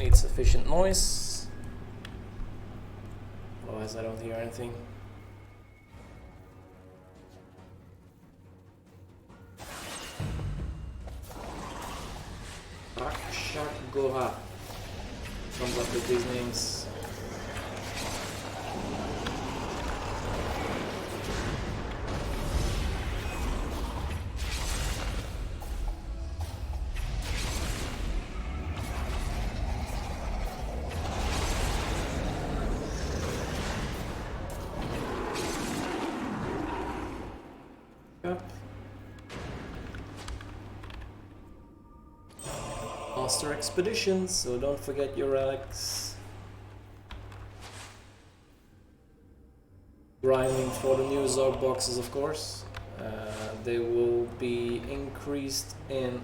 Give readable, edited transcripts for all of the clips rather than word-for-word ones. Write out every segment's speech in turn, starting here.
Need sufficient noise. Otherwise I don't hear anything. Goha comes up with these names. Master expeditions, so don't forget your relics. Grinding for the new Zog boxes, of course. They will be increased in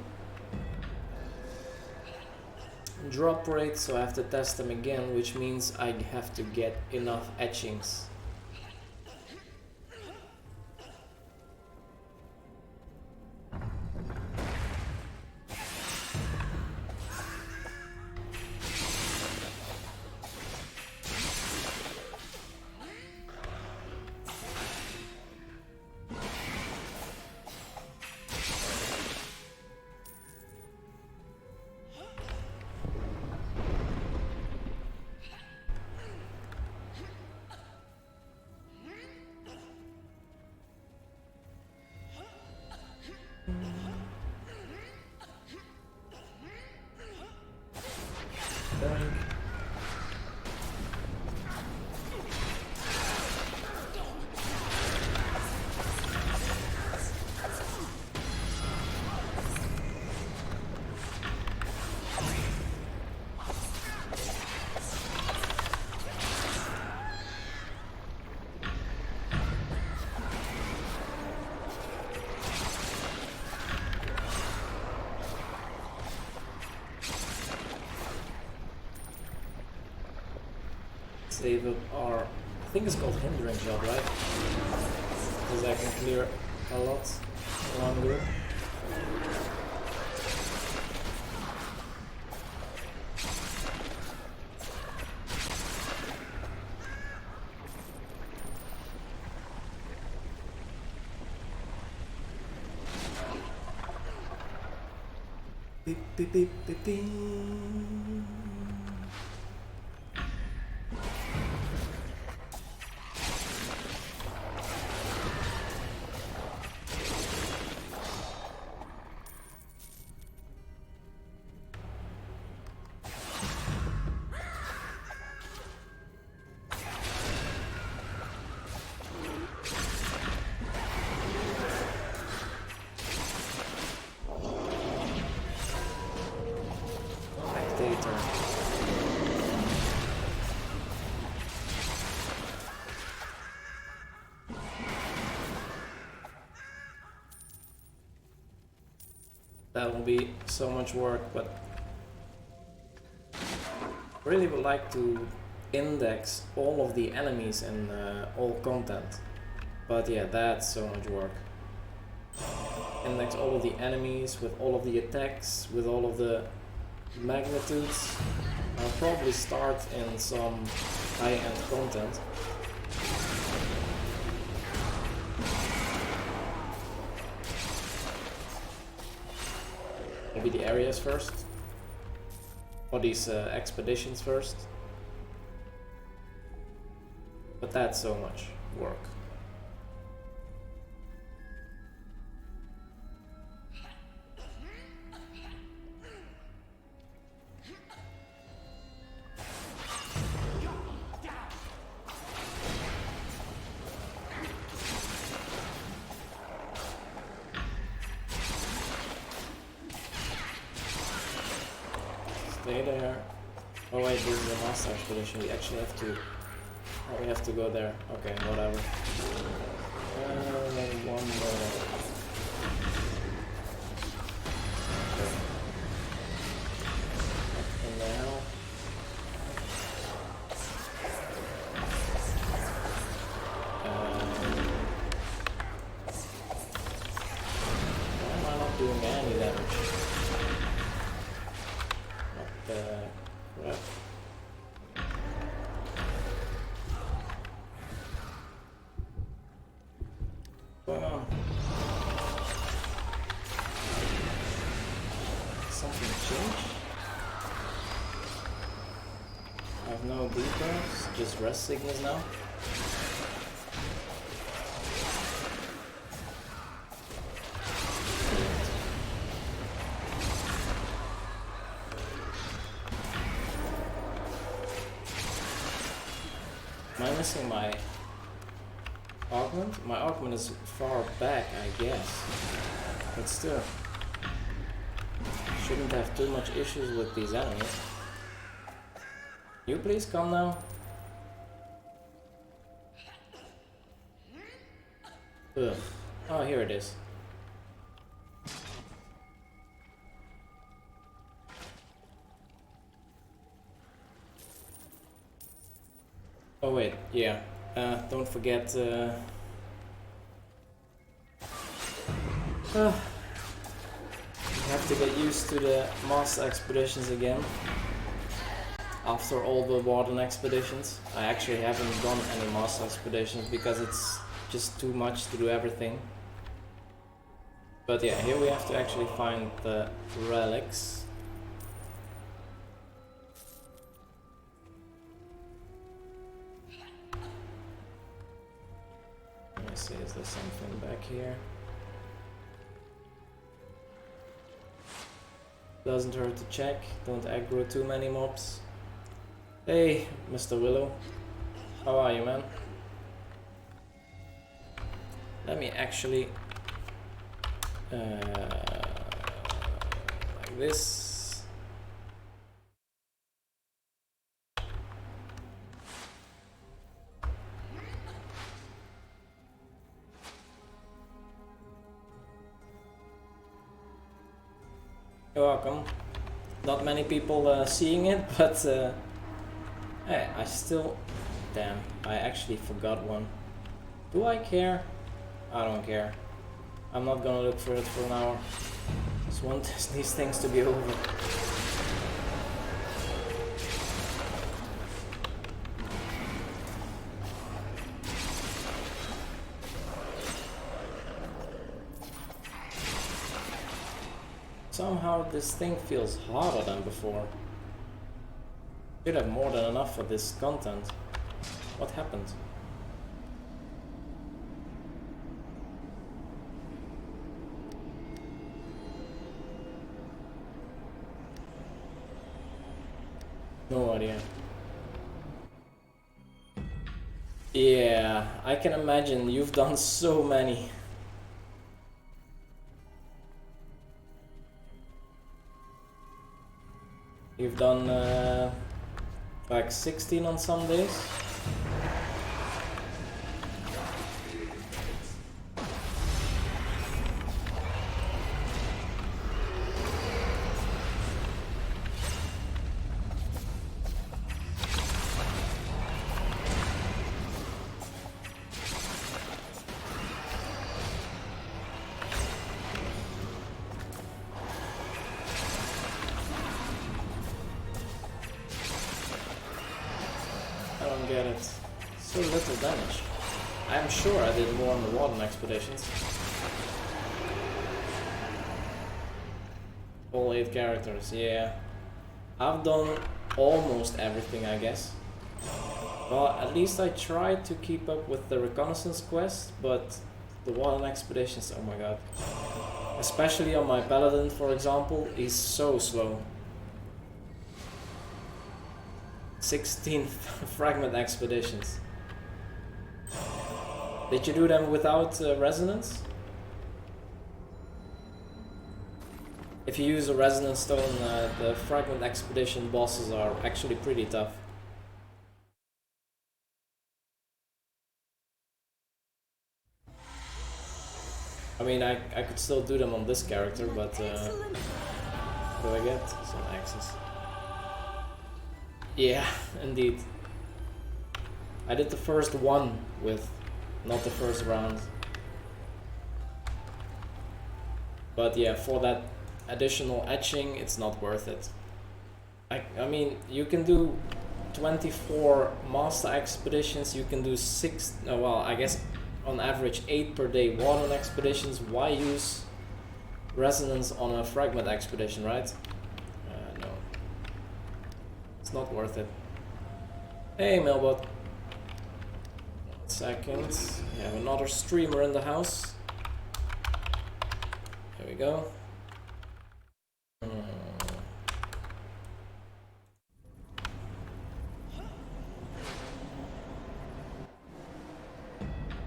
drop rate, so I have to test them again, which means I have to get enough etchings. Save up our, I think it's called hindering job, right? Because I can clear a lot longer. Beep beep beep beep beep. That will be so much work, but really would like to index all of the enemies and all content. But yeah, that's so much work. Index all of the enemies with all of the attacks, with all of the magnitudes. I'll probably start in some high-end content. Maybe the areas first, or these expeditions first, but that's so much work. Stay there. Oh wait, this is a master expedition. We actually have to. Oh, we have to go there. Okay, whatever. One more. Okay. And now. Why am I not doing any damage? What the crap? What's going on? Something changed? I have no debuffs, just rest signals now. Am I missing my augment? My augment is far back, I guess. But still. Shouldn't have too much issues with these enemies. You please come now. Ugh. Oh, here it is. Oh wait, yeah. Don't forget. Have to get used to the master expeditions again. After all the warden expeditions, I actually haven't done any master expeditions because it's just too much to do everything. But yeah, here we have to actually find the relics. Let me see, is there something back here? Doesn't hurt to check, don't aggro too many mobs. Hey, Mr. Willow. How are you, man? Let me actually... like this. You're welcome. Not many people seeing it, but hey, I still... Damn, I actually forgot one. Do I care? I don't care. I'm not gonna look for it for an hour. Just want these things to be over. Somehow this thing feels harder than before. Should have more than enough for this content. What happened? No idea. Yeah, I can imagine you've done so many. You've done like 16 on some days. Get it. So little damage. I'm sure I did more on the warden expeditions. All 8 characters, yeah. I've done almost everything, I guess. Well, at least I tried to keep up with the reconnaissance quest, but the warden expeditions, oh my god. Especially on my paladin, for example, he's so slow. 16 fragment expeditions. Did you do them without resonance? If you use a resonance stone, the fragment expedition bosses are actually pretty tough. I mean, I could still do them on this character, but what do I get? Some access. Yeah, indeed. I did the first one with, not the first round. But yeah, for that additional etching, it's not worth it. I mean, you can do 24 master expeditions, you can do 6, well, I guess on average 8 per day water expeditions, why use resonance on a fragment expedition, right? No. It's not worth it. Hey, Mailbot. 1 second. We have another streamer in the house. There we go.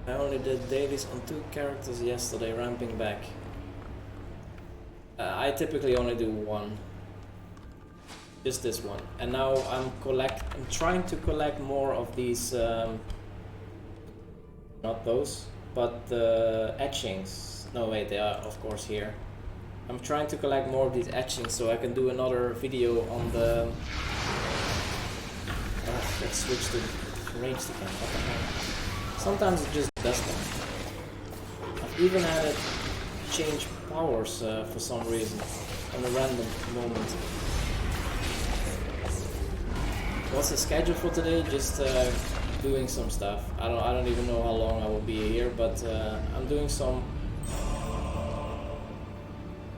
I only did dailies on 2 characters yesterday, ramping back. I typically only do 1. Just this one. And now I'm trying to collect more of these, not those, but the etchings. No wait, they are of course here. I'm trying to collect more of these etchings so I can do another video on the... let's switch to ranged again. What the heck? Sometimes it just does that. I've even had it change powers for some reason on a random moment. What's the schedule for today? Just doing some stuff. I don't even know how long I will be here, but I'm doing some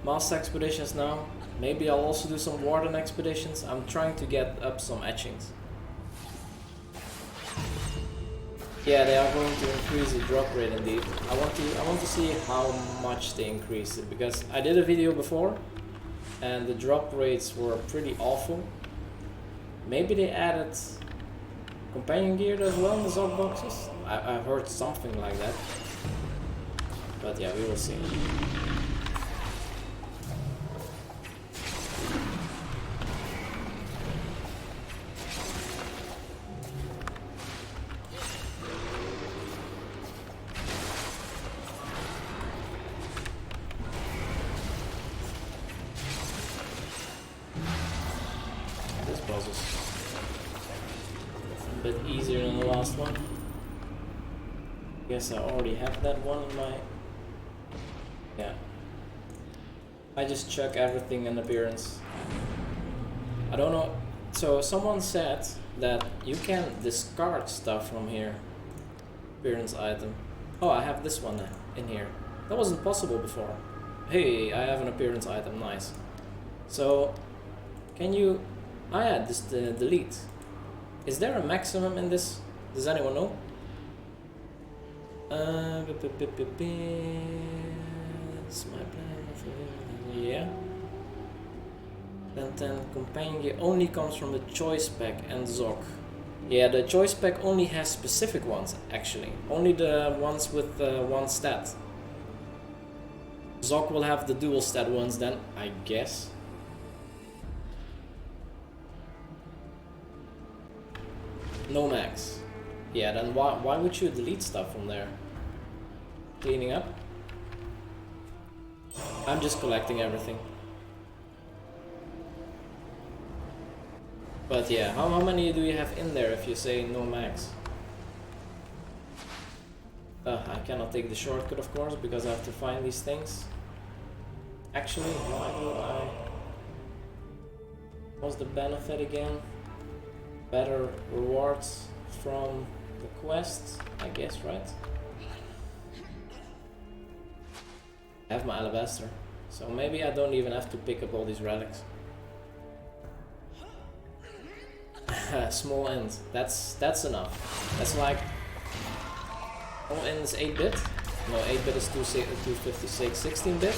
master expeditions now. Maybe I'll also do some warden expeditions. I'm trying to get up some etchings. Yeah, they are going to increase the drop rate indeed. I want to see how much they increase it, because I did a video before and the drop rates were pretty awful. Maybe they added companion gear as well in the Zog boxes. I've heard something like that. But yeah, we will see. I already have that one in my... Yeah. I just check everything in appearance. I don't know. So someone said that you can discard stuff from here. Appearance item. Oh, I have this one in here. That wasn't possible before. Hey, I have an appearance item. Nice. So, can you... I had this delete. Is there a maximum in this? Does anyone know? That's my plan. Yeah. Then companion gear only comes from the choice pack and Zog. Yeah, the choice pack only has specific ones actually. Only the ones with one stat. Zog will have the dual stat ones then, I guess. No max. Yeah, then why would you delete stuff from there? Cleaning up? I'm just collecting everything. But yeah, how many do you have in there if you say no max? I cannot take the shortcut of course because I have to find these things. Actually, why do I... What's the benefit again? Better rewards from the quest, I guess, right? I have my alabaster, so maybe I don't even have to pick up all these relics. Small end, that's enough. That's like... Small end is 8-bit? No, 8-bit is 256, 16-bit?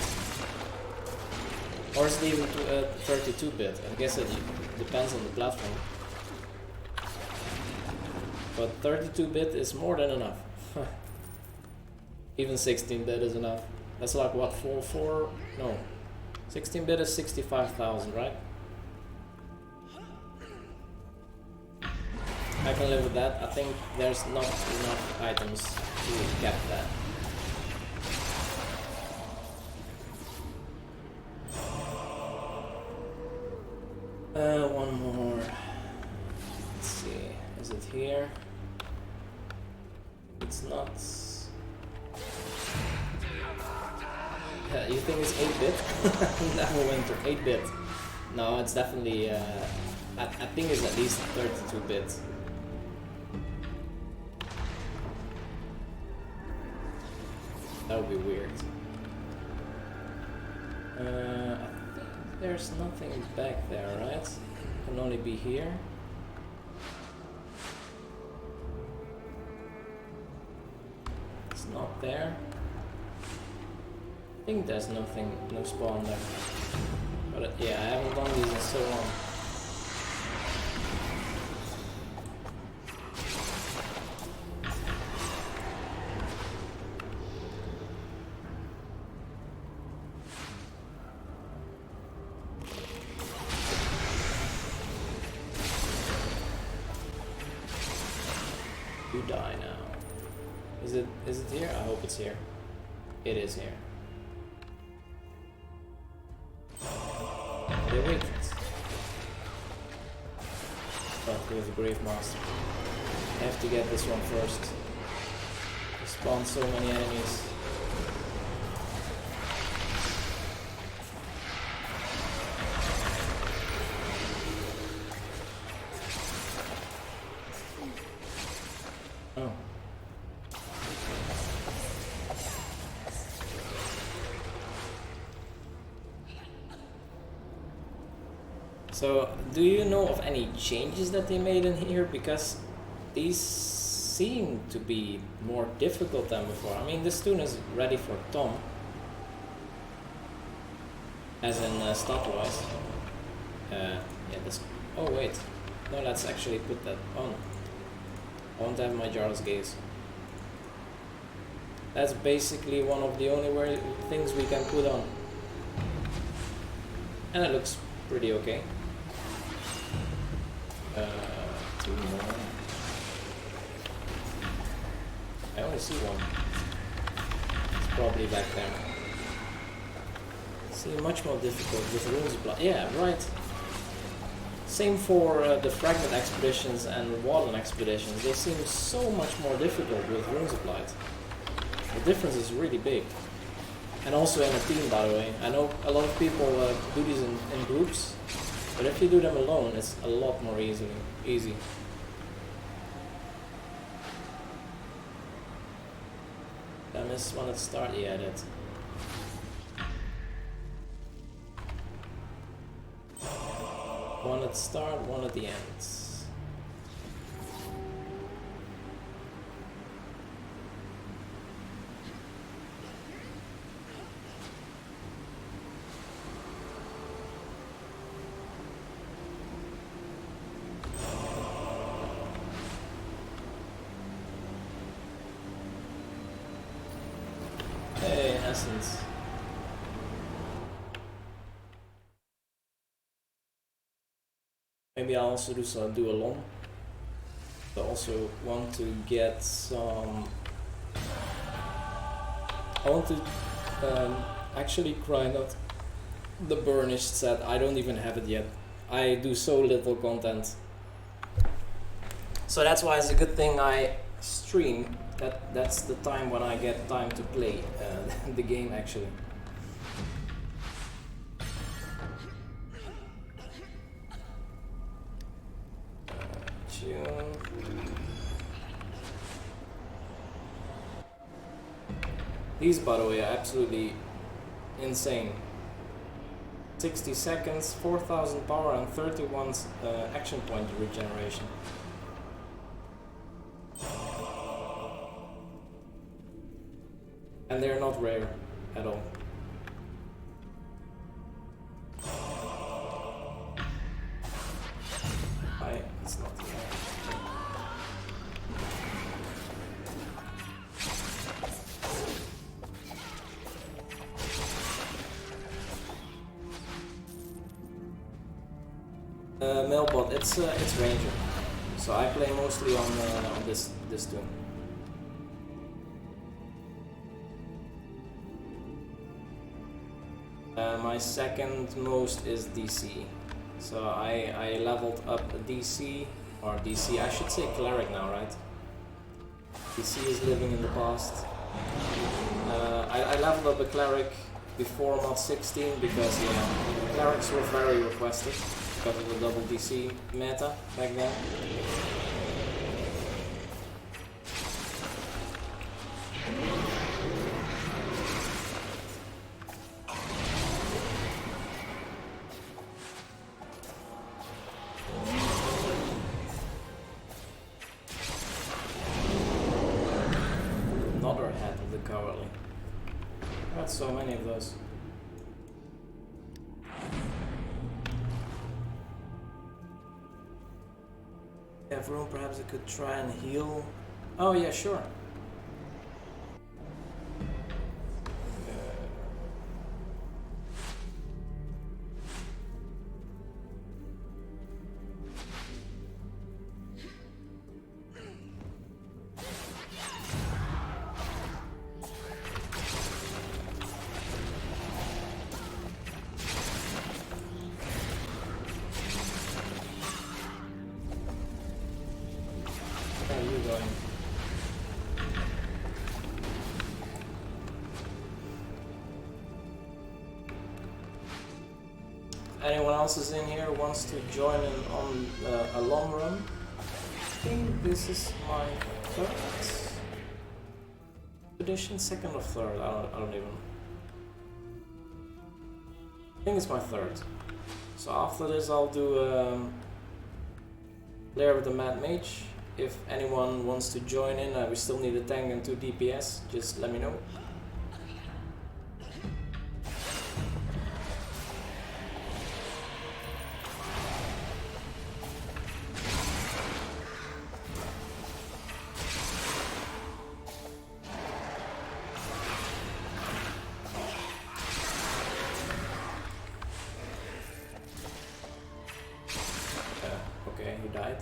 Or is it even 32-bit? I guess it depends on the platform. But 32-bit is more than enough. Even 16-bit is enough. That's like what, 4? No. 16-bit is 65,000, right? I can live with that. I think there's not enough items to get that. One more. Let's see. Is it here? It's not. You think it's 8-bit? Neverwinter, 8-bit. No, it's definitely. I think it's at least 32-bit. That would be weird. I think there's nothing back there, right? Can only be here. It's not there. I think there's nothing, no spawn there. But yeah, I haven't done these in so long. You die now. Is it here? I hope it's here. It is here. They waited. But we have a Grave Master. I have to get this one first. They spawn so many enemies. Oh. So, do you know of any changes that they made in here? Because these seem to be more difficult than before. I mean, this tune is ready for Tom. As in stat-wise. Yeah, this... Oh, wait. No, let's actually put that on. I won't have my Jarl's Gaze. That's basically one of the only things we can put on. And it looks pretty okay. 2 more. I only see one. It's probably back there. See, much more difficult with Runes of Blood. Yeah, right. Same for the Fragment Expeditions and Warden Expeditions. They seem so much more difficult with Runes of Light. The difference is really big. And also in a team, by the way. I know a lot of people do these in groups, but if you do them alone, it's a lot more easy. I missed one at the start. Yeah, I did. One at the start, one at the end. Hey, Essence. Maybe I'll also do a long. I also want to get some. I want to actually grind out the burnished set. I don't even have it yet. I do so little content. So that's why it's a good thing I stream. That's the time when I get time to play the game actually. These, by the way, are absolutely insane. 60 seconds, 4000 power and 31 action point regeneration. And they're not rare at all. It's not rare. Mailbot, it's Ranger, so I play mostly on this tune. My second most is DC, so I leveled up DC, or DC, I should say Cleric now, right? DC is living in the past. I leveled up a Cleric before MOD17 because Clerics were very requested. Because of the double DC meta back then. another head of the cowardly. Got so many of those. Have room, perhaps I could try and heal. Oh yeah, sure. Anyone else is in here wants to join in on a long run? I think this is my third edition, second or third. I don't even. I think it's my third. So after this, I'll do Lair with the Mad Mage. If anyone wants to join in, we still need a tank and 2 DPS. Just let me know. Okay, he died.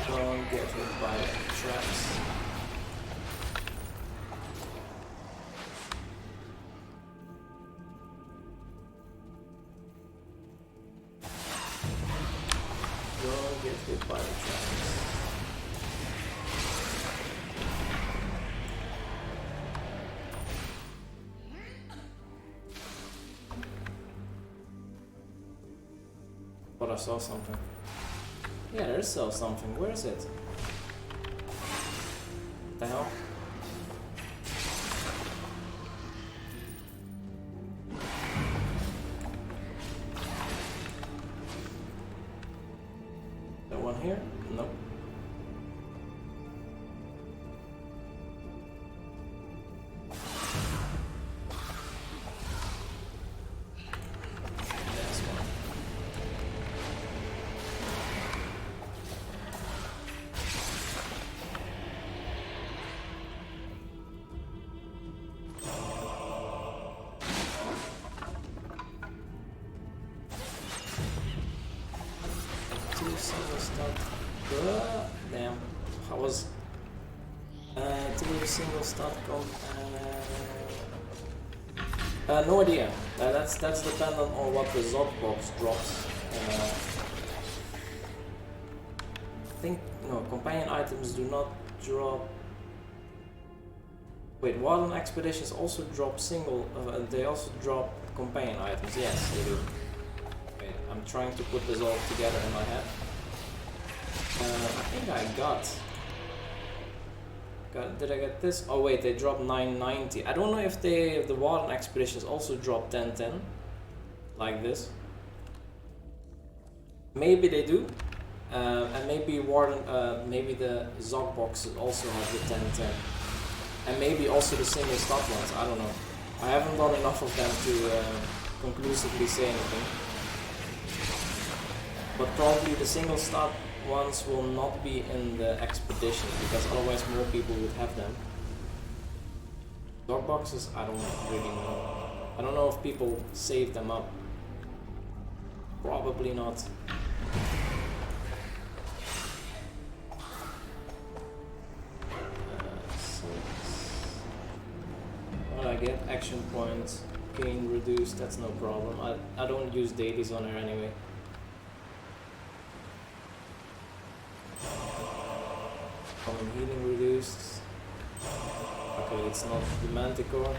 Don't get hit by traps. Don't get hit by the traps. But I saw something. Yeah, there is still something. Where is it? What the hell? That one here? Nope. That's one. Two single start. Damn. I was two single start no idea. That's dependent on what the Zod box drops. I think no companion items do not drop. Wait, Warden expeditions also drop single. They also drop companion items. Yes, they do. Wait, I'm trying to put this all together in my head. I think I got. Did I get this? Oh wait, they dropped 990. I don't know if the Warden expeditions also drop 1010, like this. Maybe they do, and maybe Warden, maybe the Zog boxes also have the 1010, and maybe also the single start ones. I don't know. I haven't done enough of them to conclusively say anything. But probably the single start ones will not be in the expedition because otherwise more people would have them. Dog boxes, I don't really know. I don't know if people save them up. Probably not. What I get? Action points, gain reduced, that's no problem. I don't use dailies on her anyway. Common healing reduced. Okay, it's not the Manticore.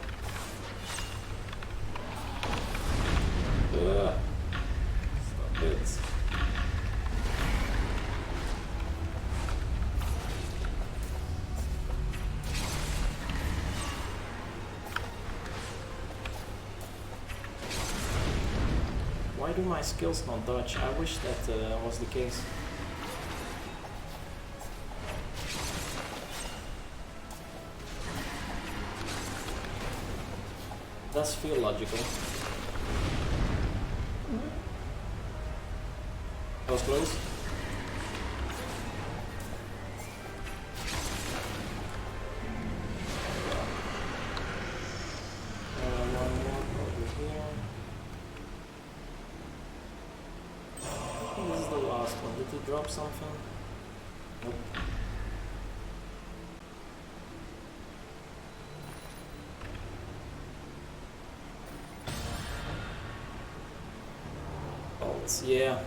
Stop it. do my skills not dodge? I wish that was the case. Does feel logical. That was close. One more over here. I think this is the last one. Did he drop something? Nope. Yeah,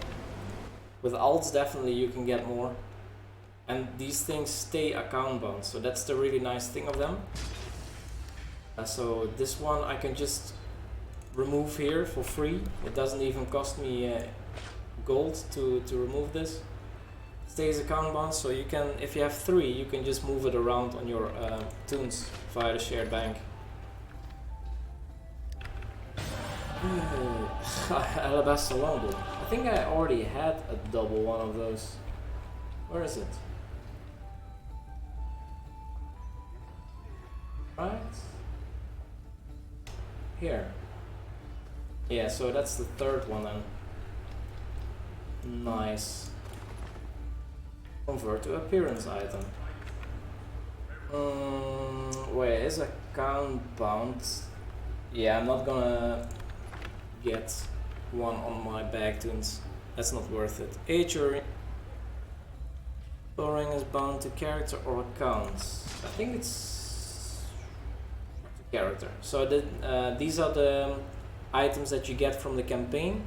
with alts definitely you can get more, and these things stay account bound, so that's the really nice thing of them. So this one I can just remove here for free. It doesn't even cost me gold to remove this. It stays account bound, so you can, if you have 3, you can just move it around on your tunes via the shared bank. Alabaster longbow. I think I already had a double one of those. Where is it? Right? Here. Yeah, so that's the 3rd one then. Nice. Convert to appearance item. Wait, is account bound? Yeah, I'm not gonna get one on my bag tunes. That's not worth it. Age or ring is bound to character or accounts. I think it's character. So these are the items that you get from the campaign.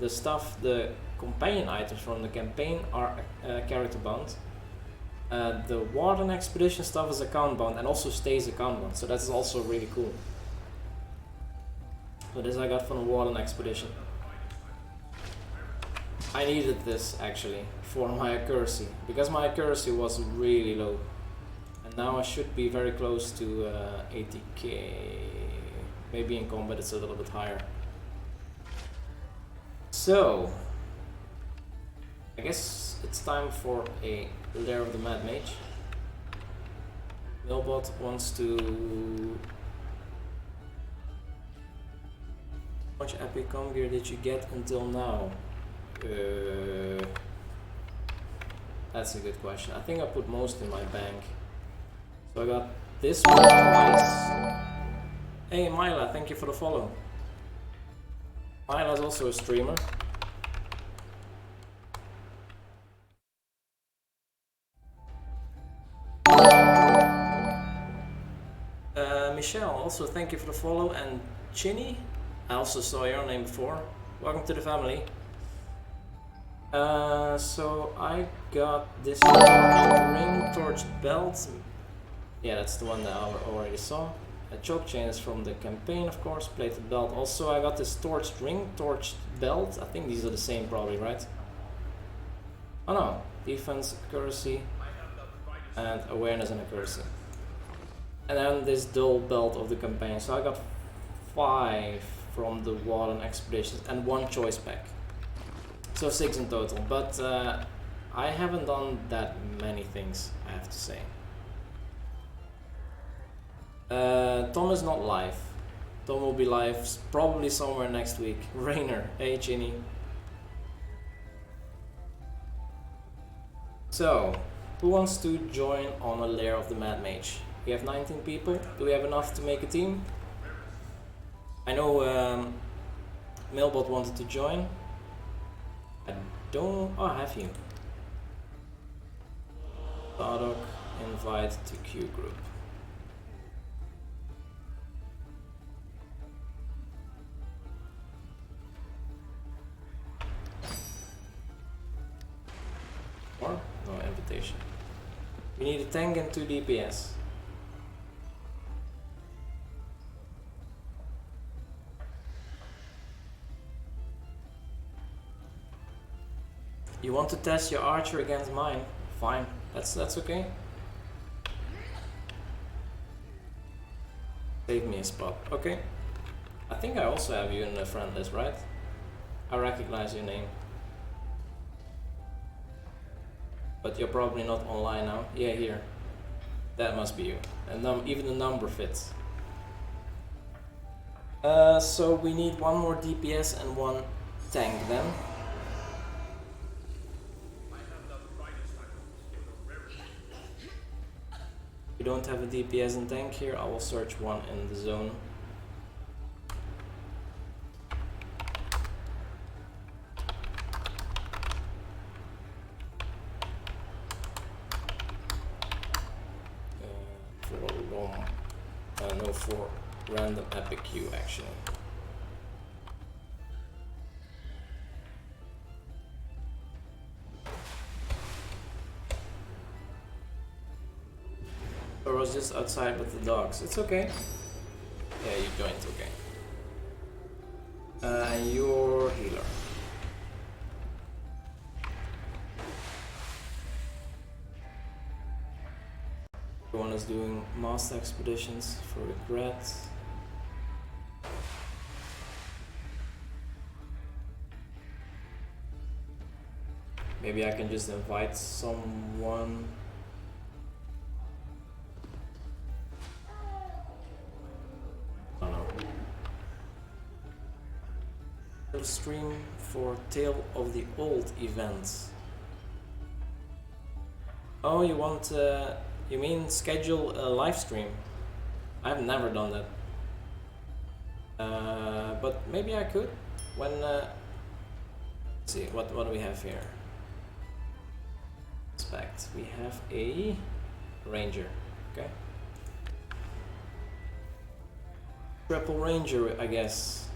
The stuff, the companion items from the campaign are character bound. The Warden Expedition stuff is account bound and also stays account bound. So that's also really cool. So this I got from the Warden Expedition. I needed this actually for my accuracy, because my accuracy was really low. And now I should be very close to 80k. Maybe in combat it's a little bit higher. So, I guess it's time for a Lair of the Mad Mage. Milbot wants to... How much epic com gear did you get until now? That's a good question. I think I put most in my bank. So I got this one twice. Hey Myla, thank you for the follow. Myla's also a streamer. Michelle, also thank you for the follow, and Chinny, I also saw your name before. Welcome to the family. So I got this ring, torch belt. Yeah, that's the one that I already saw. A choke chain is from the campaign, of course. Plated belt. Also, I got this torched ring, torched belt. I think these are the same, probably, right? Oh no, defense, accuracy, and awareness and accuracy. And then this dual belt of the campaign. So I got 5 from the Warden Expeditions and 1 choice pack. So 6 in total, but I haven't done that many things, I have to say. Tom is not live. Tom will be live probably somewhere next week. Rainer, hey Chinny. So, who wants to join on a Lair of the Mad Mage? We have 19 people. Do we have enough to make a team? I know Mailbot wanted to join. I don't... Oh, have you? Bardock, invite to Q group. Or? No invitation. We need a tank and 2 DPS. You want to test your archer against mine? Fine, that's okay. Save me a spot. Okay. I think I also have you in the friend list, right? I recognize your name. But you're probably not online now. Yeah, here. That must be you. And even the number fits. So we need one more DPS and one tank then. We don't have a DPS and tank here. I will search one in the zone. For random epic queue actually. Or was just outside with the dogs. It's okay. Yeah, you joined, okay. You're healer. Everyone is doing master expeditions for regret. Maybe I can just invite someone. I don't know. Livestream for Tale of the Old event. Oh, you want you mean schedule a live stream? I've never done that. But maybe I could when let's see what do we have here? Inspect. We have a ranger. Okay. Triple ranger, I guess.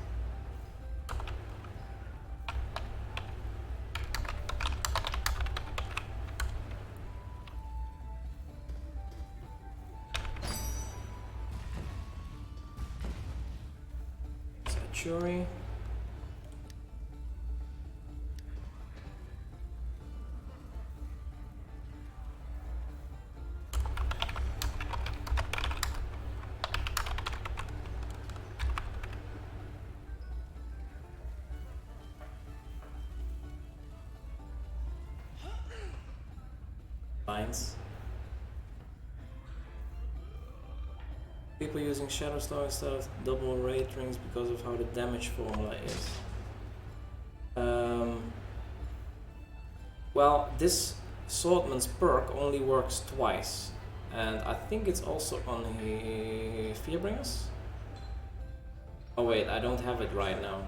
Sanctuary. People using Shadow Slow instead of double rate rings because of how the damage formula is. Well, this Swordman's perk only works twice, and I think it's also on Fearbringers? Oh wait, I don't have it right now.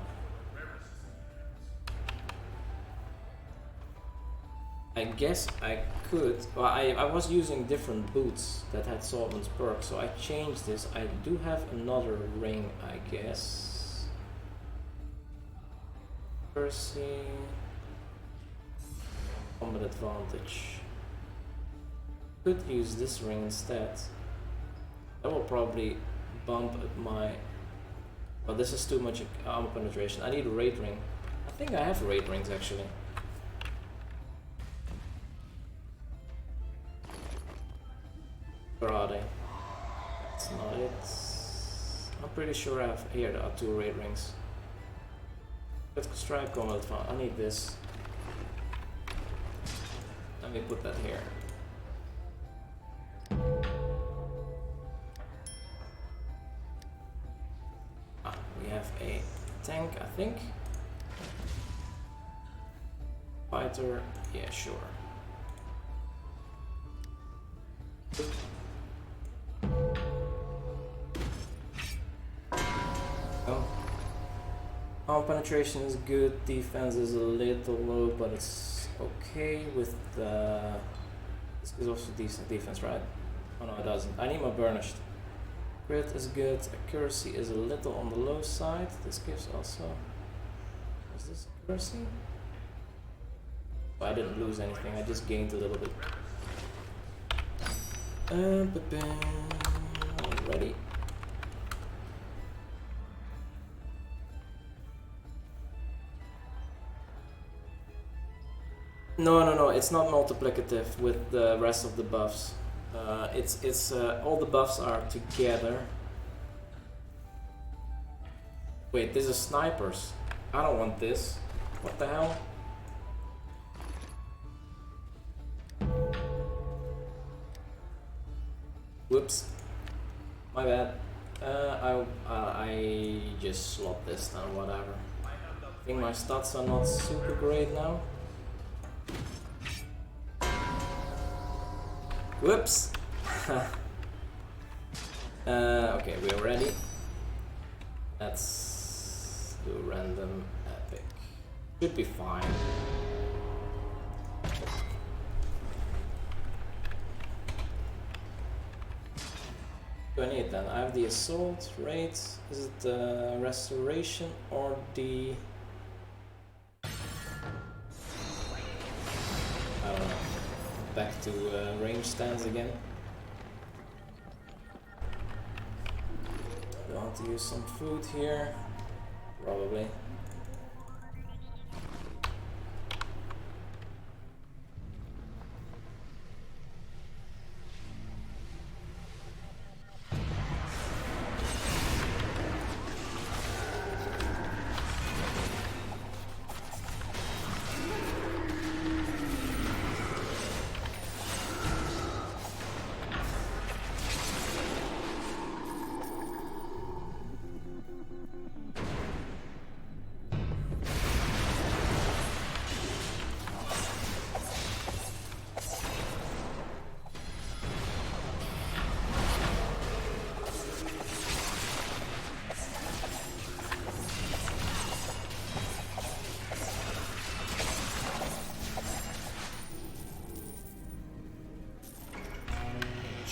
I guess I could. Well, I was using different boots that had Swordman's perk, so I changed this. I do have another ring, I guess. Percy. Combat advantage. Could use this ring instead. That will probably bump up my. Well, this is too much armor penetration. I need a raid ring. I think I have raid rings actually. Where are they? That's not it. I'm pretty sure I have. Here, there are 2 raid rings. Let's strike combat advantage. I need this. Let me put that here. We have a tank, I think. Fighter, yeah, sure. Armor penetration is good, defense is a little low, but it's okay with the... This is also decent defense, right? Oh no, it doesn't. I need my burnished. Crit is good, accuracy is a little on the low side. This gives also... Is this accuracy? Oh, I didn't lose anything, I just gained a little bit. Ready? No, it's not multiplicative with the rest of the buffs. It's all the buffs are together. Wait, this is snipers. I don't want this. What the hell? Whoops. My bad. I just slopped this down, whatever. I think my stats are not super great now. Whoops! Okay, we are ready. Let's do random epic. Should be fine. Do I need then? I have the assault rate. Is it the restoration or the... I don't know. Back to range stance again. Do I want to use some food here? Probably.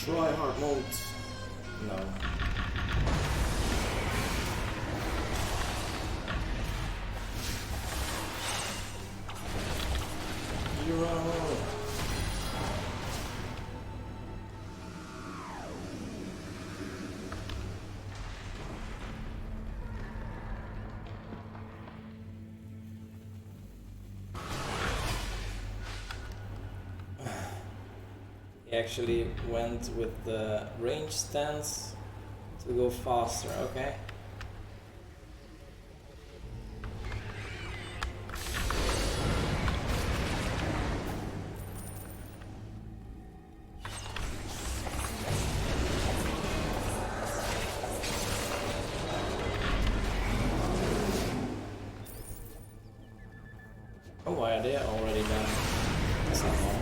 Try hard mode. No. Hero. He actually went with the range stance to go faster, okay? Oh, why are they already done? That's not normal.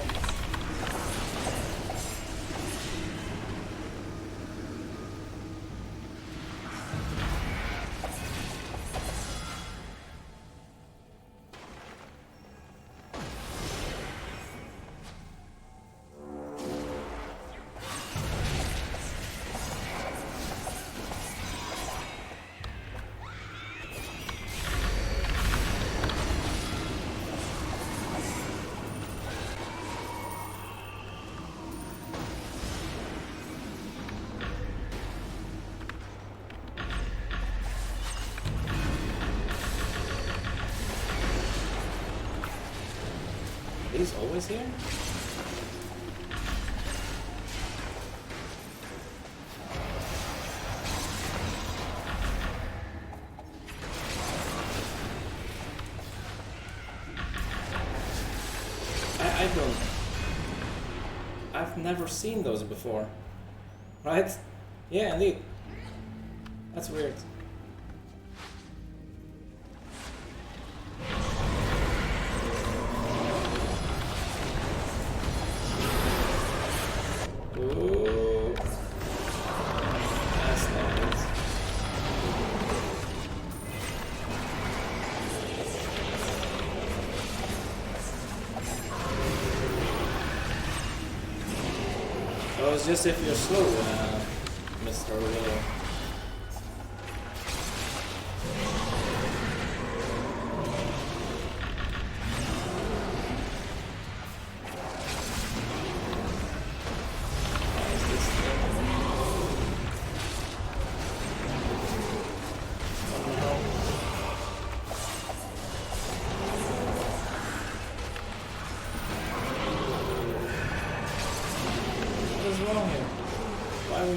He's always here? I don't... I've never seen those before. Right? Yeah, indeed. That's weird. Ooh. That's not it. Oh, it's just if you're slow, Mr. Willow.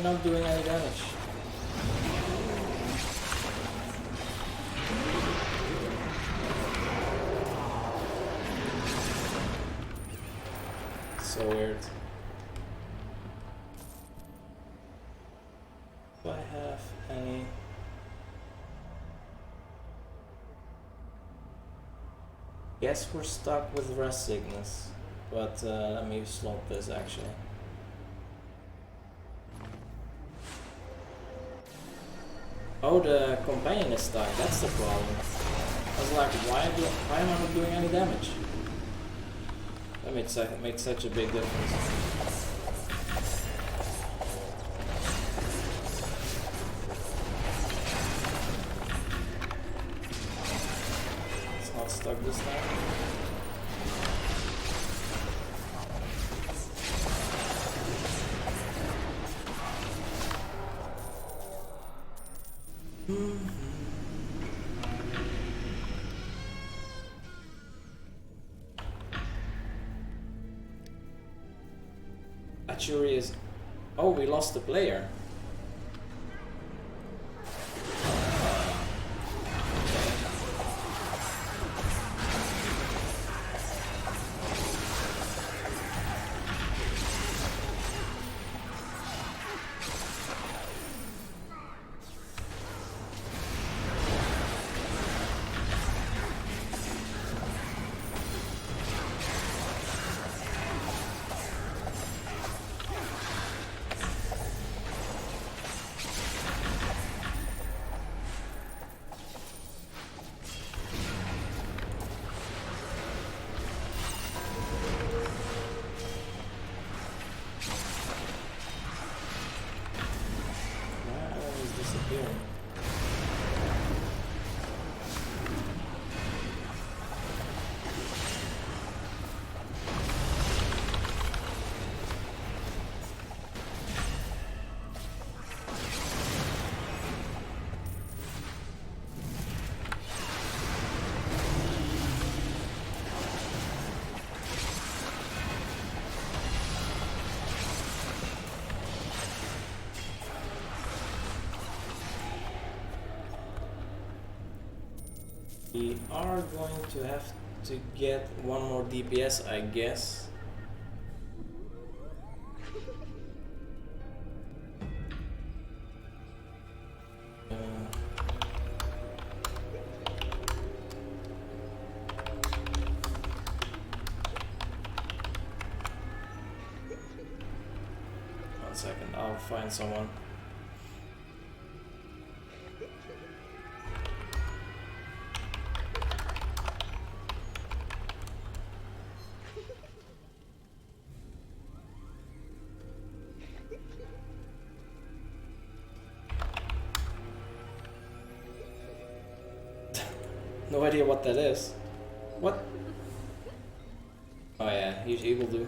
Not doing any damage. So weird. Do I have any? Guess we're stuck with rest sickness, but let me slot this actually. Oh, the companion is stuck, that's the problem. I was like, why am I not doing any damage? That makes such a big difference. It's not stuck this time. Achuri is... Oh, we lost the player. We are going to have to get one more DPS, I guess. One second, I'll find someone. No idea what that is. What? Oh yeah, he will do.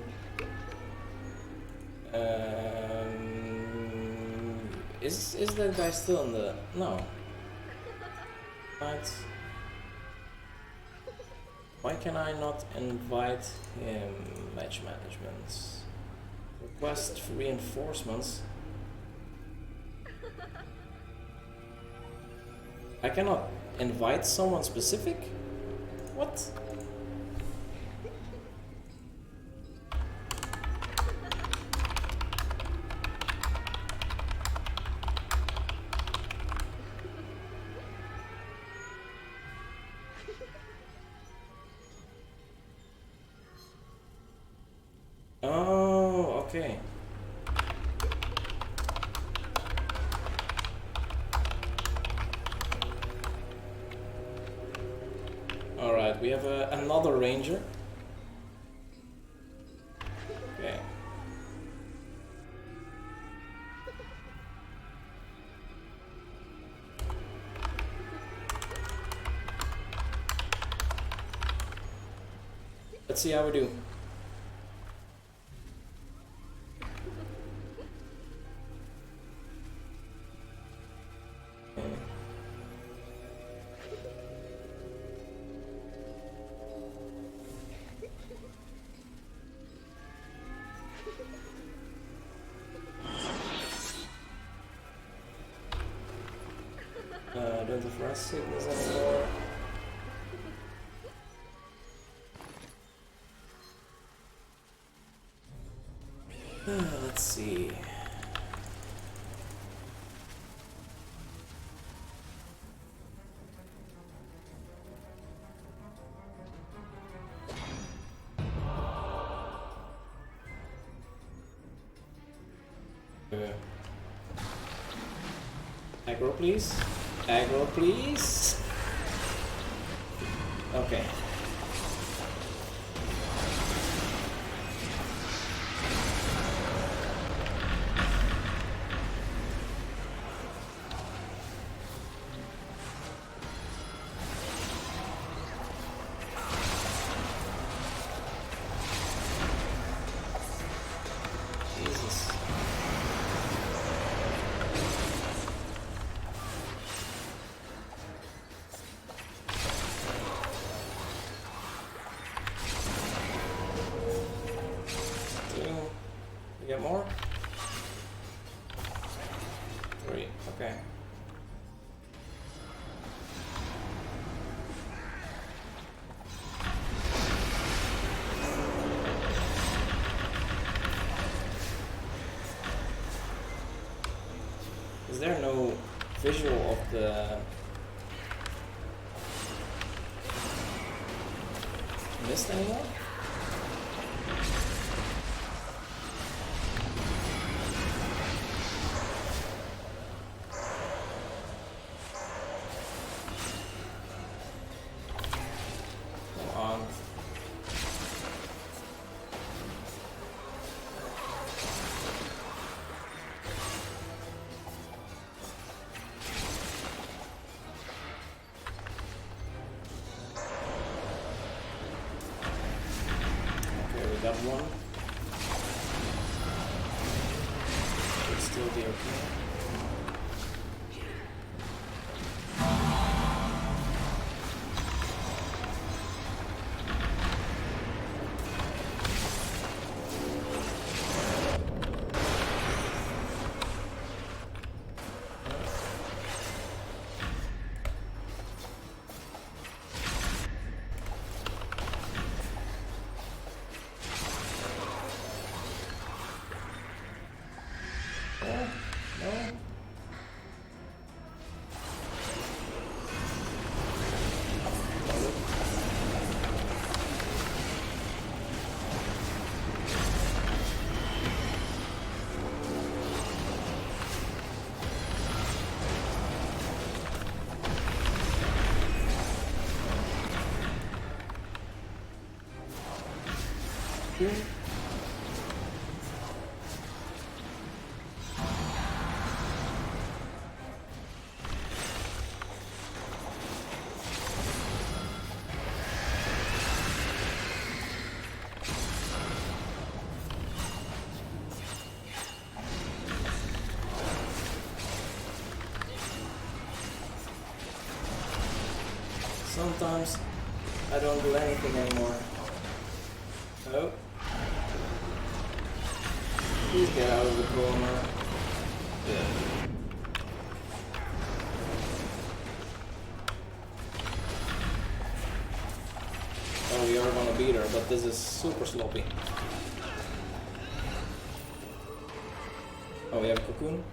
Is that guy still in the... No. Right. Why can I not invite him? Match management. Request for reinforcements. I cannot invite someone specific? What? Oh, okay. Alright, we have another ranger. Okay. Let's see how we do. Don't have rest sickness anymore. Let's see. Aggro, please. Aggro, please. Okay. Jesus. You get more? 3, okay. Is there no visual of the mist anymore? Got one. Should still be okay. Sometimes I don't do anything anymore. Oh. Please get out of the corner. Yeah. Oh, we are gonna beat her, but this is super sloppy. Oh, we have a cocoon.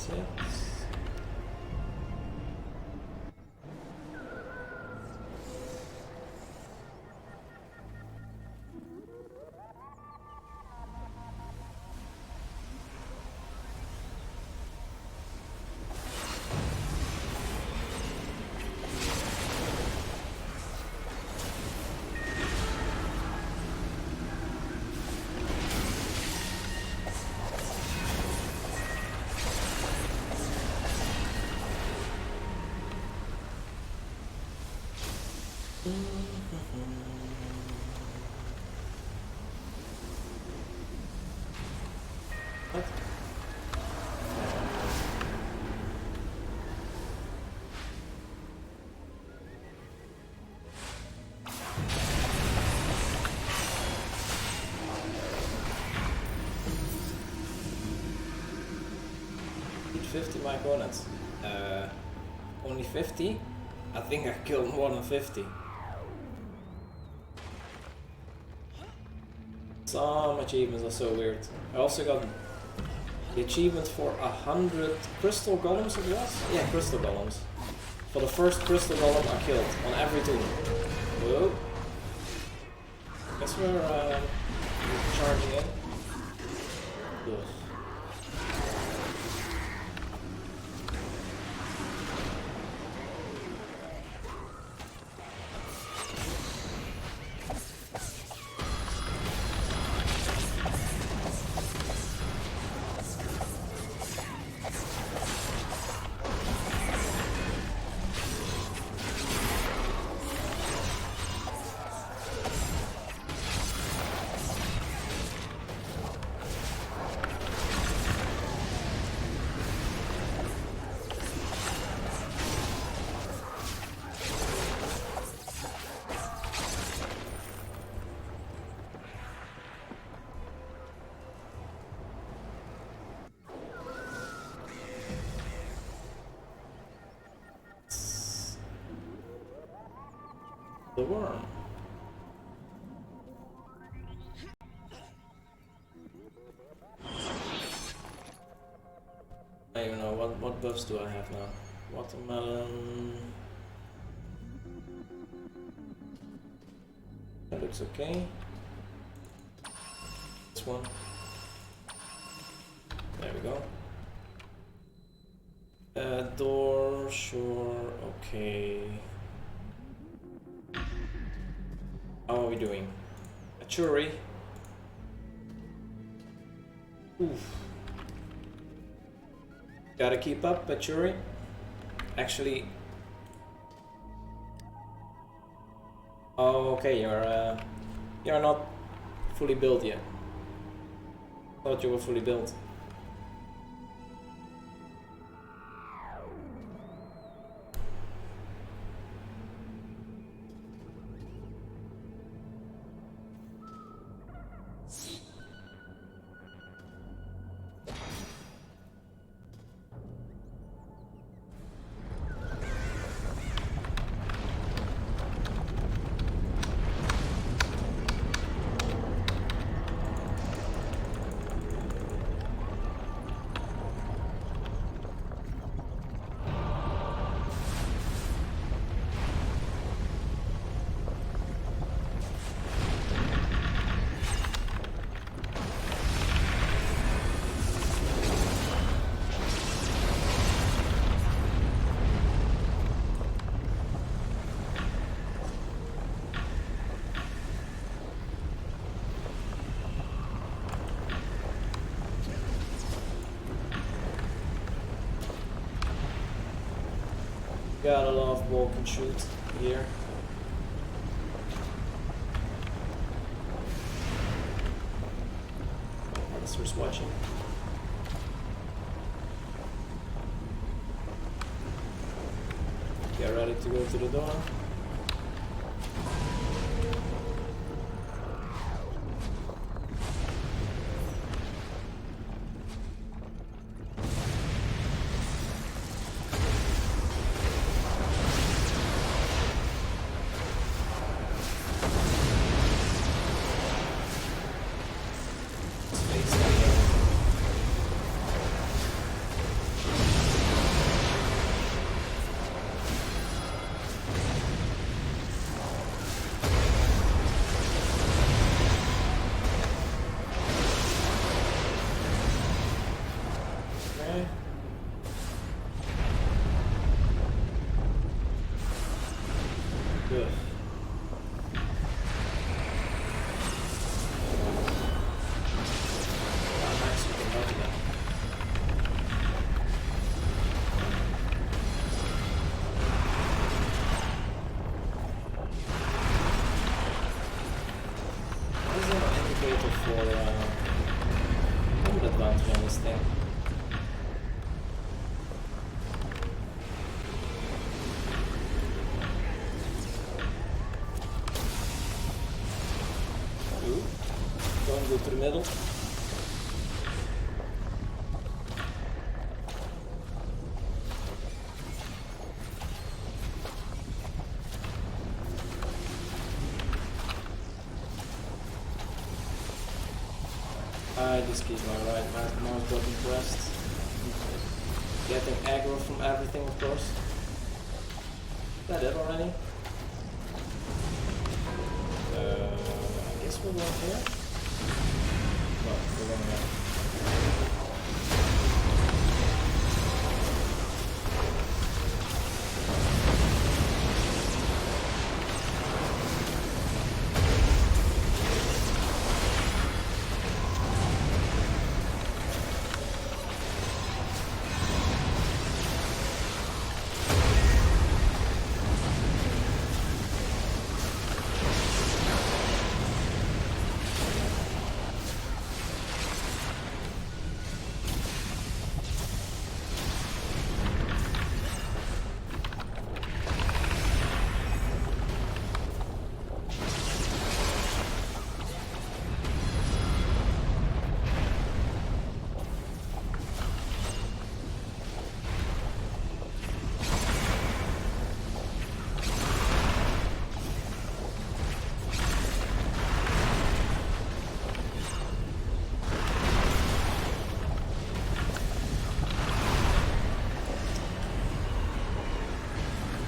6. What? Hit 50 my opponents. Only 50? I think I killed more than 50. Some achievements are so weird. I also got the achievement for 100 crystal golems, it was? Yeah, crystal golems. For the first crystal golem I killed on every tomb. Whoa. Guess we're charging in. Ugh. The worm. I don't even know what buffs do I have now. Watermelon. That looks okay. This one. There we go. Door, sure, okay. How are we doing? A churi. Oof. Gotta keep up, a churi. Actually. Oh, okay, you're not fully built yet. Thought you were fully built. Gotta love walk and shoot here. Alistair's watching. Get ready to go to the door. go to the middle. I just keep my right mouse button pressed. Getting aggro from everything, of course. Is that it already? I guess we'll go here. No, we're going here.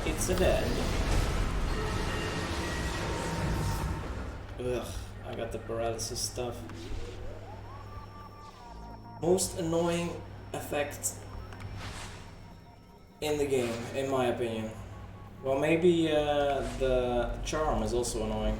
It's a dead. Ugh, I got the paralysis stuff. Most annoying effect in the game, in my opinion. Well, maybe the charm is also annoying.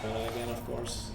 Again, of course.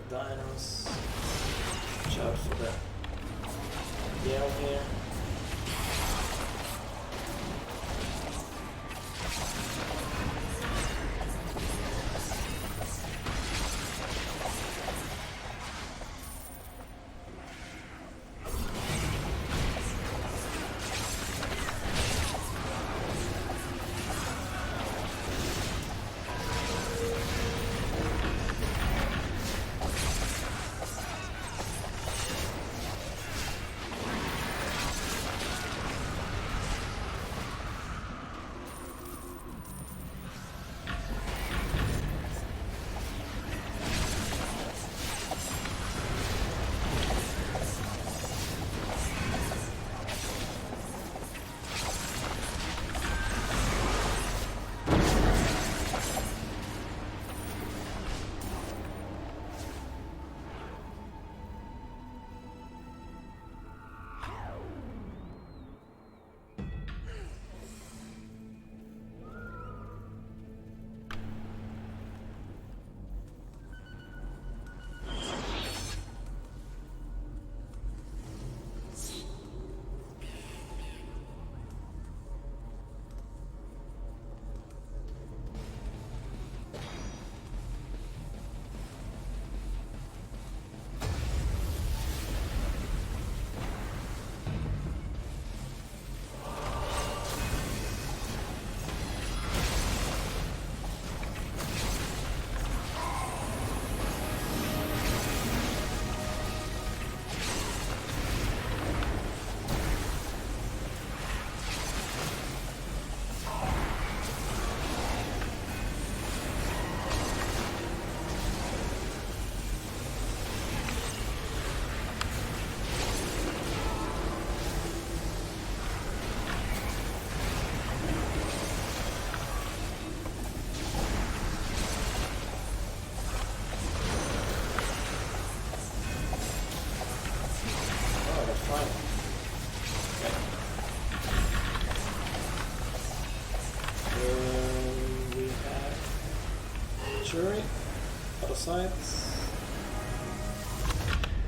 Dinos. Watch out for the yell here. Other side.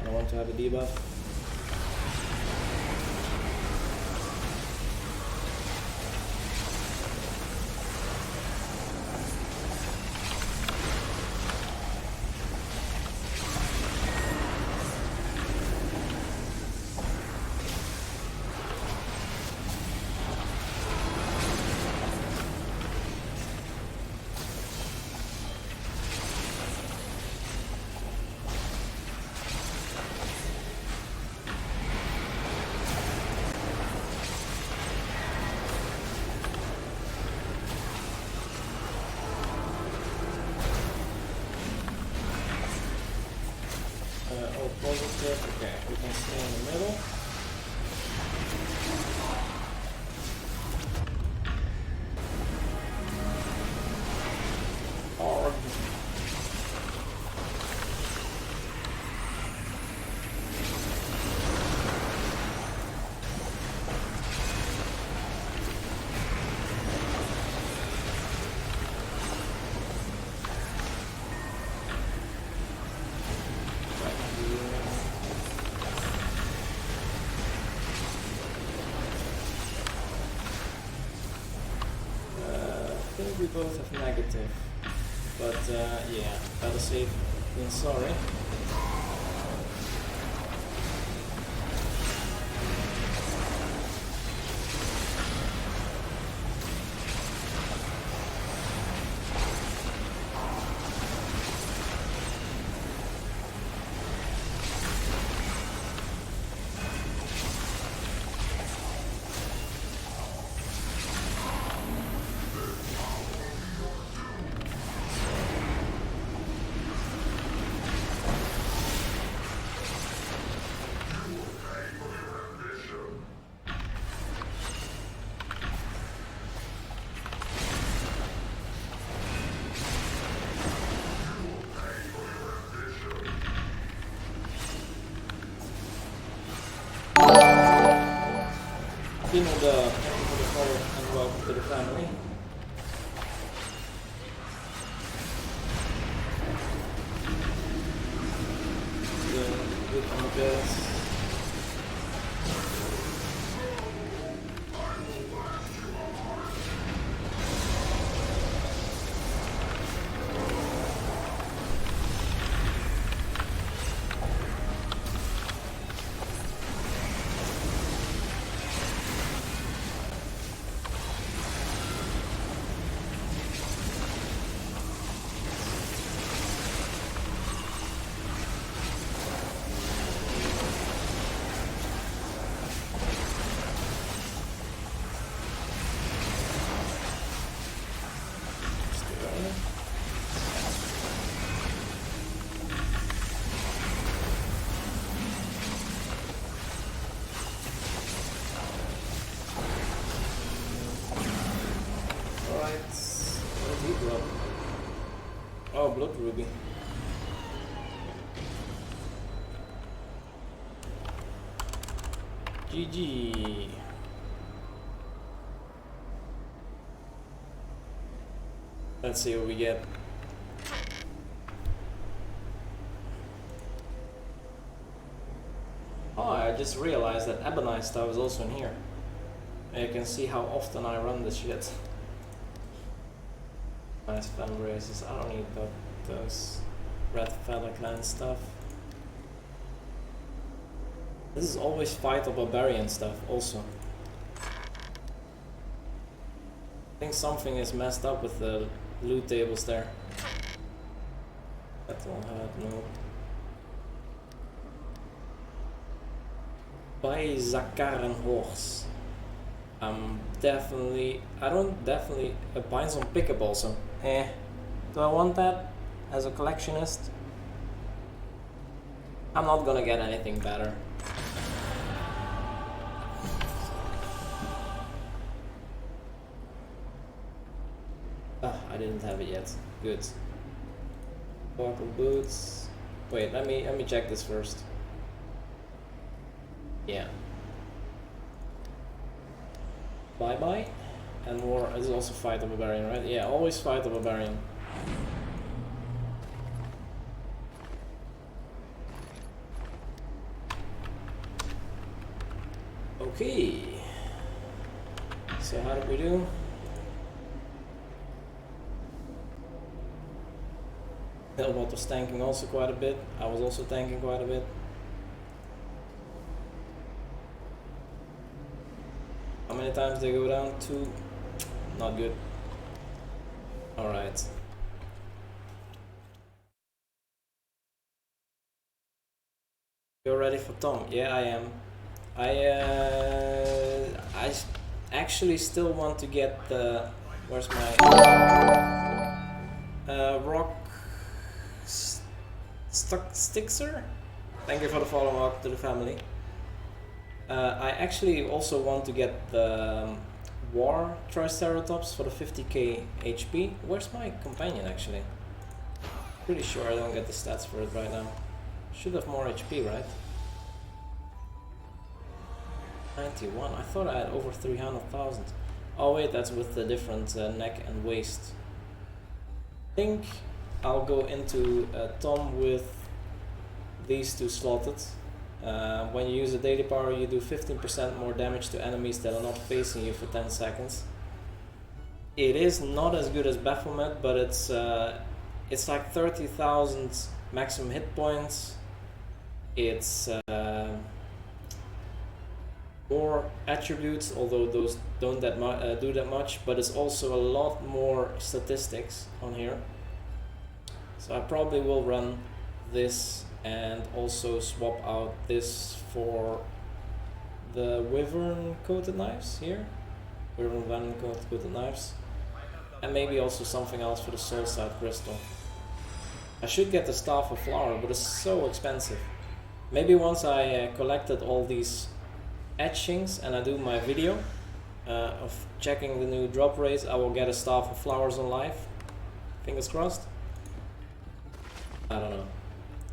I don't want to have a debuff. Positive. Okay, we can stay in the middle. Hard. We both have negative, but yeah, better safe than sorry. Thank you for the follow and welcome to the family. Good on the best. Oh, blood ruby. GG. Let's see what we get. Oh, I just realized that Ebonite stuff is also in here. And you can see how often I run this shit. Nice fan races. I don't need those red feather clan stuff. This is always fight or barbarian stuff also. I think something is messed up with the loot tables there. That won't hurt, no. By Zakarenhorst. I don't definitely, Pines on pickup also. Do I want that as a collectionist? I'm not gonna get anything better. Ah, I didn't have it yet. Good. Buckle boots. Wait, let me check this first. Yeah. Bye bye. And more. This is also fight of barbarian, right? Yeah, always fight of barbarian. Okay. So how did we do? Hubert was tanking also quite a bit. I was also tanking quite a bit. How many times they go down? 2. Not good. Alright. You're ready for Tom? Yeah, I am. I actually still want to get the... Where's my... rock... Stixer? Thank you for the follow up to the family. I actually also want to get the War Triceratops for the 50k HP. Where's my companion actually? Pretty sure I don't get the stats for it right now. Should have more HP, right? 91. I thought I had over 300,000. Oh wait, that's with the different neck and waist. I think I'll go into Tom with these 2 slotted. When you use a daily power, you do 15% more damage to enemies that are not facing you for 10 seconds. It is not as good as Baphomet, but it's like 30,000 maximum hit points. It's more attributes, although those don't do that much, but it's also a lot more statistics on here. So I probably will run this and also swap out this for the Wyvern coated knives here. Wyvern Venom coated knives. And maybe also something else for the Soul Side Crystal. I should get the Staff of Flower, but it's so expensive. Maybe once I collected all these etchings and I do my video of checking the new drop rates, I will get a Staff of Flowers on live. Fingers crossed. I don't know.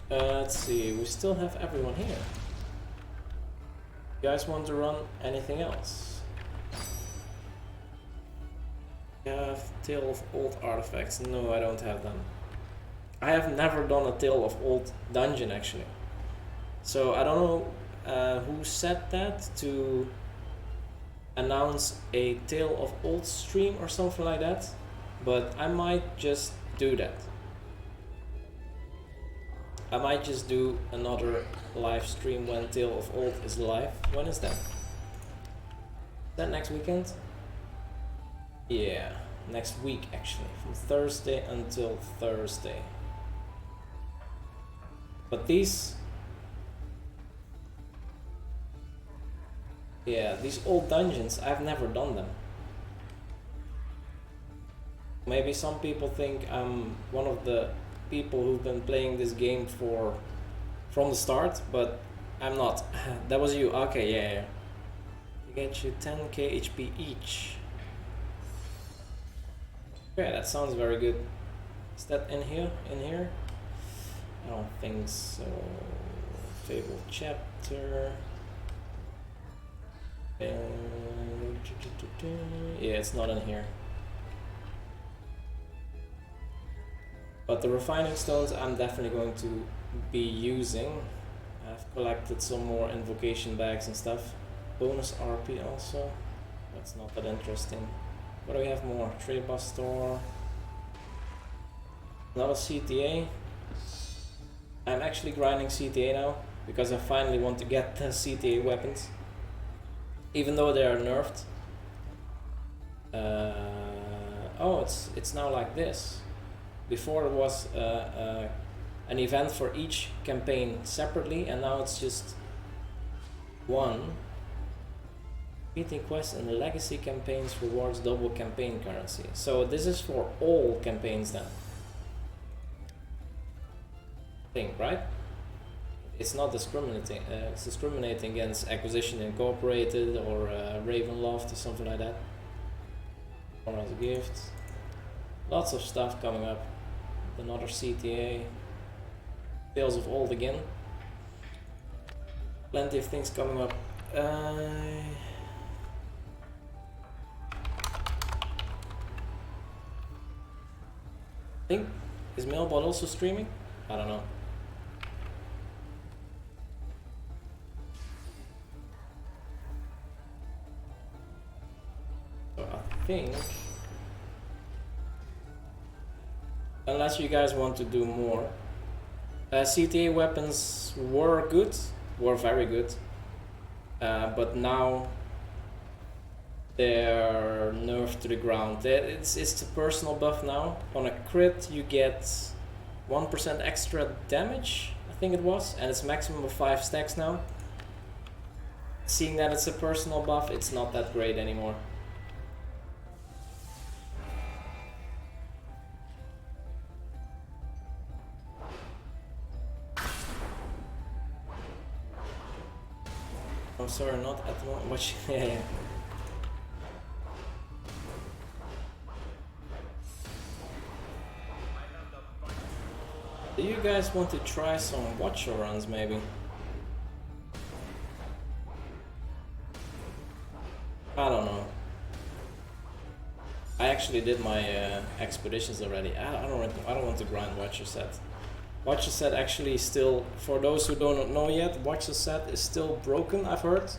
Let's see, we still have everyone here. You guys want to run anything else? You have Tale of Old Artifacts. No, I don't have them. I have never done a Tale of Old dungeon actually. So I don't know who said that to announce a Tale of Old stream or something like that, but I might just do that. I might just do another live stream when Tale of Old is live. When is that? Is that next weekend? Yeah, next week actually, from Thursday until Thursday. But these... yeah, these old dungeons, I've never done them. Maybe some people think I'm one of the people who've been playing this game from the start, but I'm not. That was you. Okay, yeah. You get you 10k HP each. Okay, that sounds very good. Is that in here? In here? I don't think so. Fable chapter. Yeah, it's not in here. But the refining stones I'm definitely going to be using. I've collected some more invocation bags and stuff. Bonus RP also. That's not that interesting. What do we have more? Trade bus store. Another CTA. I'm actually grinding CTA now because I finally want to get the CTA weapons. Even though they are nerfed. Oh, it's now like this. Before it was an event for each campaign separately, and now it's just one. Beating quests and legacy campaigns rewards double campaign currency. So this is for all campaigns then. I think, right? It's not discriminating. It's discriminating against Acquisition Incorporated or Ravenloft or something like that. Or as a gift. Lots of stuff coming up. Another CTA. Tales of Old again. Plenty of things coming up. I think, is Mailbot also streaming? I don't know. think, unless you guys want to do more, CTA weapons were very good, but now they're nerfed to the ground. It's the personal buff now. On a crit you get 1% extra damage, I think it was, and it's maximum of 5 stacks now. Seeing that it's a personal buff, it's not that great anymore. I'm sorry, not at the moment. What? Yeah. Do you guys want to try some watcher runs, maybe? I don't know. I actually did my expeditions already. I don't want to grind watcher set. Watcher set actually still, for those who don't know yet, watcher set is still broken, I've heard.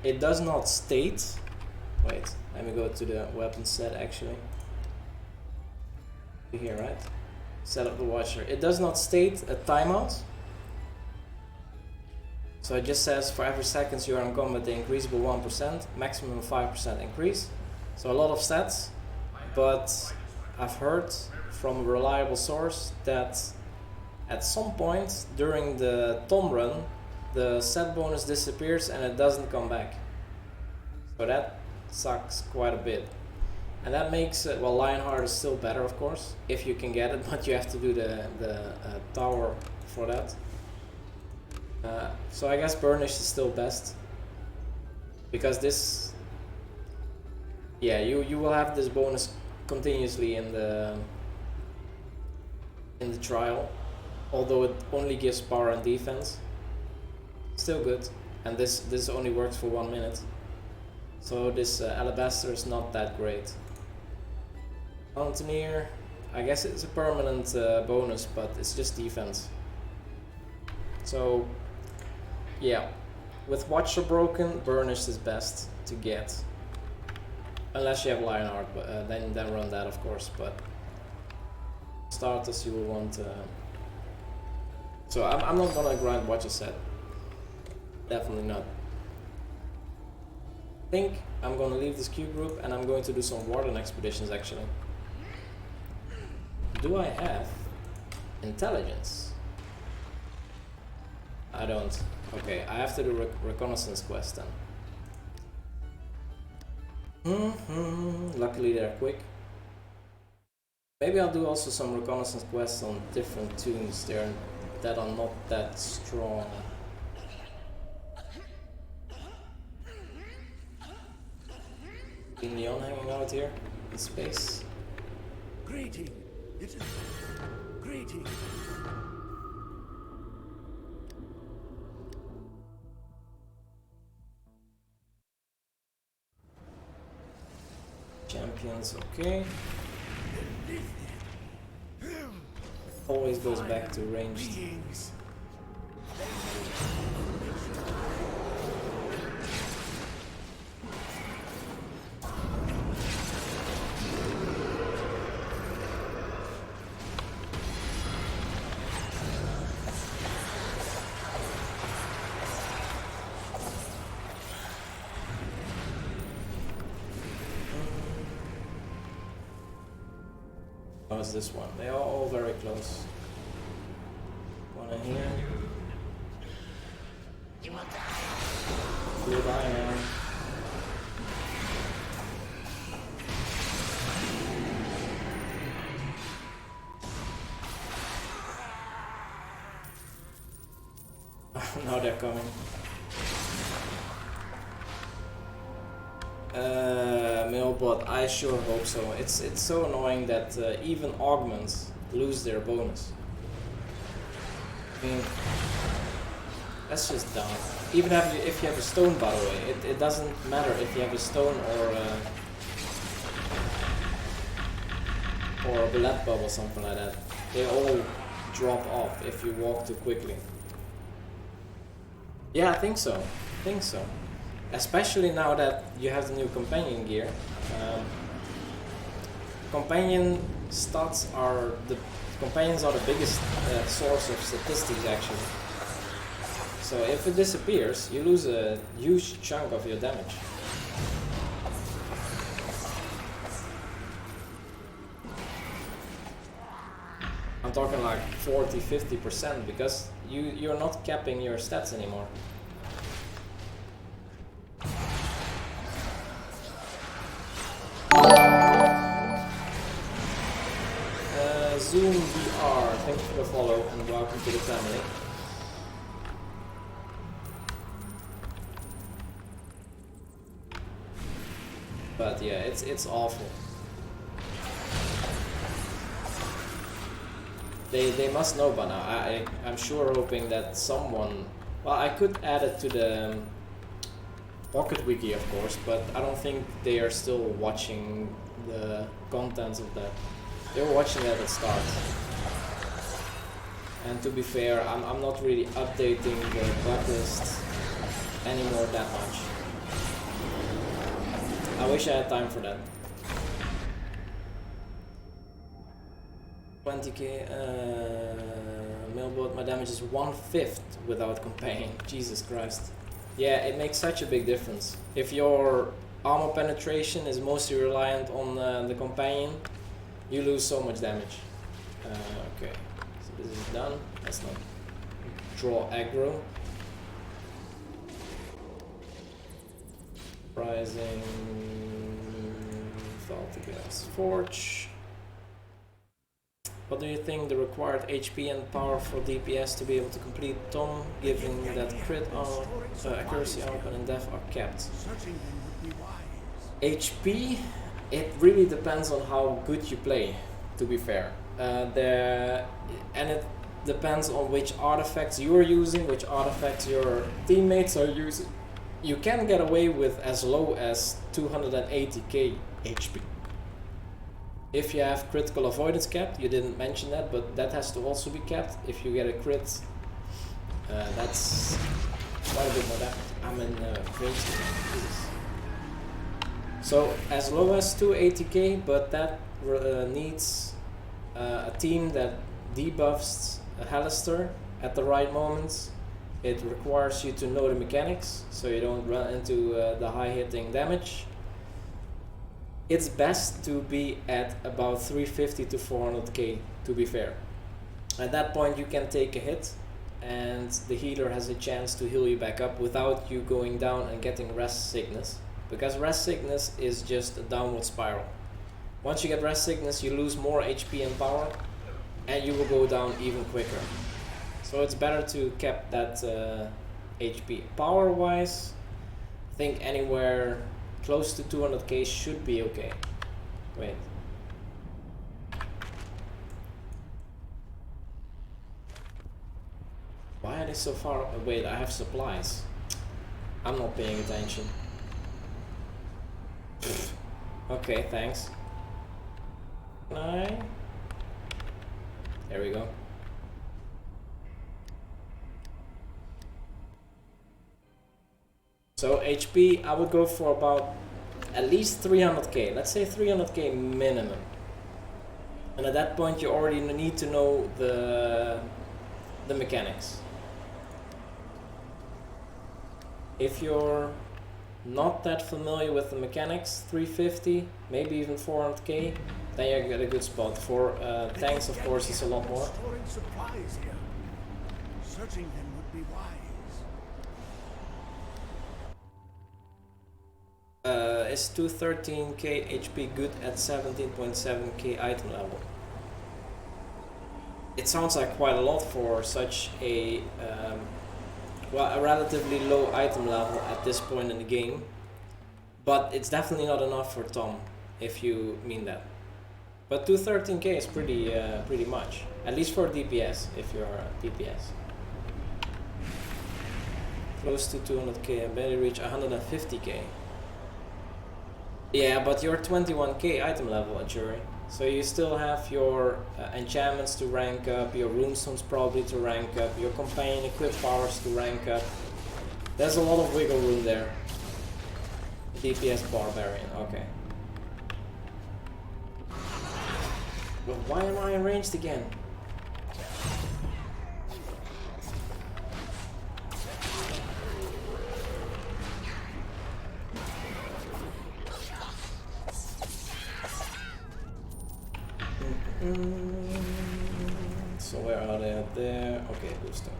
It does not state. Wait, let me go to the weapon set actually. Here, right? Set up the watcher. It does not state a timeout. So it just says for every seconds you are in combat they increase by 1%, maximum 5% increase. So a lot of stats, but I've heard from a reliable source that at some point during the Tom run the set bonus disappears and it doesn't come back. So that sucks quite a bit. And that makes it, well, Lionheart is still better of course, if you can get it, but you have to do the tower for that. So I guess Burnish is still best. Because this, yeah, you will have this bonus continuously in the trial. Although it only gives power and defense. Still good. And this only works for 1 minute. So this Alabaster is not that great. Mountaineer, I guess it's a permanent bonus, but it's just defense. So yeah, with Watcher broken, Burnish is best to get. Unless you have Lionheart, then run that of course, but starters you will want. So I'm not gonna grind Watcher set. Definitely not. I think I'm gonna leave this queue group and I'm going to do some Warden expeditions actually. Do I have intelligence? I don't. Okay, I have to do reconnaissance quest then. Luckily they're quick. Maybe I'll do also some reconnaissance quests on different tunes there that are not that strong. Leon hanging out here in space. Greeting. It is greeting. Champions, okay. Always goes back to ranged. How's this one? They are all very close. One in here. Blue Dino. Now they're coming. Mailbot, I sure hope so. It's so annoying that even augments lose their bonus. I mean, that's just dumb. Even if you have a stone, by the way, it doesn't matter if you have a stone or a bullet bubble or something like that. They all drop off if you walk too quickly. Yeah, I think so. especially now that you have the new companion gear. Companion stats are companions are the biggest source of statistics actually. So if it disappears, you lose a huge chunk of your damage. I'm talking like 40-50% because you're not capping your stats anymore. Zoom VR, thank you for the follow and welcome to the family. But yeah, it's awful. They must know by now. I'm sure hoping that someone... Well, I could add it to the Pocket Wiki, of course, but I don't think they are still watching the contents of that. They were watching that at the start. And to be fair, I'm not really updating the backlist anymore that much. I wish I had time for that. 20k mailboat, my damage is 1/5 without companion. Jesus Christ. Yeah, it makes such a big difference. If your armor penetration is mostly reliant on the companion, you lose so much damage. Okay, so this is done. Let's not draw aggro. Rising, Gas Forge. What do you think the required HP and power for DPS to be able to complete Tom, given that crit armor, accuracy armor and death are kept? HP, it really depends on how good you play, to be fair. And it depends on which artifacts you are using, which artifacts your teammates are using. You can get away with as low as 280k HP. If you have critical avoidance capped, you didn't mention that, but that has to also be capped. If you get a crit, that's quite a bit more damage. I'm in range. So as low as 280k, but that needs a team that debuffs a Halaster at the right moments. It requires you to know the mechanics, so you don't run into the high hitting damage. It's best to be at about 350 to 400k, to be fair. At that point you can take a hit and the healer has a chance to heal you back up without you going down and getting rest sickness. Because rest sickness is just a downward spiral. Once you get rest sickness, you lose more HP and power and you will go down even quicker. So it's better to cap that HP. Power wise, I think anywhere close to 200k should be okay. Wait. Why are they so far? Wait, I have supplies. I'm not paying attention. Okay, thanks. There we go. So HP, I would go for about at least 300k. Let's say 300k minimum. And at that point you already need to know the mechanics. If you're not that familiar with the mechanics, 350, maybe even 400k, then you get a good spot. For tanks, of course, it's a lot more. Searching them would be wise. Is 213k HP good at 17.7k item level? It sounds like quite a lot for such a well, a relatively low item level at this point in the game, but it's definitely not enough for Tom, if you mean that. But 213k is pretty much, at least for DPS, if you're a DPS. Close to 200k, I barely reach 150k. Yeah, but you're 21k item level at Jury, so you still have your enchantments to rank up, your runestones probably to rank up, your companion equipped powers to rank up. There's a lot of wiggle room there. DPS barbarian, okay. But why am I ranged again? So where are they? Up there? Okay, booster.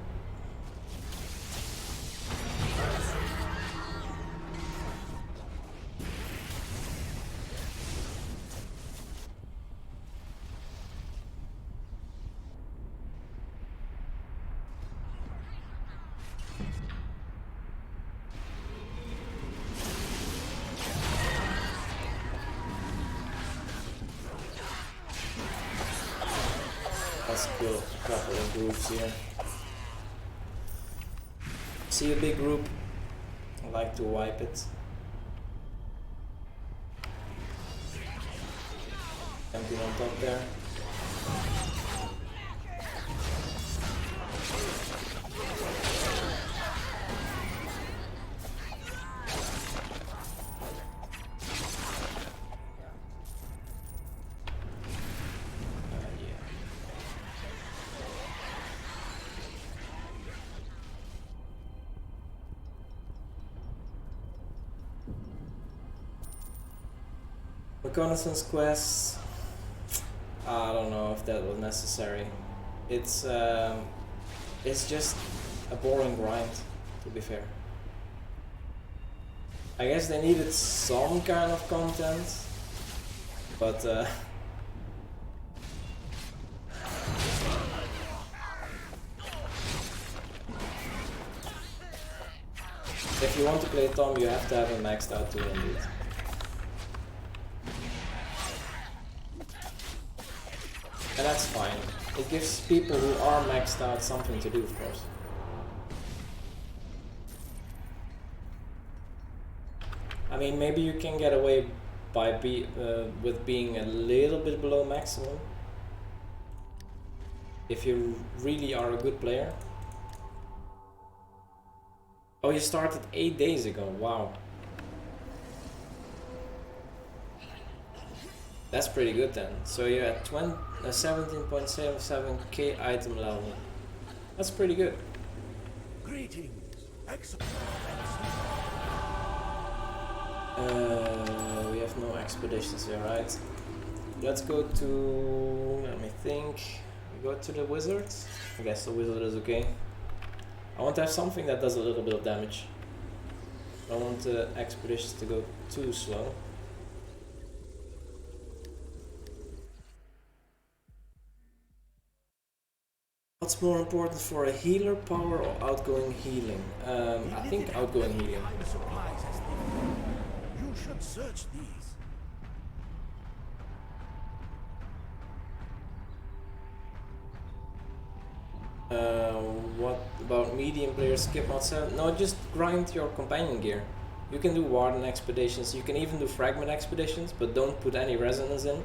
Let's kill a couple of groups here. See a big group, I like to wipe it. Champion on top there. Reconnaissance quests, I don't know if that was necessary. It's just a boring grind, to be fair. I guess they needed some kind of content, but if you want to play Tom, you have to have a maxed out tool indeed. And that's fine. It gives people who are maxed out something to do, of course. I mean, maybe you can get away by with being a little bit below maximum if you really are a good player. Oh, you started 8 days ago. Wow. That's pretty good then. So you're at 17.77k item level. That's pretty good. Greetings. We have no expeditions here, right? Let's go to... let me think. We go to the wizards. I guess the wizard is okay. I want to have something that does a little bit of damage. I don't want the expeditions to go too slow. What's more important for a healer, power or outgoing healing? I think outgoing healing. You should search these. What about medium players skip MOD17? No, just grind your companion gear. You can do Warden expeditions, you can even do fragment expeditions, but don't put any resonance in.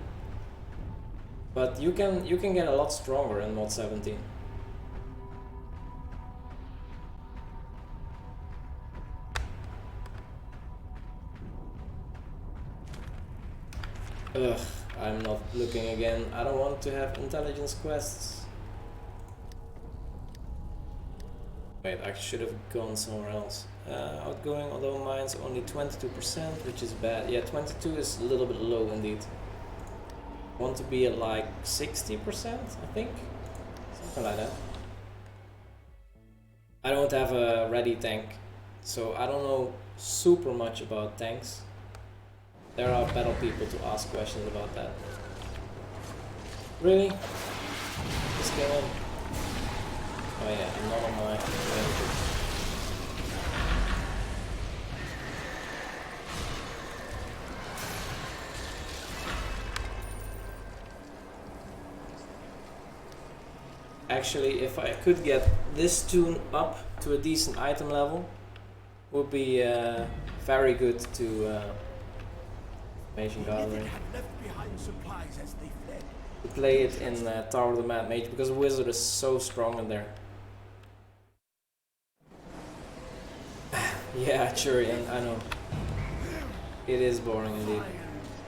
But you can get a lot stronger in MOD17. Ugh, I'm not looking again. I don't want to have intelligence quests. Wait, I should have gone somewhere else. Outgoing, although mine's only 22%, which is bad. Yeah, 22 is a little bit low indeed. Want to be at like 60%, I think? Something like that. I don't have a ready tank, so I don't know super much about tanks. There are better people to ask questions about that. Really? Just go on. Oh yeah, I'm not on my... Actually, if I could get this tune up to a decent item level, would be very good to information gathering. To play it in Tower of the Mad Mage, because Wizard is so strong in there. Yeah, Churian, I know. It is boring indeed.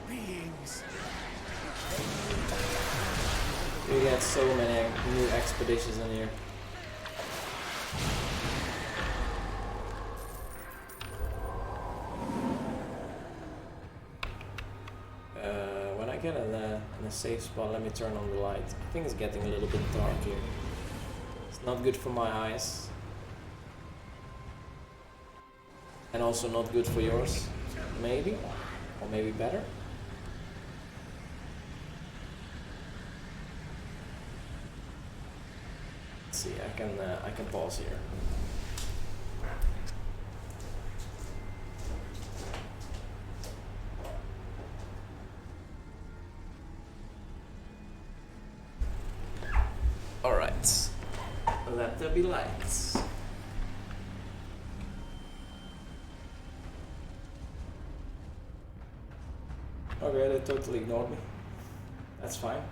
beings. We get so many new expeditions in here. When I get in a safe spot, let me turn on the light. I think it's getting a little bit dark here. It's not good for my eyes. And also not good for yours, maybe, or maybe better. Let's see, I can pause here. All right, let there be lights. Okay, they totally ignored me. That's fine.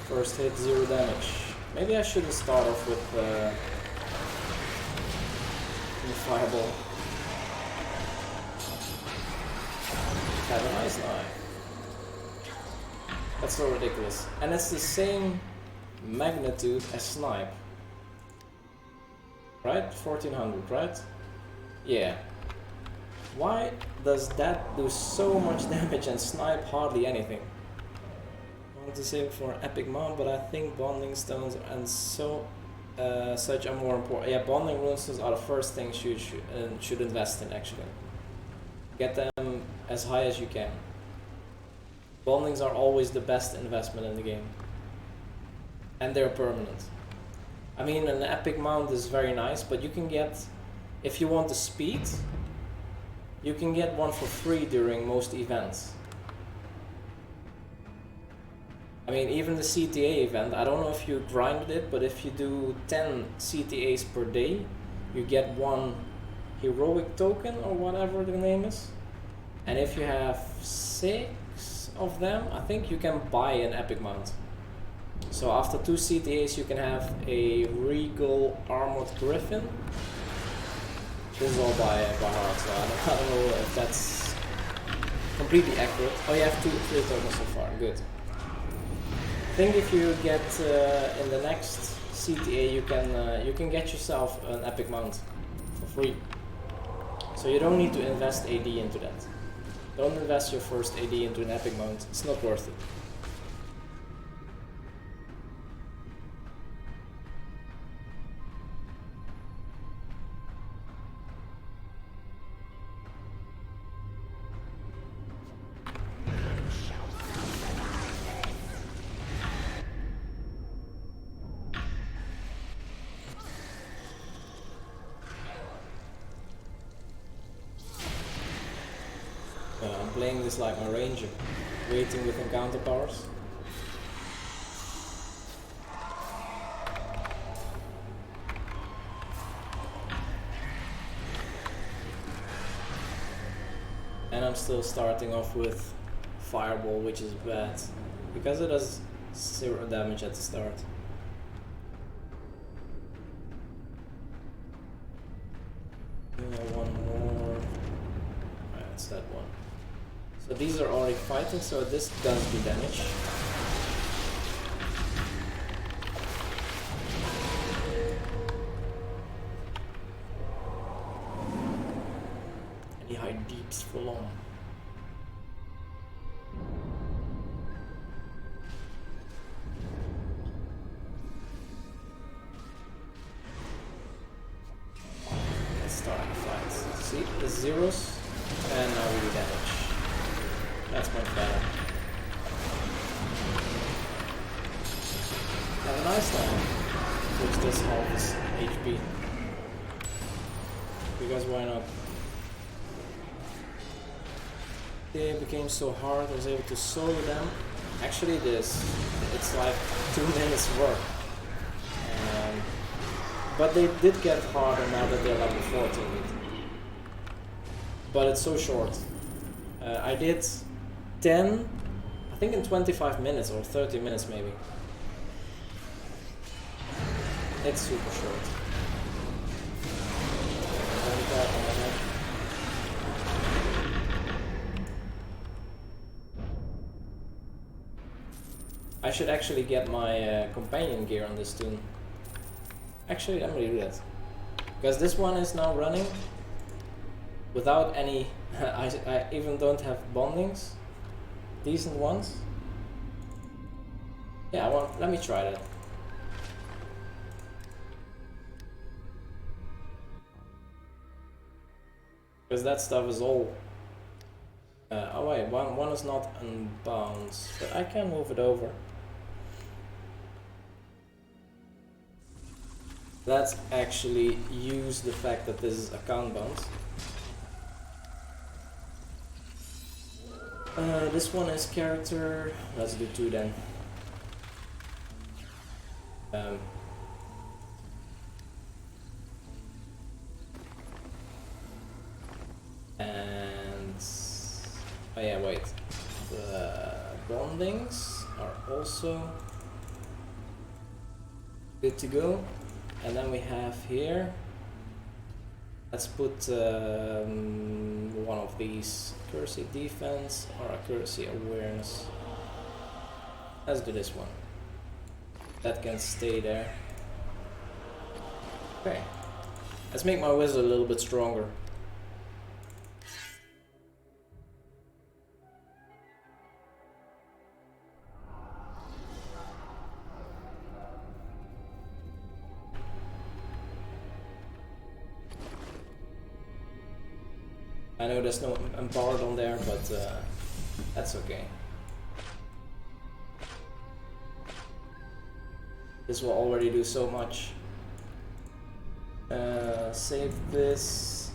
First hit, 0 damage. Maybe I shouldn't start off with the fireball. Have a nice knife. That's so ridiculous. And it's the same magnitude as snipe. Right? 1400, right? Yeah. Why does that do so much damage and snipe hardly anything? I want to save it for an epic mount, but I think bonding stones and such are more important. Yeah, bonding runestones are the first things you should invest in actually. Get them as high as you can. Bondings are always the best investment in the game. And they're permanent. I mean, an epic mount is very nice, but you can get, if you want the speed, you can get one for free during most events. I mean, even the CTA event, I don't know if you grinded it, but if you do 10 CTAs per day, you get one heroic token or whatever the name is. And if you have 6 of them, I think you can buy an epic mount. So after 2 CTAs you can have a regal armored griffin. This is all by heart, so I don't know if that's completely accurate. Oh, you have 3 tokens so far, good. I think if you get in the next CTA you can get yourself an epic mount for free. So you don't need to invest AD into that. Don't invest your first AD into an epic mount, it's not worth it. I'm playing this like my ranger, waiting with encounter powers. And I'm still starting off with fireball, which is bad, because it does 0 damage at the start. One more. That's that one. So these are already fighting, so this does do damage. And he hide deeps for long. Let's start the fight. See, the zeros, and now we do damage. That's much better. Have a nice time. Which does half his HP. Because why not? They became so hard, I was able to solo them. Actually it's like 2 minutes work. But they did get harder now that they're level 14. But it's so short. I did 10, I think in 25 minutes or 30 minutes maybe. It's super short. that on my head. I should actually get my companion gear on this tune. Actually, let me do that. Because this one is now running without any... I even don't have bondings. Decent ones. Yeah, let me try that. Because that stuff is all... oh wait, one is not unbound, but I can move it over. Let's actually use the fact that this is account bound. This one is character. Let's do 2 then. And oh yeah, wait. The bondings are also good to go. And then we have here, let's put one of these, accuracy defense or accuracy awareness. Let's do this one. That can stay there. Okay, let's make my wizard a little bit stronger. I know there's no empowered on there, but that's okay. This will already do so much. Save this.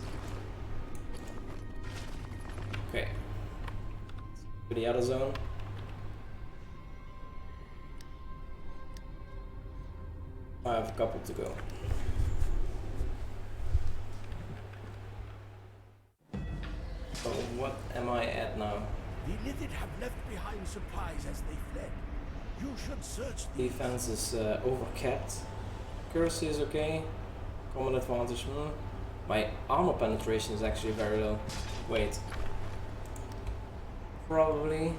Okay. To the other zone. I have a couple to go. So what am I at now? The Lithid have left behind supplies as they fled. You should search the Defense is overcapped. Accuracy is okay. Common advantage. My armor penetration is actually very low. Wait. Probably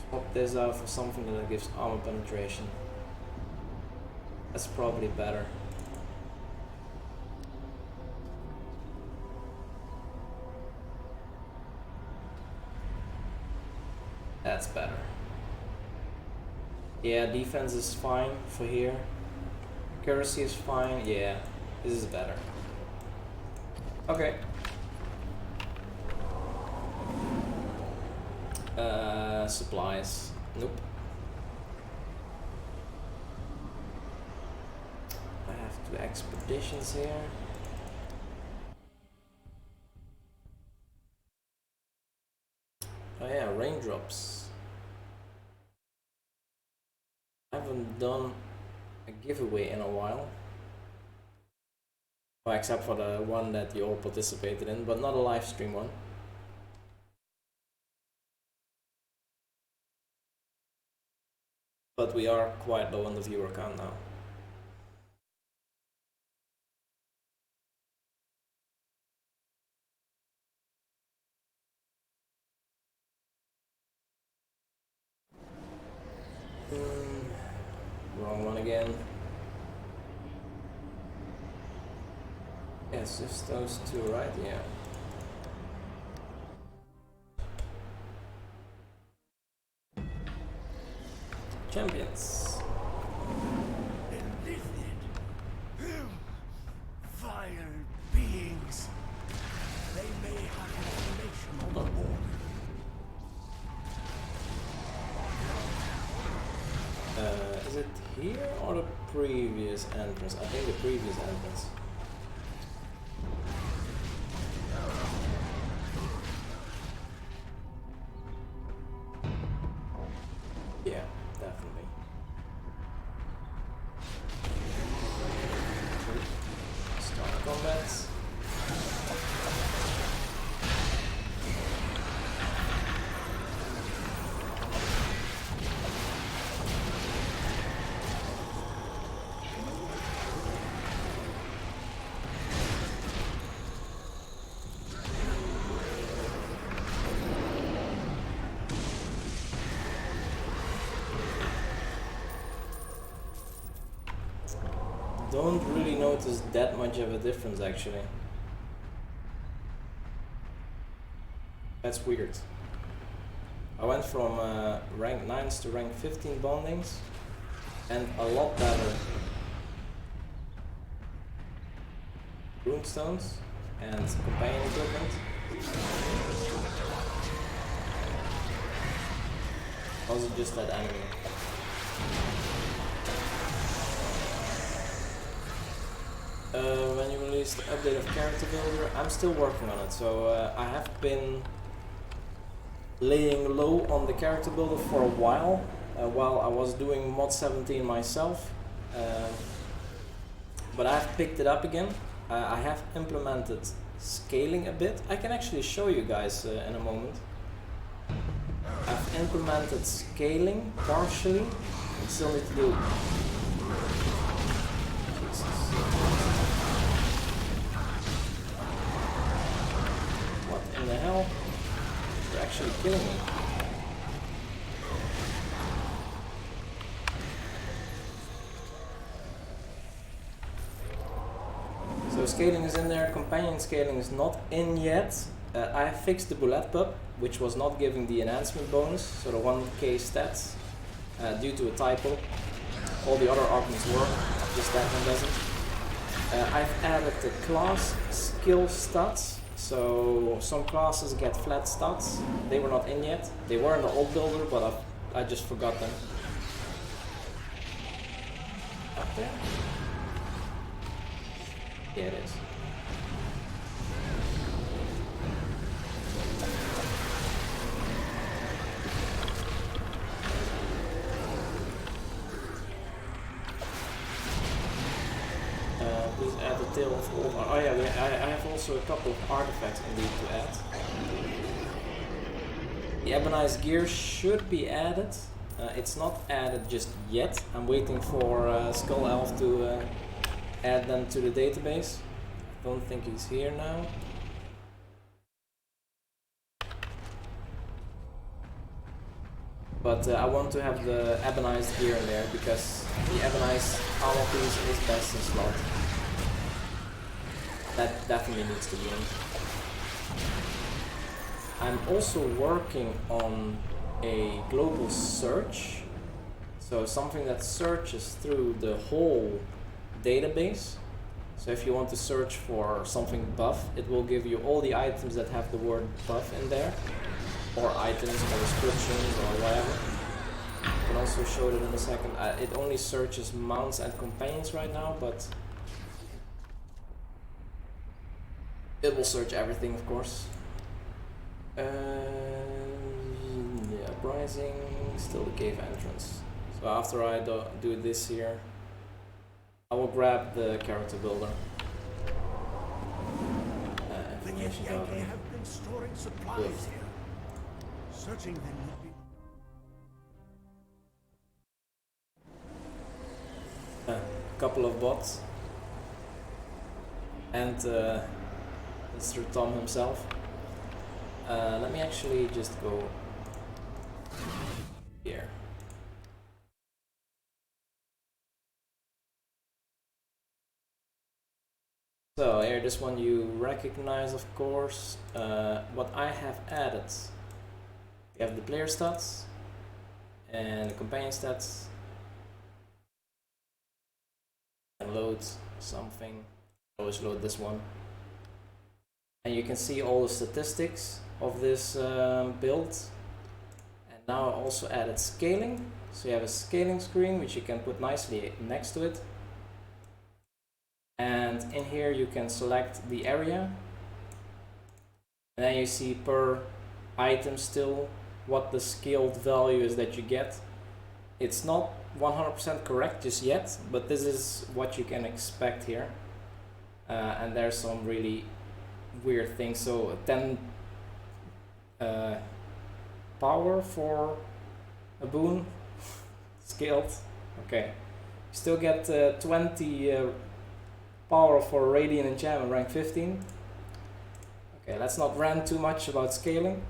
swap this out for something that gives armor penetration. That's probably better. That's better. Yeah, defense is fine for here. Accuracy is fine. Yeah, this is better. Okay. Supplies. Nope. I have 2 expeditions here. Oh yeah, raindrops. I haven't done a giveaway in a while. Well, except for the one that you all participated in, but not a live stream one. But we are quite low on the viewer count now. Wrong one again. Yes, just those 2, right? Yeah. Champions. vile beings. They may have information on the border. Is it here or the previous entrance? I think the previous entrance. Yeah, definitely. Start combat. don't really notice that much of a difference actually. That's weird. I went from rank 9s to rank 15 bondings and a lot better runestones and companion equipment. Was it just that enemy? When you release the update of Character Builder, I'm still working on it. So I have been laying low on the Character Builder for a while I was doing MOD17 myself. But I've picked it up again. I have implemented scaling a bit. I can actually show you guys in a moment. I've implemented scaling partially. I still need to do. What in the hell? You're actually killing me. So scaling is in there, companion scaling is not in yet. I fixed the bullet pub, which was not giving the enhancement bonus, so the 1k stats, due to a typo. All the other arguments work, just that one doesn't. I've added the class skill stats, so some classes get flat stats. They were not in yet. They were in the old builder, but I just forgot them. Up there? Yeah, it is. Please add the tail of all. Oh yeah, I have also a couple of artifacts indeed to add. The Ebonized gear should be added. It's not added just yet. I'm waiting for Skull Elf to add them to the database. I don't think he's here now. But I want to have the Ebonized gear in there because the Ebonized armor piece is best in slot. That definitely needs to be in. I'm also working on a global search. So something that searches through the whole database. So if you want to search for something buff, it will give you all the items that have the word buff in there, or items or descriptions or whatever. I can also show it in a second. It only searches mounts and companions right now, but it will search everything, of course. Yeah, uprising, still the cave entrance. So after I do this here, I will grab the character builder. Information gathering. Have been storing supplies here. Searching them would be. A couple of bots. And Mr. Tom himself. Let me actually just go here. So here, this one you recognize, of course. What I have added, we have the player stats and the companion stats. And load something. Always load this one, and you can see all the statistics of this build. And now I also added scaling, so you have a scaling screen which you can put nicely next to it. And in here you can select the area, and then you see per item still what the scaled value is that you get. It's not 100% correct just yet, but this is what you can expect here. And there's some really weird things. So 10 power for a boon scaled. Okay, you still get 20 power for Radiant enchantment rank 15. Okay, let's not rant too much about scaling.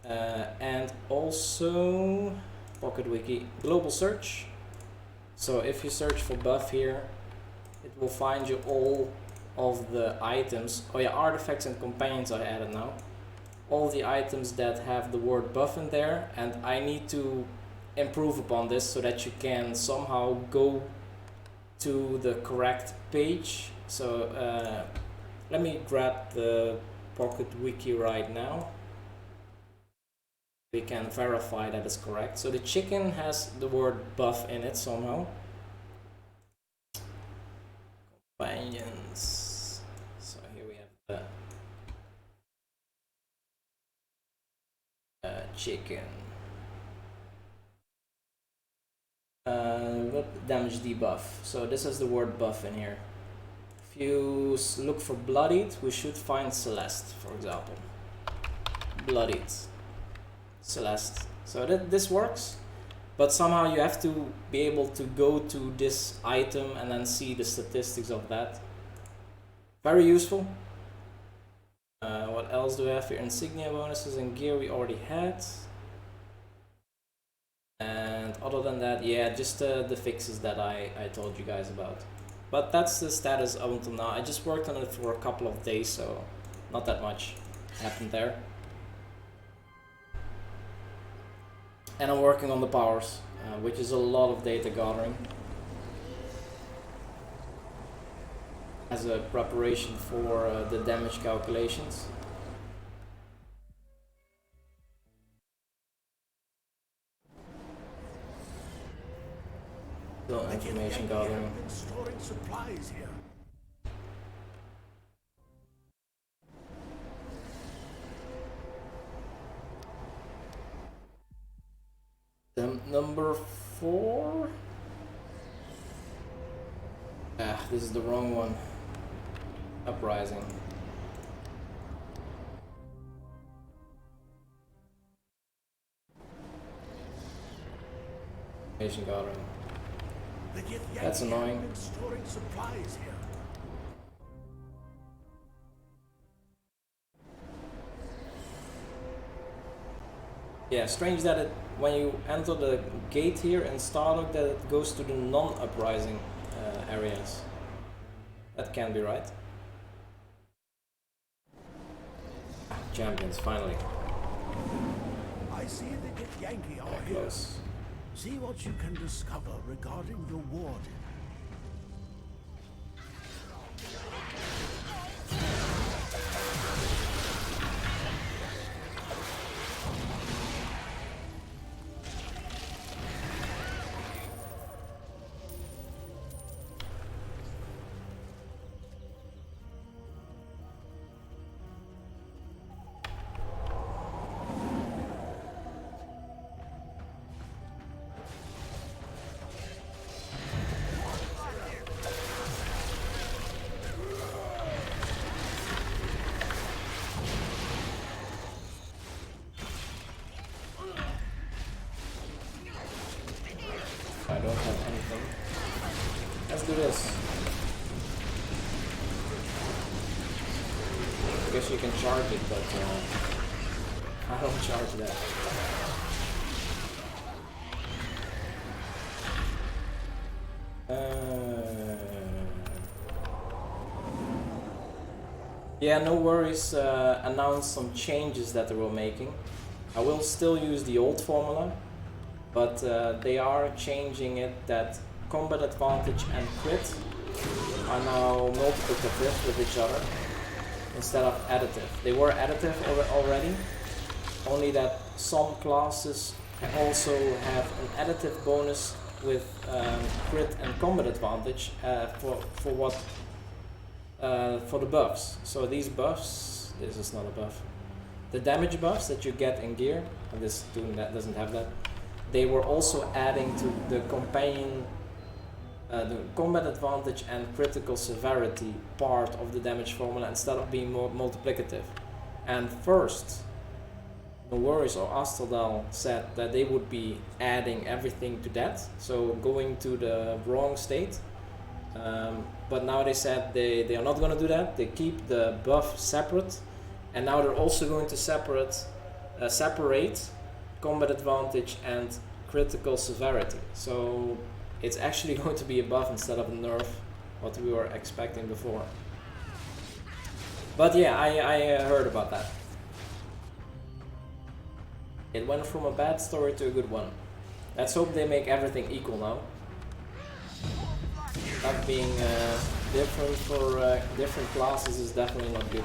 And also Pocket Wiki global search. So if you search for buff here, it will find you all of the items. Oh yeah, artifacts and companions I added now. All the items that have the word buff in there, and I need to improve upon this so that you can somehow go to the correct page. So let me grab the Pocket Wiki right now. We can verify that it's correct. So the chicken has the word buff in it somehow. Companions. So here we have the chicken. Damage debuff. So this has the word buff in here. If you look for bloodied, we should find Celeste, for example. Bloodied. Celeste. So this works, but somehow you have to be able to go to this item and then see the statistics of that. Very useful. What else do we have here? Insignia bonuses and gear we already had. And other than that, yeah, just the fixes that I told you guys about. But that's the status up until now. I just worked on it for a couple of days, so not that much happened there. And I'm working on the powers, which is a lot of data gathering as a preparation for the damage calculations. Still information gathering. Storing supplies here. Number 4. Ah, this is the wrong one. Uprising. Information gathering. That's annoying. Storing supplies here. Yeah, strange that it, when you enter the gate here in Starlock, that it goes to the non-uprising areas. That can't be right. Champions, finally. I see the Yankee are here. Close. See what you can discover regarding the warden. I don't have anything. Let's do this. I guess you can charge it, but I don't charge that. Yeah, no worries. Announced some changes that they were making. I will still use the old formula, but they are changing it that combat advantage and crit are now multiplicative with each other instead of additive. They were additive already, only that some classes also have an additive bonus with crit and combat advantage for the buffs. So these buffs, this is not a buff, the damage buffs that you get in gear, and this doesn't have that. They were also adding to the companion, the combat advantage and critical severity part of the damage formula instead of being more multiplicative. And first, No Worries or Astrodal said that they would be adding everything to that, so going to the wrong state. But now they said they are not going to do that. They keep the buff separate, and now they're also going to separate combat advantage and critical severity. So it's actually going to be a buff instead of a nerf, what we were expecting before. But yeah, I heard about that. It went from a bad story to a good one. Let's hope they make everything equal now. Not being different for different classes is definitely not good.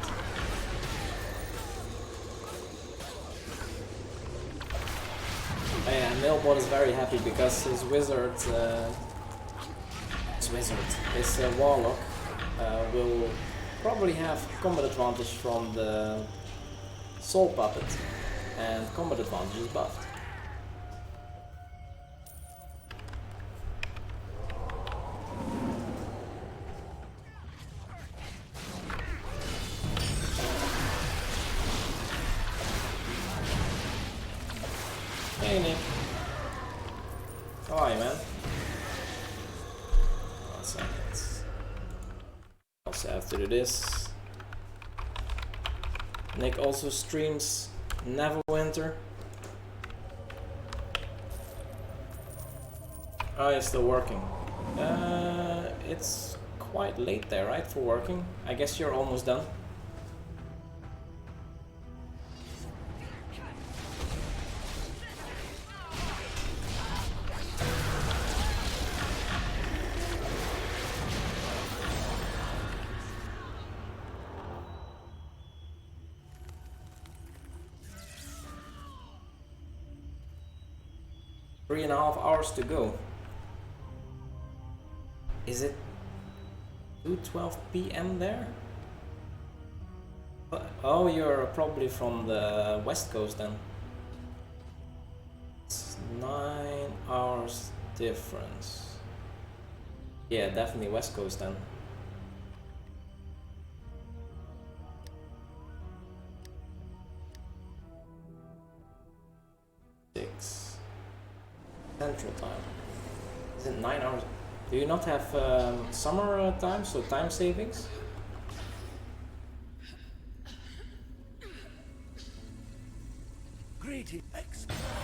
Yeah, Milbot is very happy because his wizard, his warlock, will probably have combat advantage from the soul puppet, and combat advantage is buffed. Hey Nick, how are you, man? 1 second. Also have to do this. Nick also streams Neverwinter. Oh, you're still working. It's quite late there, right, for working? I guess you're almost done. Three and a half hours to go. Is it 2:12 p.m. there? Oh, you're probably from the West Coast then. It's 9 hours difference. Yeah, definitely West Coast then. Central time. Is it 9 hours? Do you not have summer time, so time savings?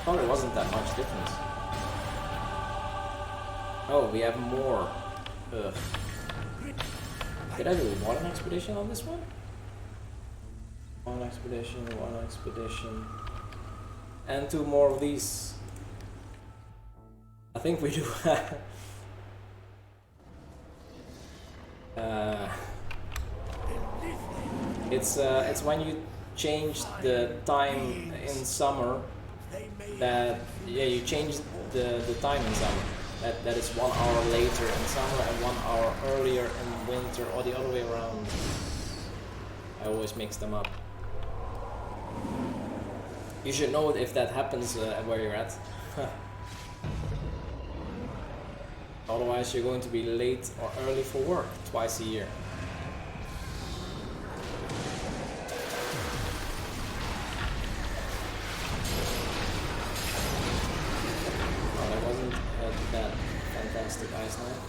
Probably wasn't that much difference. Oh, we have more. Ugh. Did I do one expedition on this one? One expedition. And 2 more of these. I think we do. It's when you change the time in summer that you change the time in summer. That is 1 hour later in summer and 1 hour earlier in winter, or the other way around. I always mix them up. You should know if that happens where you're at. Otherwise you're going to be late or early for work twice a year. Well, that wasn't that fantastic ice knife.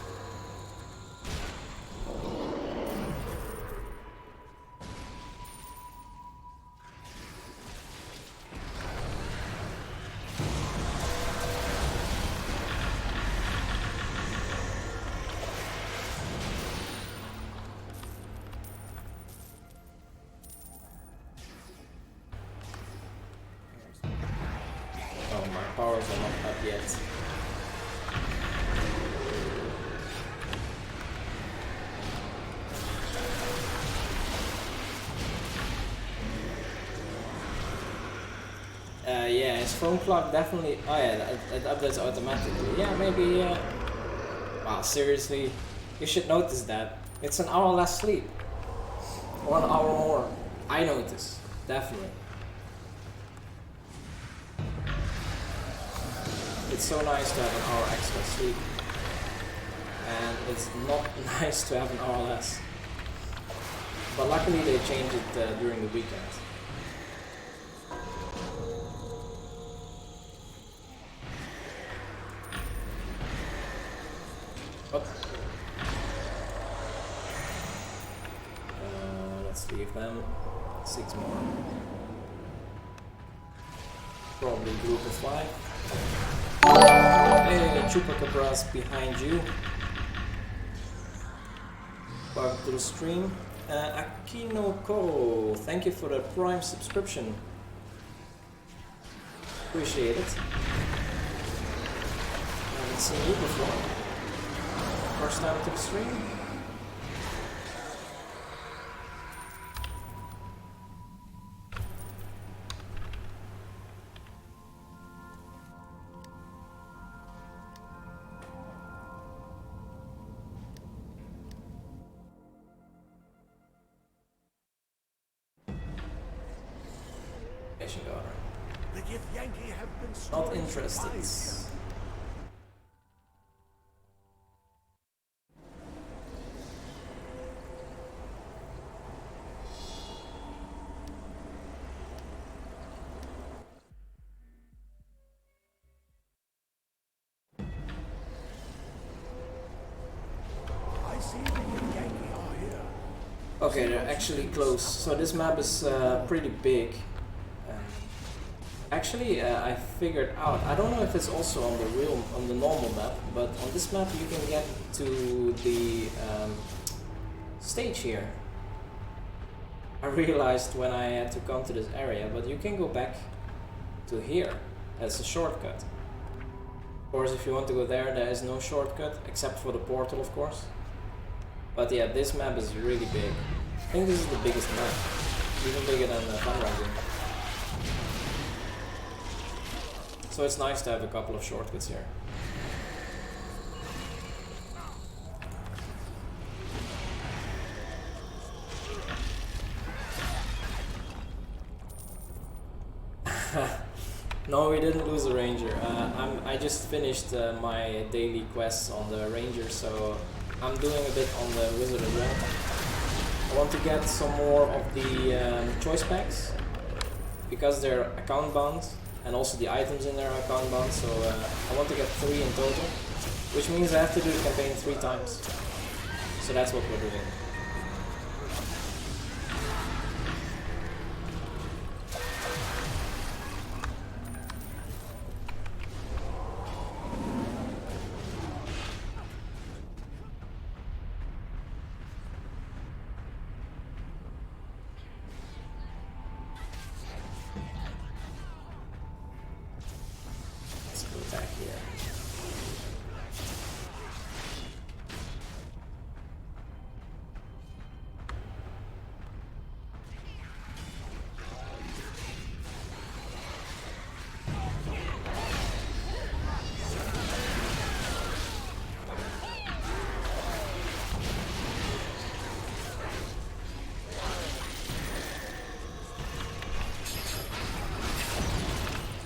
Powers are not up yet. Yeah, his phone clock definitely. Oh yeah, it updates automatically. Yeah, maybe. Wow, seriously, you should notice that. It's an hour less sleep. 1 hour more. I notice, definitely. It's so nice to have an hour extra sleep, and it's not nice to have an hour less. But luckily they changed it during the weekend. But let's leave them. 6 more. Probably group of 5. Hey, Chupacabras behind you. Welcome to the stream. Akino Koro, thank you for the Prime subscription. Appreciate it. Haven't seen you before. First time to the stream. Not interested. Okay, they're actually close. So this map is pretty big. Actually, I figured out. I don't know if it's also on the normal map, but on this map you can get to the stage here. I realized when I had to come to this area, but you can go back to here as a shortcut. Of course, if you want to go there, there is no shortcut except for the portal, of course. But yeah, this map is really big. I think this is the biggest map, even bigger than Fundraising. So it's nice to have a couple of shortcuts here. No, we didn't lose a ranger. I just finished my daily quests on the ranger, so I'm doing a bit on the wizard as well. I want to get some more of the choice packs because they're account bound. And also the items in there are account bound, so I want to get 3 in total, which means I have to do the campaign 3 times. So that's what we're doing.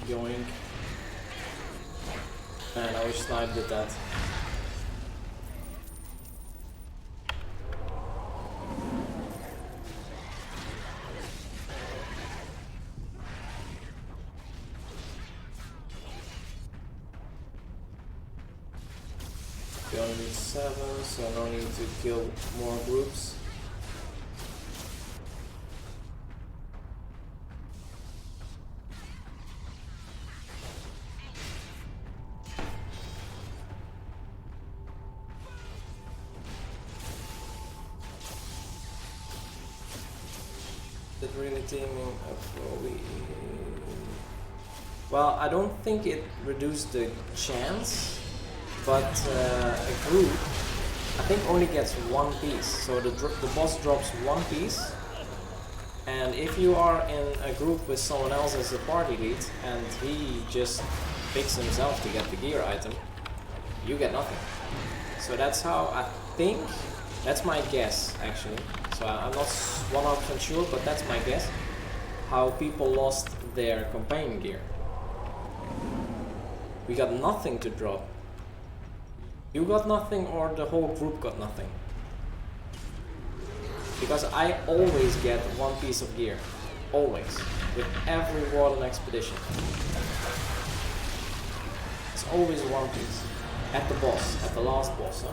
Yoink. Man, I wish Snipe did that. We only need 7, so no need to kill more groups. Teaming up, well, I don't think it reduced the chance, but a group I think only gets 1 piece, so the boss drops 1 piece, and if you are in a group with someone else as a party lead and he just picks himself to get the gear item, you get nothing. So that's how I think, that's my guess actually. So I'm not 100% sure, but that's my guess. How people lost their companion gear. We got nothing to drop. You got nothing, or the whole group got nothing. Because I always get 1 piece of gear. Always. With every Warden expedition. It's always 1 piece. At the boss, at the last boss, huh?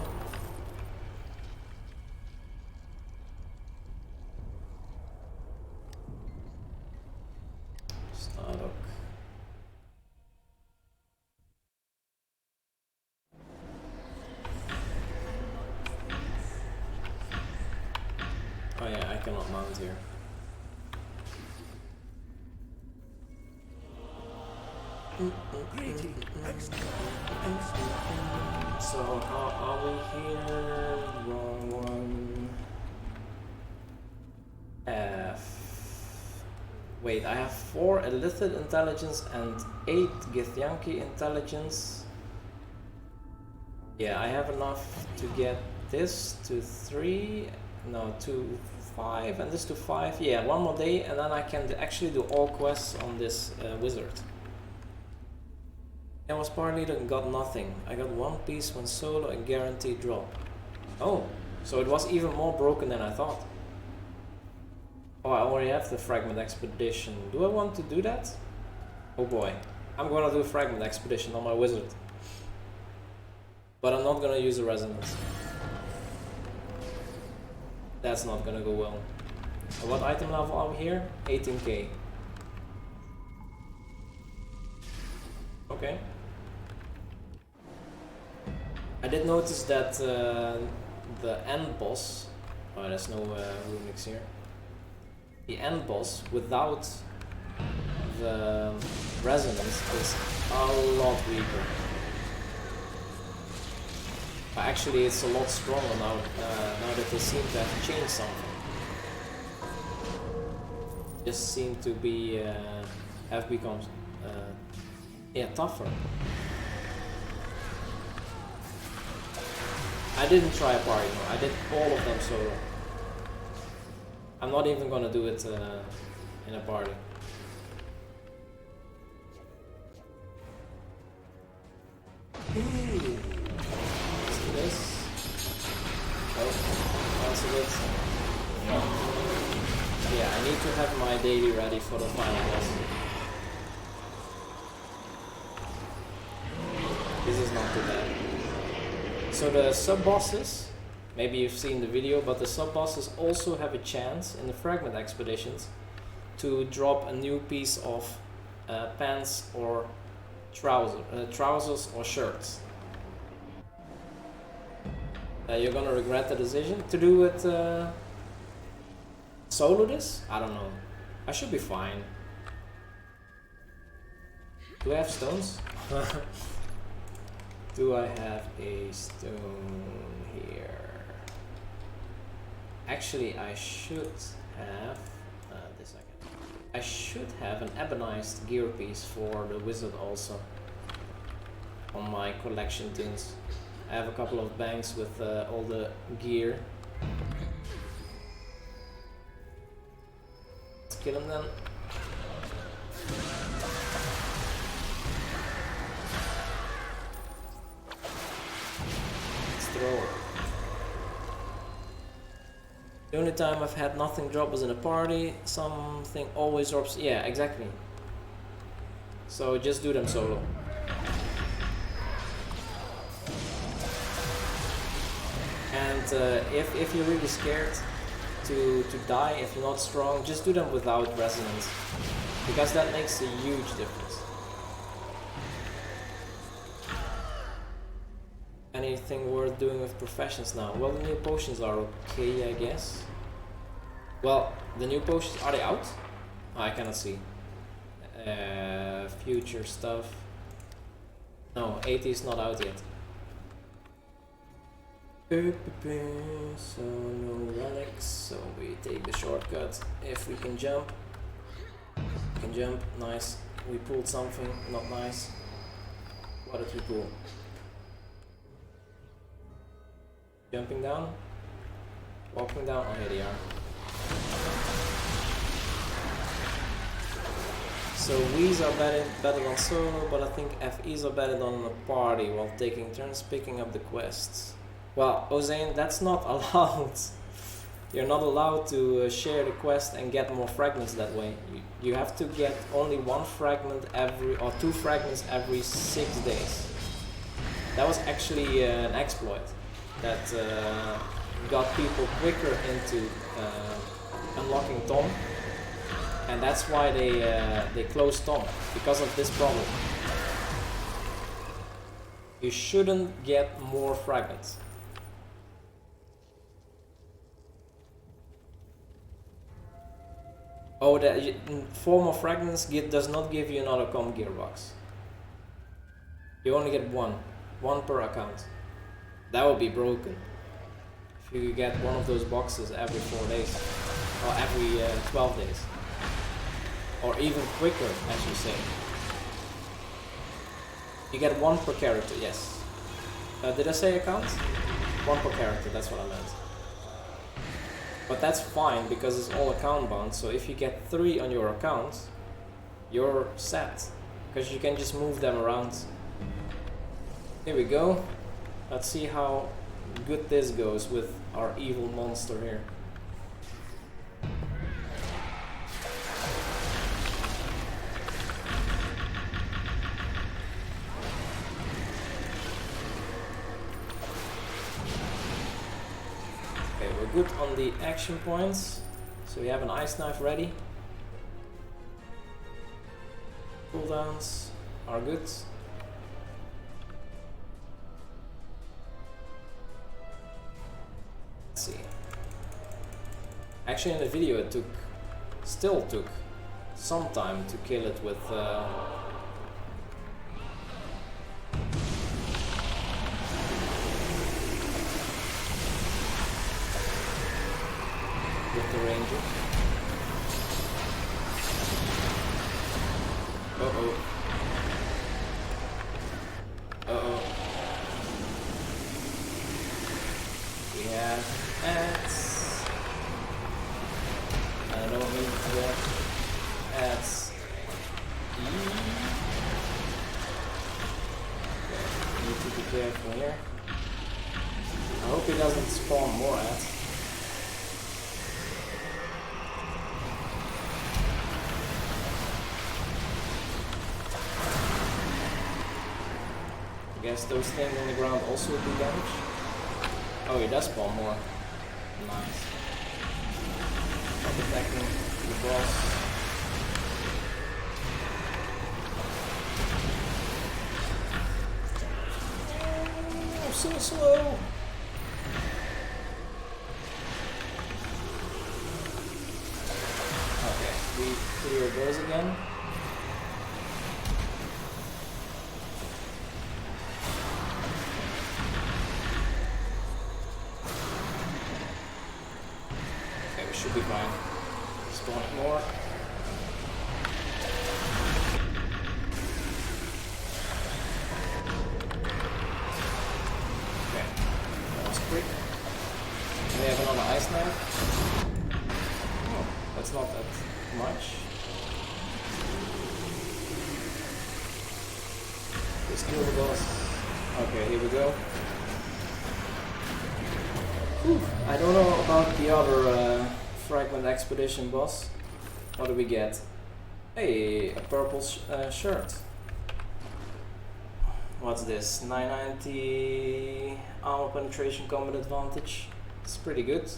cannot mount here. So how are we here? Wrong one. Wait, I have 4 Illithid intelligence and 8 Githyanki intelligence. Yeah, I have enough to get this to 3, no, to 5, and this to 5. Yeah, 1 more day, and then I can actually do all quests on this wizard. I was party leader and got nothing. I got 1 piece when solo and guaranteed drop. Oh, so it was even more broken than I thought. Oh, I already have the Fragment Expedition. Do I want to do that? Oh boy. I'm gonna do a Fragment Expedition on my wizard. But I'm not gonna use a Resonance. That's not gonna go well. What item level are we here? 18k. Okay. I did notice that the end boss... Oh, there's no runics here. The end boss without the resonance is a lot weaker. Actually, it's a lot stronger now, now that they seem to have changed something. Just seem to be have become yeah, tougher. I didn't try a party, no. I did all of them solo. I'm not even gonna do it in a party. Let's do this. Oh, cancel it. Yeah, I need to have my daily ready for the final boss. This is not too bad. So the sub-bosses, maybe you've seen the video, but the sub-bosses also have a chance in the Fragment Expeditions to drop a new piece of pants or trousers or shirts. You're gonna regret the decision to do it solo this? I don't know. I should be fine. Do I have stones? Do I have a stone here? Actually, I should have this. I should have an ebonized gear piece for the wizard also on my collection tins. I have a couple of banks with all the gear. Let's kill him then. The only time I've had nothing drop was in a party. Something always drops. Yeah, exactly. So just do them solo. And if you're really scared to die, if you're not strong, just do them without resonance, because that makes a huge difference. Anything worth doing with professions now? Well, the new potions are okay, I guess. Well, the new potions, are they out? Oh, I cannot see. Future stuff. No, 80 is not out yet. So no relics, so we take the shortcut. If we can jump, we can jump, nice. We pulled something, not nice. What did we pull? Jumping down, walking down, oh here they are. So Wii's are better on solo, but I think FE's are better on a party while taking turns picking up the quests. Well, Ozane, that's not allowed. You're not allowed to share the quest and get more fragments that way. You have to get only 1 fragment every, or 2 fragments every 6 days. That was actually an exploit that got people quicker into unlocking Tom, and that's why they closed Tom, because of this problem. You shouldn't get more fragments. Oh, that Form of Fragments does not give you another com gearbox. You only get one per account. That would be broken. If you get one of those boxes every 4 days, or every 12 days, or even quicker, as you say. You get one per character, yes. Did I say account? One per character, that's what I meant. But that's fine because it's all account bound, so if you get 3 on your account, you're set. Because you can just move them around. Here we go. Let's see how good this goes with our evil monster here. Good on the action points, so we have an ice knife ready. Cooldowns are good. Let's see. Actually, in the video, it still took some time to kill it with. With the ranger. Uh-oh. Uh-oh. We have ads. I don't need to have ads. Okay. Need to be careful here. I hope he doesn't spawn more ads. I guess those things on the ground also do damage. Oh, he does spawn more. Nice. Not attacking the boss. Oh, so slow! Okay, we clear those again. Should be fine. Spawn it more. Okay, that was quick. We have another ice knife. Oh, that's not that much. Just kill the boss. Okay, here we go. Whew, I don't know about the other Fragment Expedition boss. What do we get? Hey, a purple shirt. What's this? 990 armor penetration combat advantage. It's pretty good.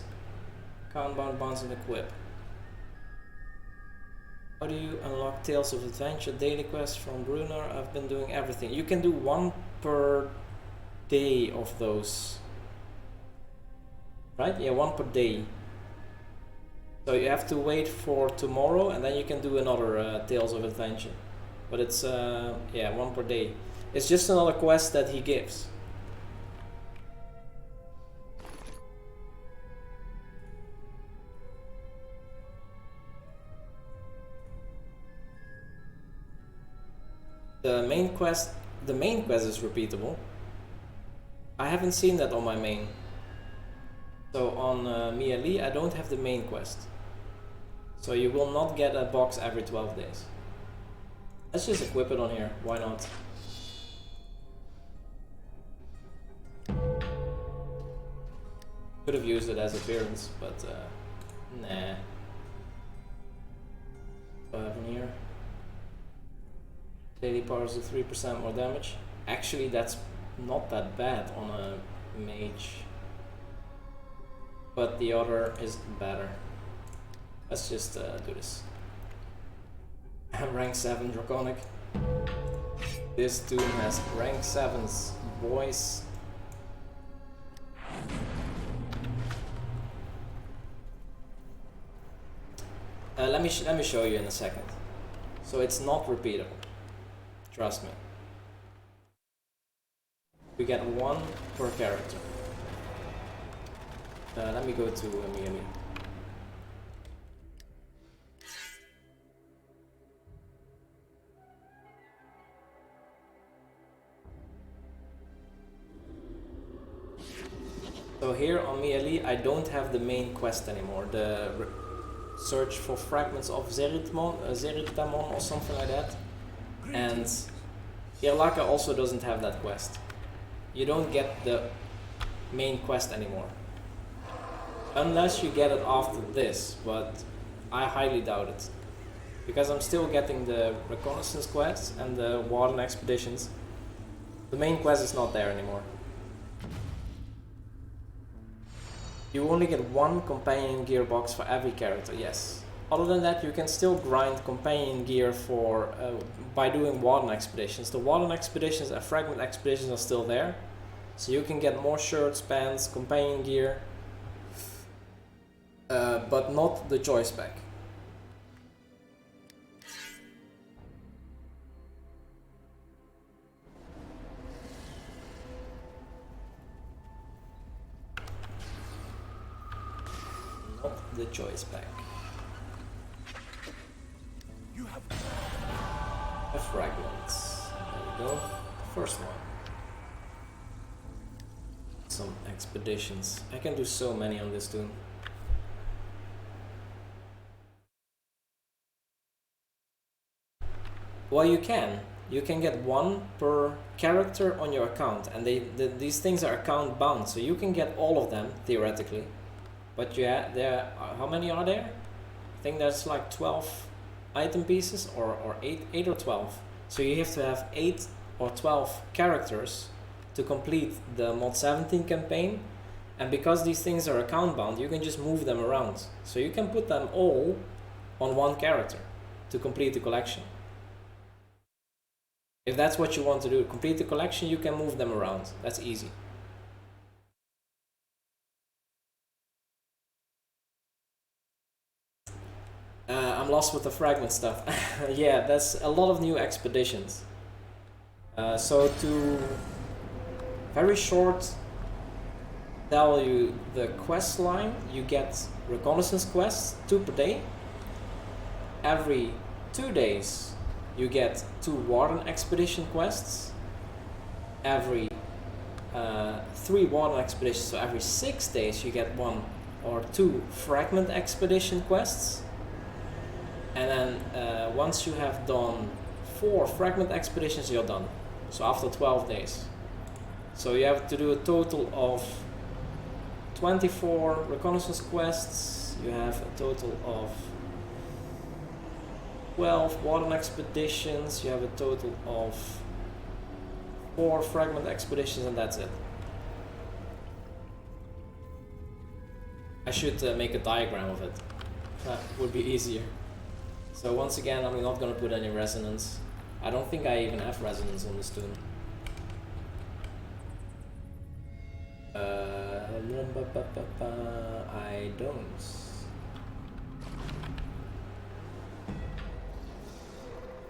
Countbound bonds and equip. How do you unlock Tales of Adventure daily quests from Bjørnar? I've been doing everything. You can do 1 per day of those. Right? Yeah, 1 per day. So you have to wait for tomorrow and then you can do another Tales of Adventure. But it's, yeah, 1 per day. It's just another quest that he gives. The main quest is repeatable. I haven't seen that on my main. So on Mia Lee, I don't have the main quest. So you will not get a box every 12 days. Let's just equip it on here, why not? Could have used it as appearance, but nah. What happened here? Daily powers do 3% more damage. Actually, that's not that bad on a mage. But the other is better. Let's just do this. Rank 7 Draconic. This tune has rank 7's voice. Let me show you in a second. So it's not repeatable. Trust me. You get 1 per character. Let me go to Amelie. So here on Mieli, I don't have the main quest anymore. The search for fragments of Zeritamon or something like that. And Irlaka also doesn't have that quest. You don't get the main quest anymore. Unless you get it after this, but I highly doubt it. Because I'm still getting the reconnaissance quests and the Warden expeditions. The main quest is not there anymore. You only get 1 companion gearbox for every character, yes. Other than that, you can still grind companion gear for by doing Warden expeditions. The Warden expeditions and Fragment expeditions are still there. So you can get more shirts, pants, companion gear. But not the choice pack. Not the choice pack. You have A fragments. There we go. First one. Some expeditions. I can do so many on this tune. Well, you can. You can get 1 per character on your account, and these things are account bound, so you can get all of them theoretically. But yeah, how many are there? I think there's like 12 item pieces, or 8 or 12. So you have to have 8 or 12 characters to complete the MOD17 campaign. And because these things are account bound, you can just move them around. So you can put them all on 1 character to complete the collection. If that's what you want to do, complete the collection, you can move them around. That's easy. I'm lost with the fragment stuff. Yeah, that's a lot of new expeditions. So to very short tell you the quest line, you get reconnaissance quests, 2 per day. Every 2 days you get 2 Warden expedition quests. Every 3 Warden expeditions, so every 6 days you get 1 or 2 Fragment expedition quests. And then once you have done 4 Fragment expeditions, you're done. So after 12 days. So you have to do a total of 24 reconnaissance quests. You have a total of 12 Warden expeditions. You have a total of 4 Fragment expeditions, and that's it. I should make a diagram of it. That would be easier. So once again, I'm not going to put any resonance. I don't think I even have resonance on this tune. I don't.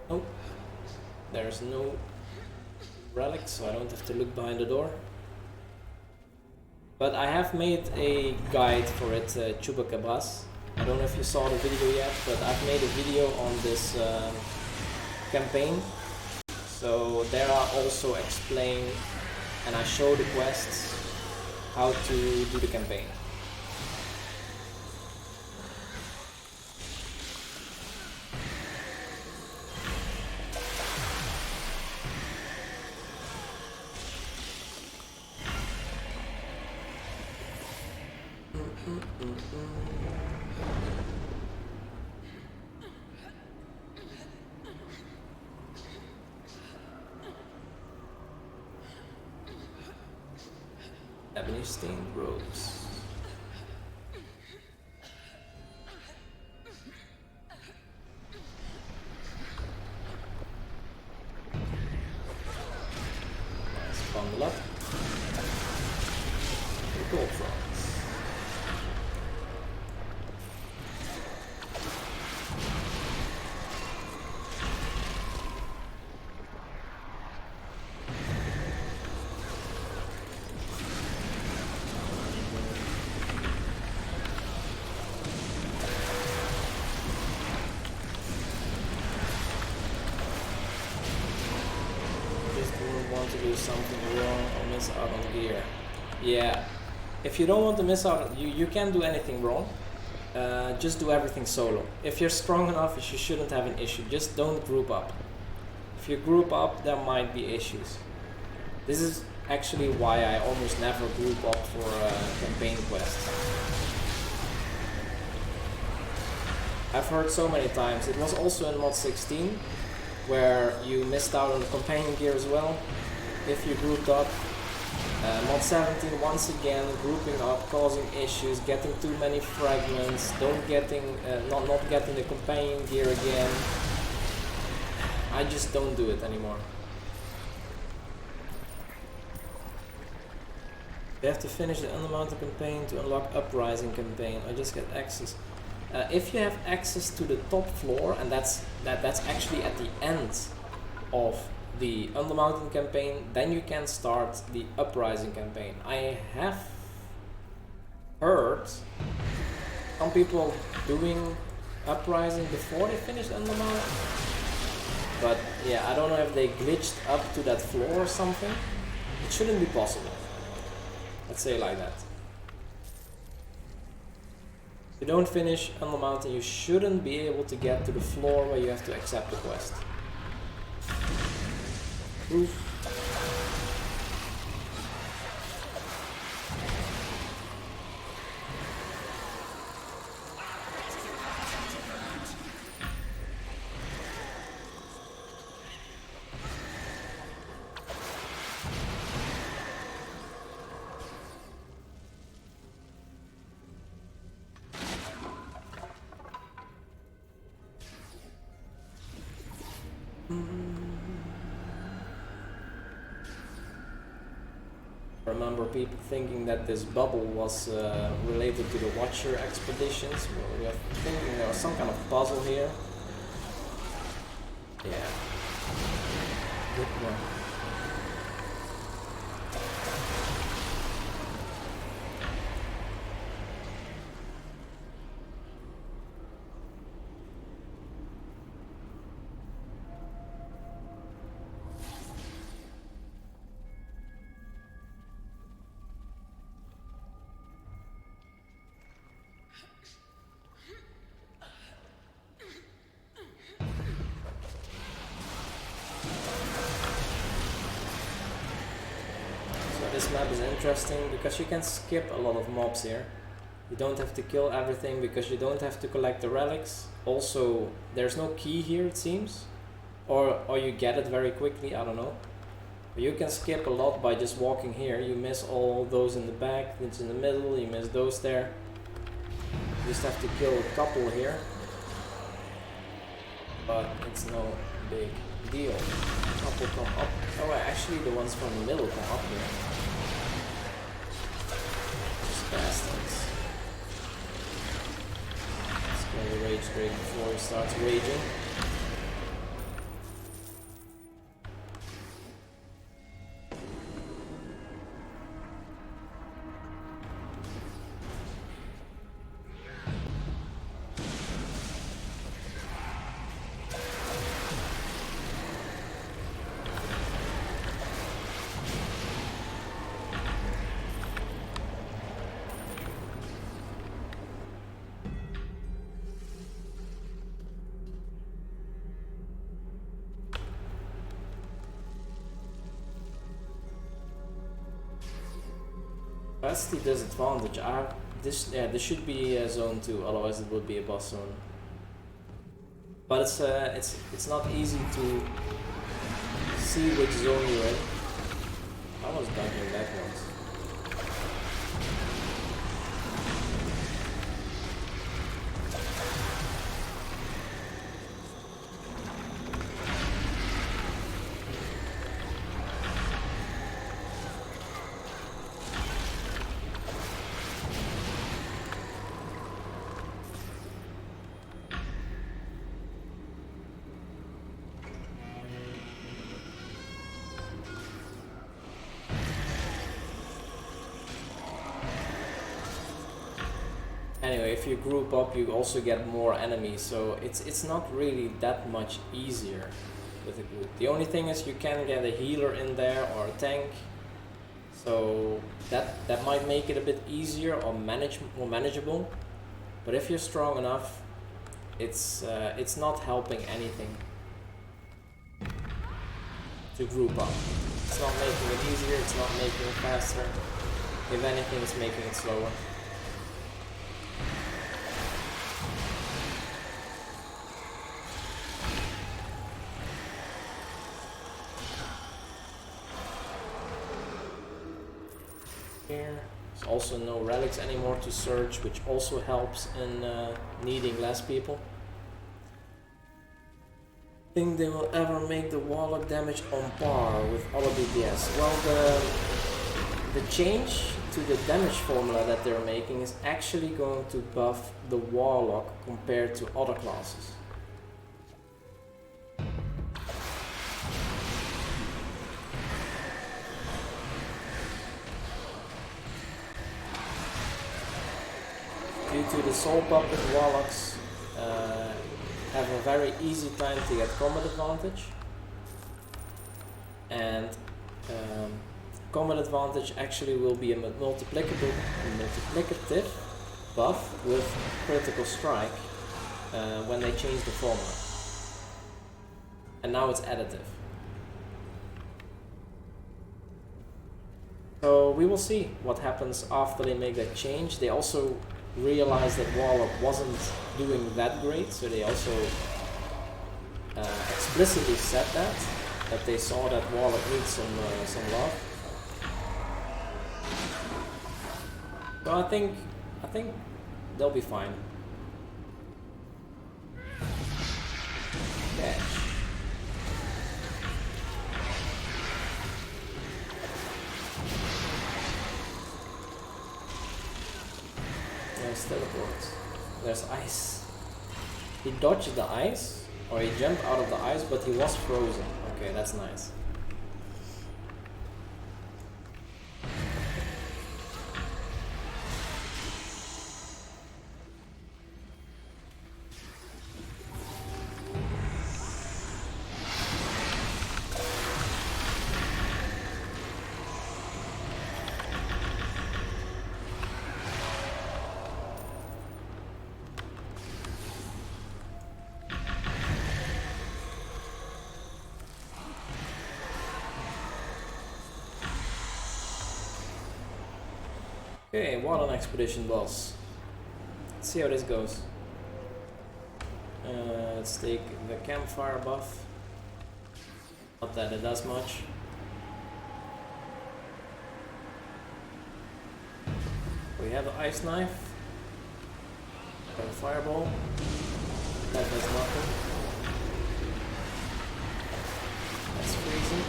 Oh, there's no relic, so I don't have to look behind the door. But I have made a guide for it, Chupacabras. I don't know if you saw the video yet, but I've made a video on this campaign. So there I also explain and I show the quests how to do the campaign. Ebony stained robes. Nice bundle up. The gold fronts. do something wrong or miss out on gear. Yeah, if you don't want to miss out, you can't do anything wrong. Just do everything solo. If you're strong enough, you shouldn't have an issue. Just don't group up. If you group up, there might be issues. This is actually why I almost never group up for campaign quests. I've heard so many times. It was also in mod 16 where you missed out on the companion gear as well if you grouped up. Mod 17 once again grouping up, causing issues, getting too many fragments, not getting the companion gear again. I just don't do it anymore. You have to finish the Undermountain campaign to unlock Uprising campaign. I just get access. If you have access to the top floor, and that's actually at the end of the Undermountain campaign, then you can start the Uprising campaign. I have heard some people doing Uprising before they finish Undermountain, but yeah, I don't know if they glitched up to that floor or something. It shouldn't be possible. Let's say it like that. If you don't finish Undermountain, you shouldn't be able to get to the floor where you have to accept the quest. Oof. I remember people thinking that this bubble was related to the Watcher expeditions. Well, we are thinking there was some kind of puzzle here. Yeah. Good one. This map is interesting because you can skip a lot of mobs here. You don't have to kill everything because you don't have to collect the relics. Also, there's no key here, it seems. Or you get it very quickly, I don't know. But you can skip a lot by just walking here. You miss all those in the back, it's in the middle, you miss those there. You just have to kill a couple here. But it's no big deal. Couple come up. Oh, actually the ones from the middle come up here. Bastards. Let's kill the rage break before he starts raging. That's the disadvantage. This should be zone 2, otherwise it would be a boss zone. But it's not easy to see which zone you're in. I was dunking that once. Anyway, if you group up, you also get more enemies, so it's not really that much easier. with a group. The only thing is you can get a healer in there or a tank, so that might make it a bit easier or more manageable. But if you're strong enough, it's not helping anything to group up. It's not making it easier, it's not making it faster. If anything, it's making it slower. Here, there's also no relics anymore to search, which also helps in needing less people. Think they will ever make the Warlock damage on par with other DPS? Well, the change to the damage formula that they're making is actually going to buff the Warlock compared to other classes. Due to the Soul Puppet, Warlocks have a very easy time to get combat advantage, and combat advantage actually will be a multiplicative buff with critical strike when they change the formula, and now it's additive. So we will see what happens after they make that change. They also realized that Warlock wasn't doing that great, so they also explicitly said that they saw that Warlock needs some love. So I think they'll be fine. Yeah. There's teleports. There's ice. He dodged the ice, or he jumped out of the ice, but he was frozen. Okay, that's nice. Okay, what an expedition boss. Let's see how this goes. Let's take the campfire buff. Not that it does much. We have the ice knife. Got a fireball. That does nothing. That's freezing.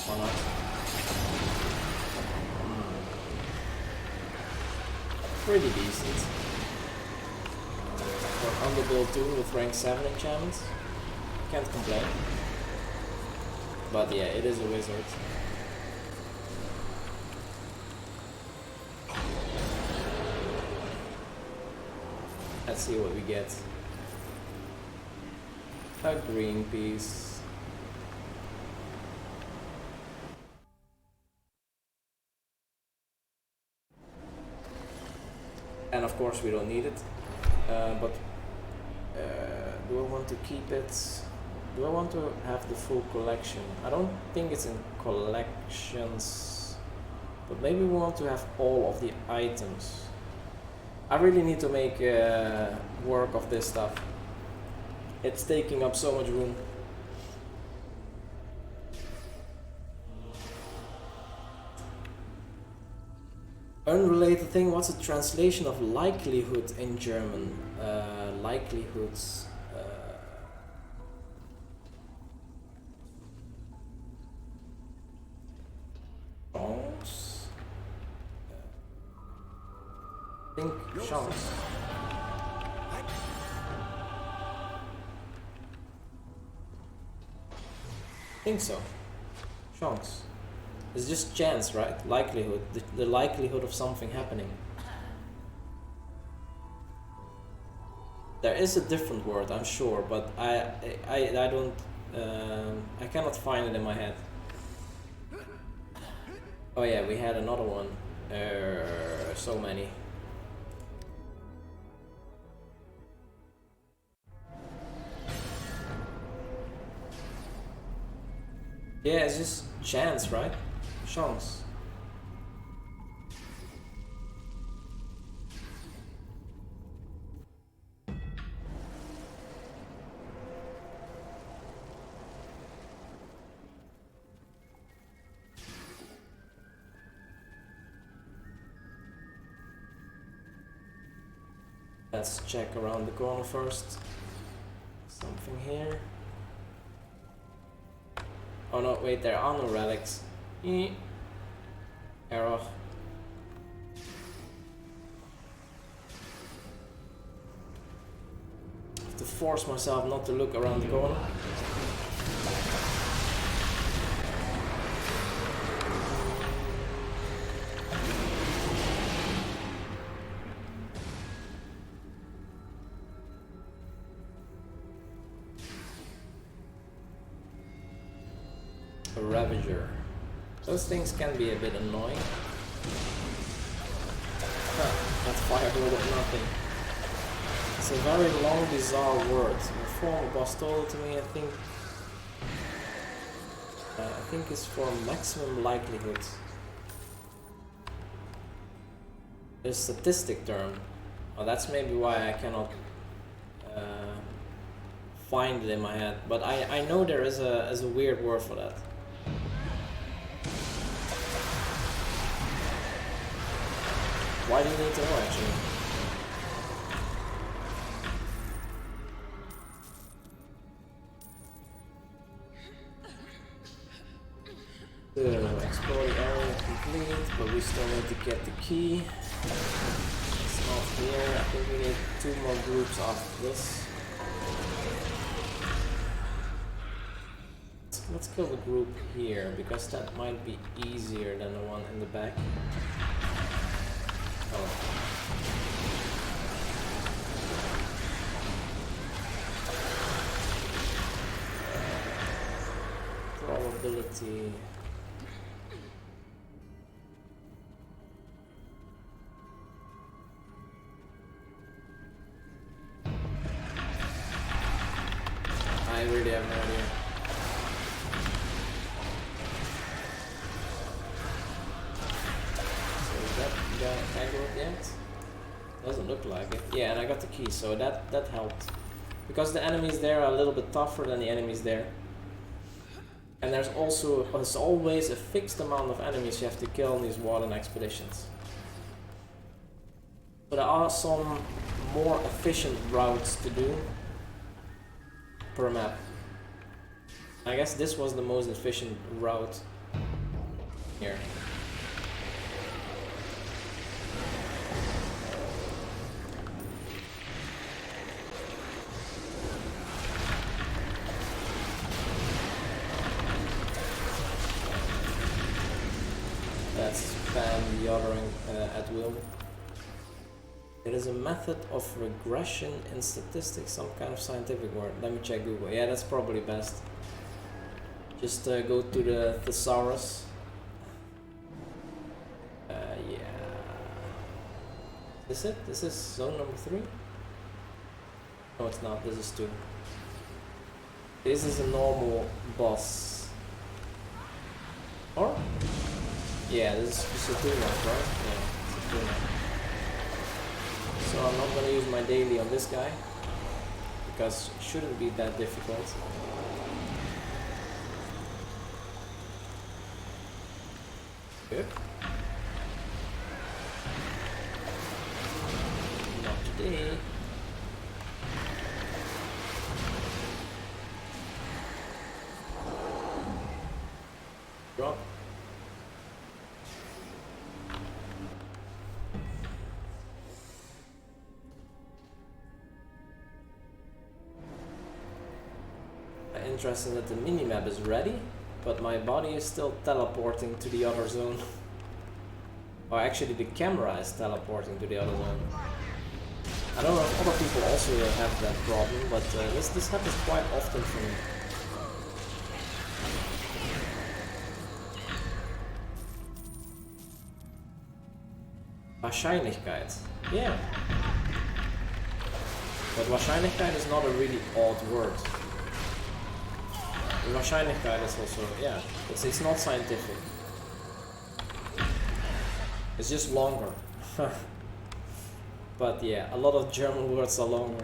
Why not? Pretty decent. For underbuild 2 with rank 7 enchantments. Can't complain. But yeah, it is a wizard. Let's see what we get. A green piece. And of course we don't need it, but do I want to keep it? Do I want to have the full collection? I don't think it's in collections, but maybe we want to have all of the items. I really need to make work of this stuff. It's taking up so much room. Unrelated thing, what's the translation of likelihood in German? Likelihoods. Chance? I think chance. I think so. Chance. It's just chance, right? Likelihood. The likelihood of something happening. There is a different word, I'm sure, but I don't. I cannot find it in my head. Oh yeah, we had another one. So many. Yeah, it's just chance, right? Chance. Let's check around the corner first. Something here. Oh no, wait, there are no relics. Error. I have to force myself not to look around the corner. A Ravager. Those things can be a bit annoying. Huh, that fireball of nothing. It's a very long, bizarre word. The former boss told it to me, I think it's for maximum likelihood. A statistic term. Oh, that's maybe why I cannot find it in my head. But I know there is a weird word for that. Why do you need to know, actually? Explore the area complete, but we still need to get the key. It's not here. I think we need 2 more groups after this. Let's kill the group here, because that might be easier than the one in the back. Oh. Probability. I really have no idea. Aggroed yet? Doesn't look like it. Yeah, and I got the key, so that helped. Because the enemies there are a little bit tougher than the enemies there. And there's always a fixed amount of enemies you have to kill in these warden expeditions. But there are some more efficient routes to do per map. I guess this was the most efficient route here. Spam the othering at will. It is a method of regression in statistics, some kind of scientific word. Let me check Google. Yeah, that's probably best. Just go to the thesaurus. Yeah. Is it? This is zone number 3? No, it's not. This is 2. This is a normal boss. Or? Yeah, this is a 2-1, right? Yeah, it's a 2-1. So I'm not gonna use my daily on this guy, because it shouldn't be that difficult. Good. Not today. Drop. Interesting that the minimap is ready, but my body is still teleporting to the other zone. Or actually the camera is teleporting to the other zone. I don't know if other people also have that problem, but this happens quite often for me. Wahrscheinlichkeit. Yeah. But Wahrscheinlichkeit is not a really odd word. Wahrscheinlichkeit is also, yeah, it's not scientific. It's just longer. But yeah, a lot of German words are longer.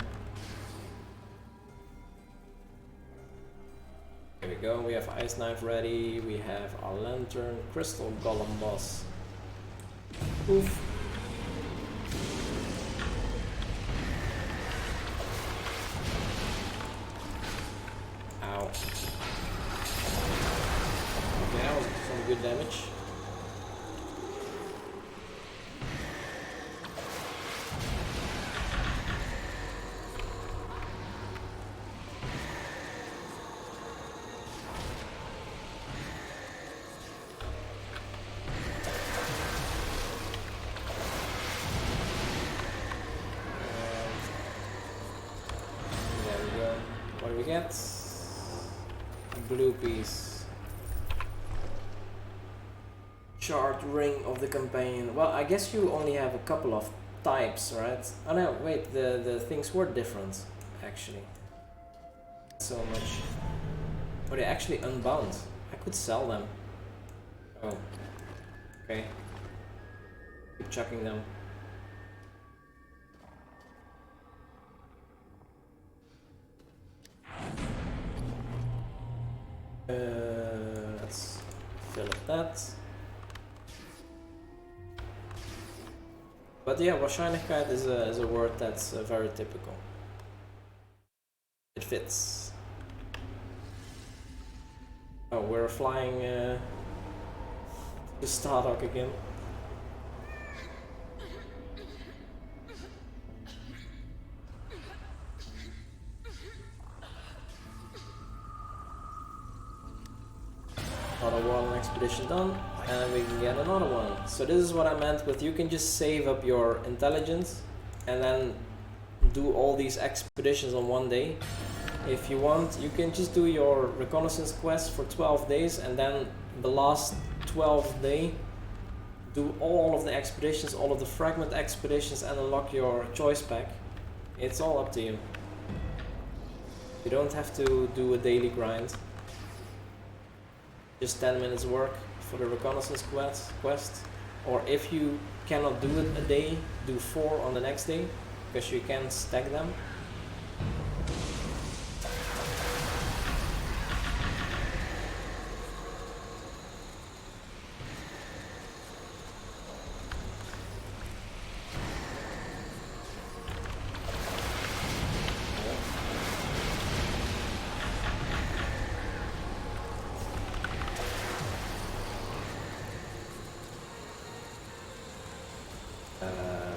Here we go, we have Ice Knife ready, we have our Lantern, Crystal Golem boss. Oof. Ow. Okay, that was some good damage. Blue piece. Shard ring of the campaign. Well, I guess you only have a couple of types, right? Oh no, wait, the things were different, actually. So much. Oh, they actually unbound. I could sell them. Oh. Okay. Keep chucking them. Let's fill up that. But yeah, Wahrscheinlichkeit is a word that's very typical. It fits. Oh, we're flying to Stardock again. Another Warlord expedition done, and we can get another one. So this is what I meant with you can just save up your intelligence and then do all these expeditions on one day. If you want, you can just do your reconnaissance quest for 12 days and then the last 12th day do all of the expeditions, all of the fragment expeditions, and unlock your choice pack. It's all up to you. You don't have to do a daily grind. Just 10 minutes work for the reconnaissance quest. Or if you cannot do it a day, do 4 on the next day, because you can stack them.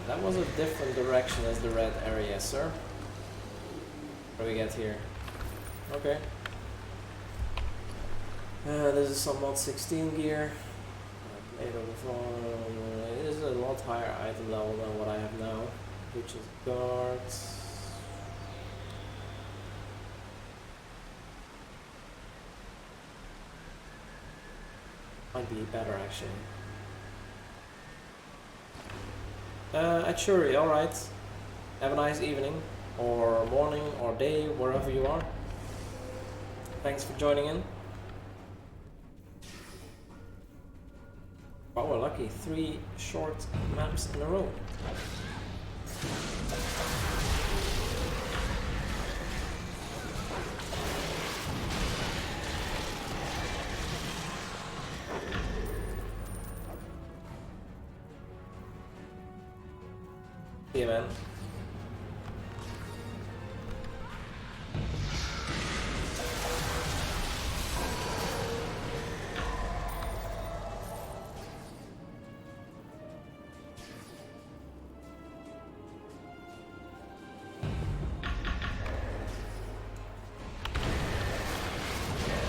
That was a different direction as the red area, sir. What do we get here? Okay. This is some MOD17 gear. It is a lot higher item level than what I have now, which is guards. Might be better actually. Actually, alright. Have a nice evening, or morning, or day, wherever you are. Thanks for joining in. Wow, we're lucky. 3 short maps in a row. Yeah, man.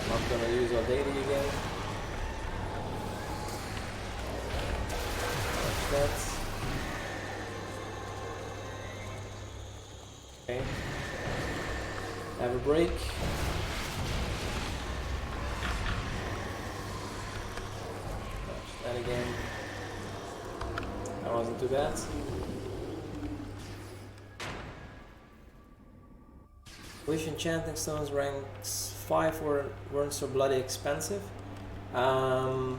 Not gonna use our daily again. Watch that. Okay. Have a break. That again. That wasn't too bad. Wish enchanting stones ranks 5 weren't so bloody expensive. 2%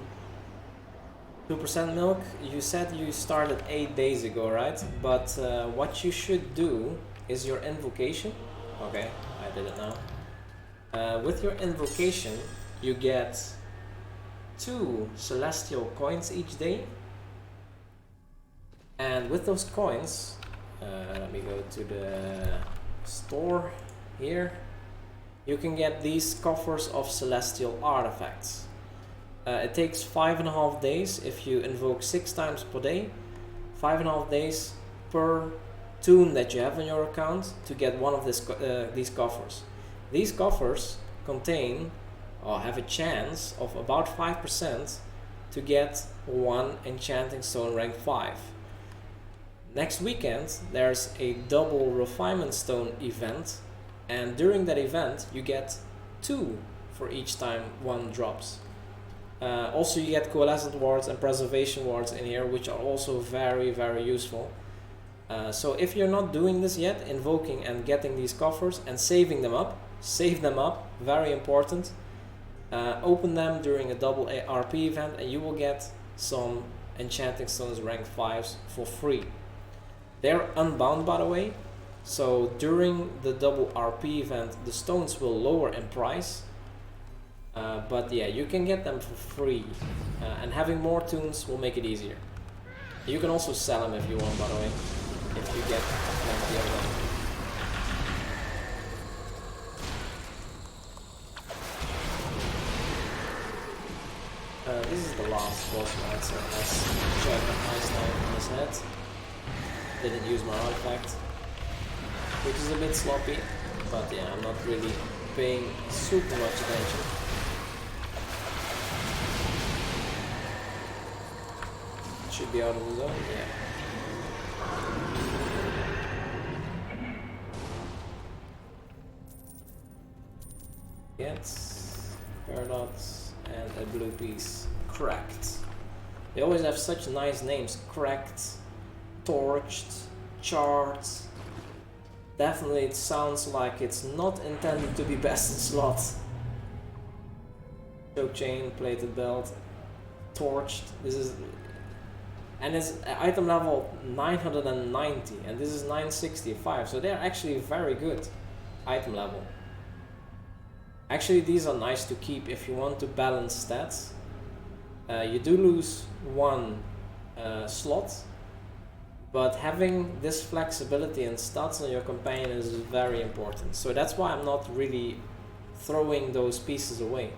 milk. You said you started 8 days ago, right? But what you should do is your invocation. Okay, I did it now. With your invocation, you get 2 celestial coins each day. And with those coins, let me go to the store here. You can get these coffers of celestial artifacts. It takes 5.5 days if you invoke 6 times per day. 5.5 days per toon that you have on your account to get one of these coffers. These coffers contain or have a chance of about 5% to get 1 enchanting stone rank 5. Next weekend there's a double refinement stone event, and during that event you get 2 for each time 1 drops. Also you get coalescent wards and preservation wards in here, which are also very useful. So if you're not doing this yet, invoking and getting these coffers and saving them up, save them up, very important. Open them during a double RP event and you will get some enchanting stones rank 5s for free. They're unbound, by the way, so during the double RP event the stones will lower in price. But yeah, you can get them for free, and having more toons will make it easier. You can also sell them if you want, by the way, if you get plenty of them. This is the last boss fight, so let's check an ice knife on his head. Didn't use my artifact, which is a bit sloppy, but yeah, I'm not really paying super much attention. Should be out of the zone, yeah. Gets paradox and a blue piece. Cracked. They always have such nice names. Cracked, torched, charred. Definitely it sounds like it's not intended to be best in slot. Choke chain, plated belt, torched. This is, and it's item level 990 and this is 965, so they're actually very good item level. Actually these are nice to keep if you want to balance stats. You do lose 1 slot, but having this flexibility and stats on your companion is very important. So that's why I'm not really throwing those pieces away.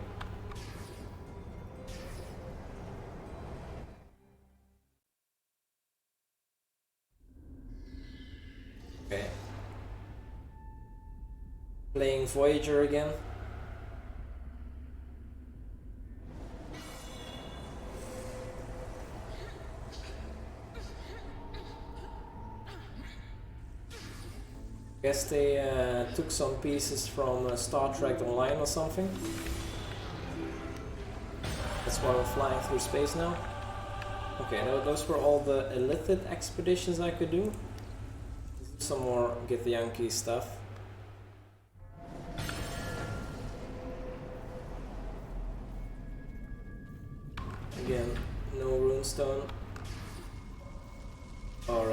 Okay. Playing Voyager again. Guess they took some pieces from Star Trek Online or something. That's why we're flying through space now. Okay, those were all the illicit expeditions I could do. Some more Get the Yankee stuff. Again, no runestone. Or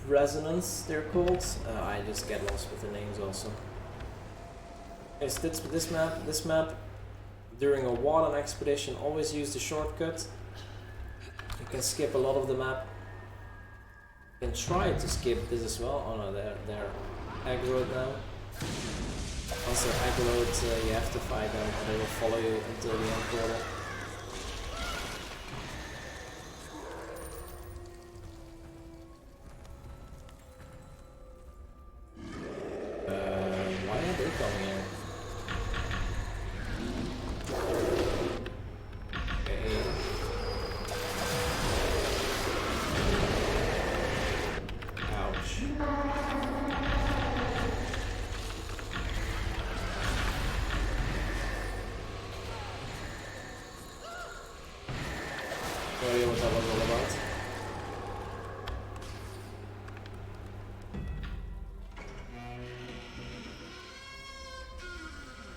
resonance, they're called. I just get lost with the names also. Okay, so this map, during a Warden expedition, always use the shortcut. You can skip a lot of the map. You can try to skip this as well. Oh no, they're aggroed now. Once they're aggroed, you have to fight them, or they will follow you until the end portal. Why are they coming in? Okay. Ouch. No idea what that was all about.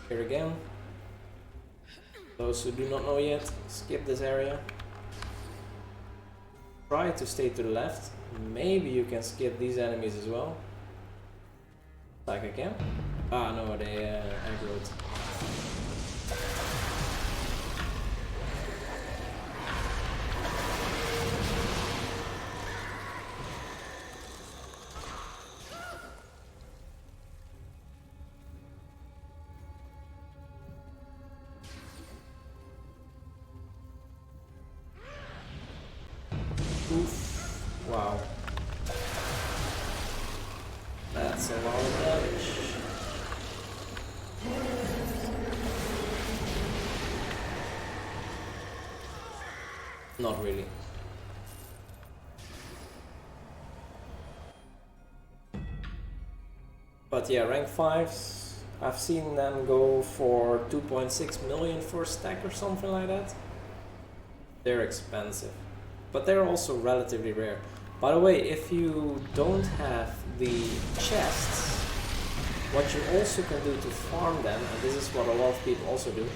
Here again. Those who do not know yet, skip this area. Try to stay to the left. Maybe you can skip these enemies as well. Like I can. Ah no, they aggroed. Oof. Wow. That's a lot of damage. Not really. But yeah, rank 5s, I've seen them go for 2.6 million for a stack or something like that. They're expensive. But they're also relatively rare. By the way, if you don't have the chests, what you also can do to farm them, and this is what a lot of people also do,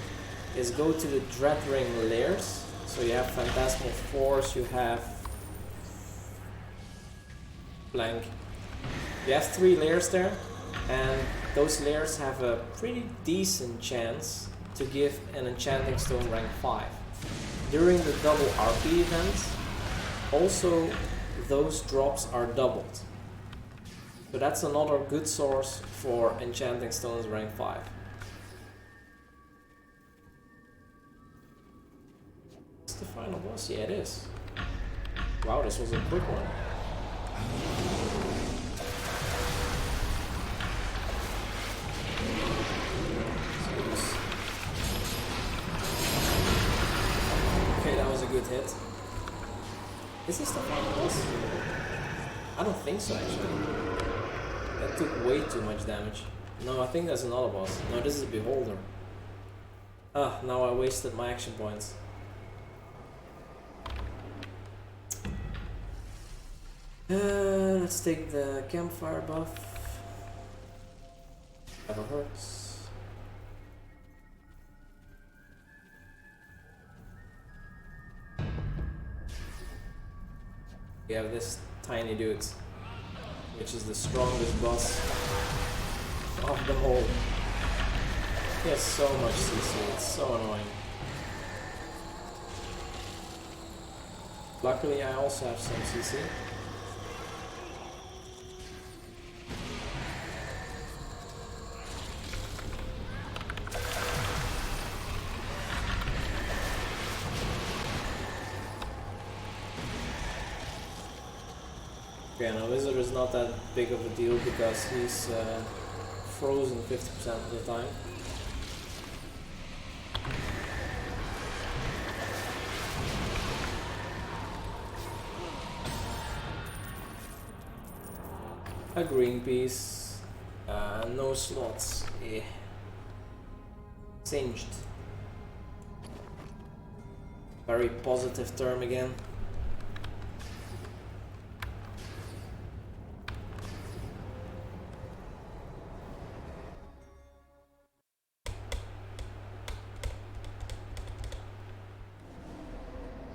is go to the Dreadring lairs. So you have Phantasmal Force, you have blank. You have 3 lairs there, and those lairs have a pretty decent chance to give an Enchanting Stone rank 5. During the double RP event, also those drops are doubled. So that's another good source for Enchanting Stones rank 5. Is the final boss? Yeah, it is. Wow, this was a quick one. Okay, that was a good hit. Is this the final boss? I don't think so actually. That took way too much damage. No, I think there's another boss. No, this is Beholder. Ah, now I wasted my action points. Let's take the campfire buff. Never hurts. We have this tiny dude, which is the strongest boss of them all. He has so much CC, it's so annoying. Luckily I also have some CC. Okay, now Wizard is not that big of a deal because he's frozen 50% of the time. A green piece, no slots, singed. Very positive term again.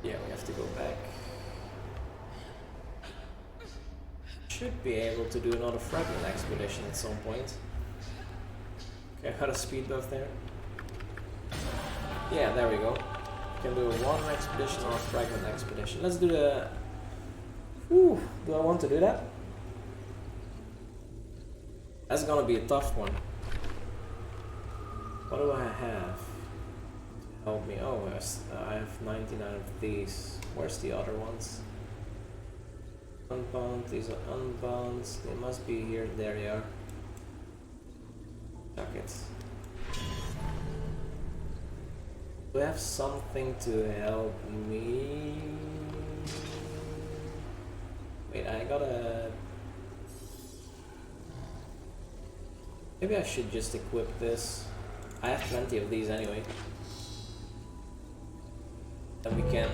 Yeah, we have to go back. Should be able to do another Fragment Expedition at some point. Okay, I got a speed buff there. Yeah, there we go. Can do a Water Expedition or a Fragment Expedition. Let's do the... Whew, do I want to do that? That's gonna be a tough one. What do I have? Help me. Oh, I have 99 of these. Where's the other ones? Unbound, these are unbound. They must be here. There they are. Chuck it. Do I have something to help me? Wait, I gotta... Maybe I should just equip this. I have plenty of these anyway. Then we can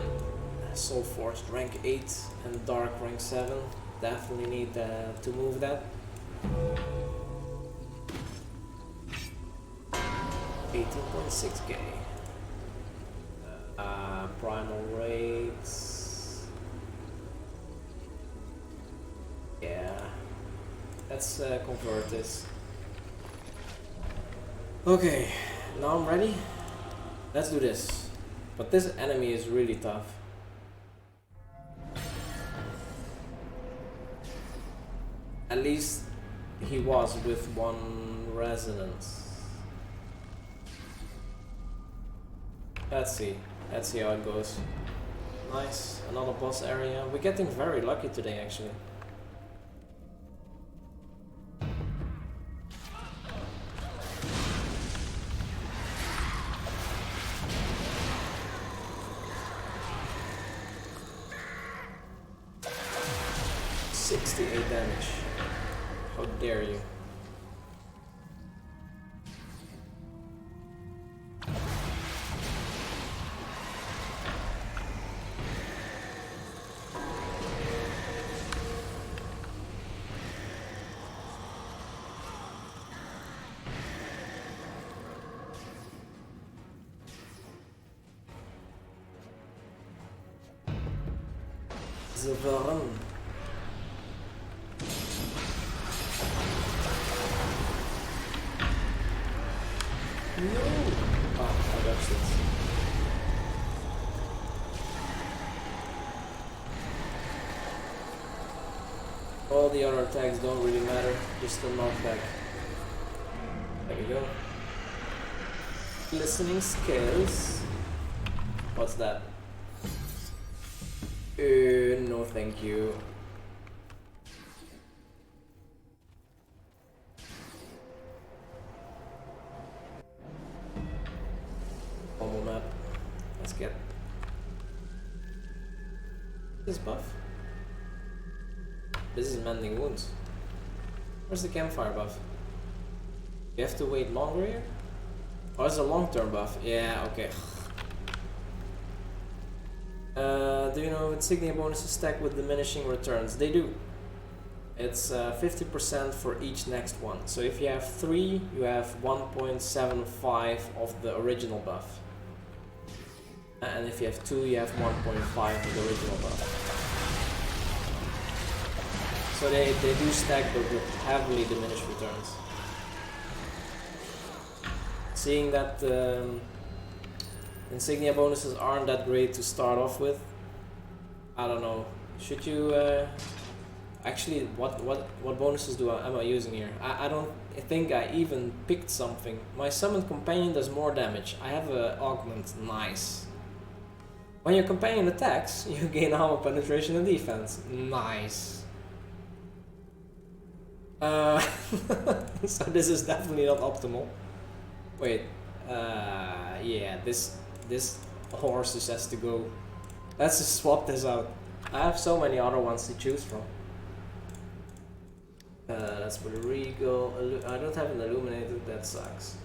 Soul Forged rank 8 and Dark rank 7. Definitely need to move that. 18.6k. Primal rates. Yeah. Let's convert this. Okay, now I'm ready. Let's do this. But this enemy is really tough. At least he was with 1 resonance. Let's see how it goes. Nice, another boss area. We're getting very lucky today actually. Damage. How dare you? Zavaran. No! Ah, I dodged it. All the other attacks don't really matter, just the knockback. There we go. Listening skills. What's that? No thank you. Map. Let's get this buff. This is mending wounds. Where's the campfire buff? You have to wait longer here? Oh, it's a long-term buff. Yeah, okay. Do you know insignia bonuses stack with diminishing returns? They do. It's 50% for each next one. So if you have 3, you have 1.75 of the original buff. And if you have 2, you have 1.5 of the original buff. So they do stack, but with heavily diminished returns. Seeing that insignia bonuses aren't that great to start off with, I don't know. Should you actually what bonuses am I using here? I don't think I even picked something. My summoned companion does more damage. I have a augment. Nice. When your companion attacks, you gain armor penetration and defense. Nice. So this is definitely not optimal. Wait, yeah, this horse just has to go. Let's just swap this out. I have so many other ones to choose from. Let's put a Regal. I don't have an Illuminated, that sucks.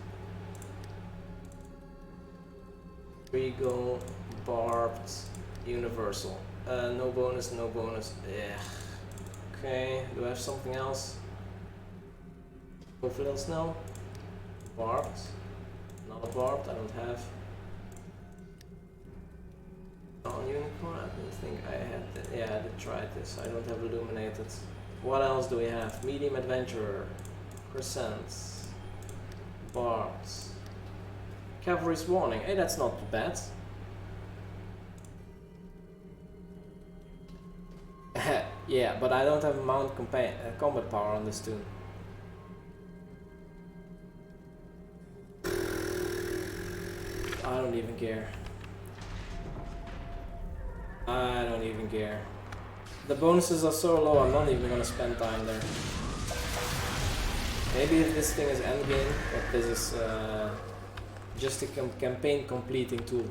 Regal, Barbed, Universal. No bonus, no bonus. Yeah. Okay, do I have something else? Hopefully else no. Barbed. Another Barbed, I don't have. On Unicorn, I didn't think I had that. Yeah, I did try this. I don't have Illuminated. What else do we have? Medium Adventurer, Crescents, Barbs, Cavalry's Warning. Hey, that's not too bad. Yeah, but I don't have mount combat power on this tune. I don't even care. I don't even care. The bonuses are so low, I'm not even gonna spend time there. Maybe if this thing is endgame, but this is just a campaign completing tool.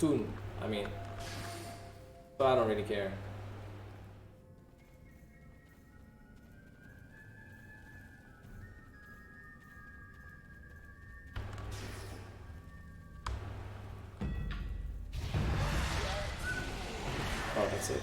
Toon, I mean. So I don't really care. that's it.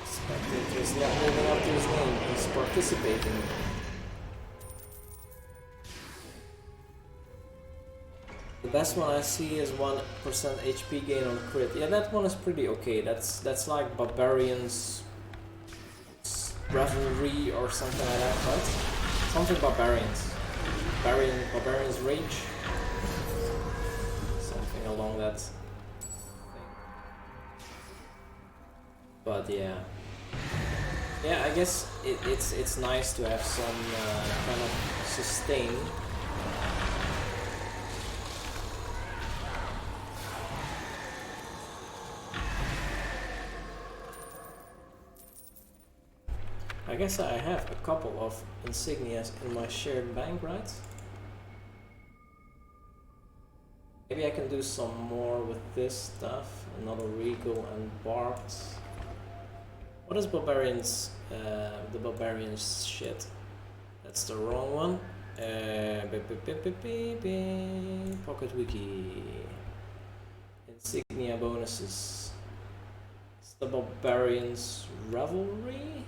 Spectators not living up to his name, he's participating. The best one I see is 1% HP gain on crit. Yeah, that one is pretty okay. That's like Barbarian's Revelry or something like that, right? Something Barbarians. Barbarian's Rage. Something along that thing. But yeah. Yeah, I guess it's nice to have some kind of sustain. I guess I have a couple of insignias in my shared bank, right? Maybe I can do some more with this stuff. Another Regal and Barbed. What is Barbarians? The Barbarians shit. That's the wrong one. Pocket Wiki. Insignia bonuses. It's the Barbarians Revelry?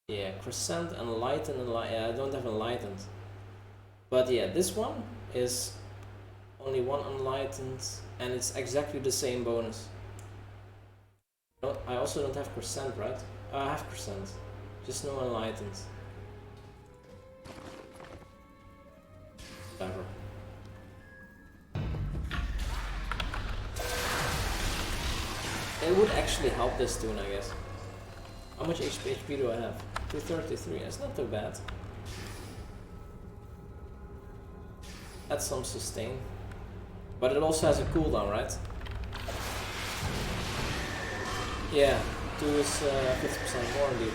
Yeah, Crescent, Enlighten, yeah, I don't have Enlightened. But yeah, this one is only 1 Enlightened and it's exactly the same bonus. I also don't have Crescent, right? I have Crescent, just no Enlightened. Whatever. It would actually help this tune, I guess. How much HP do I have? 233, that's not too bad. That's some sustain. But it also has a cooldown, right? Yeah, 2 is 50% more indeed.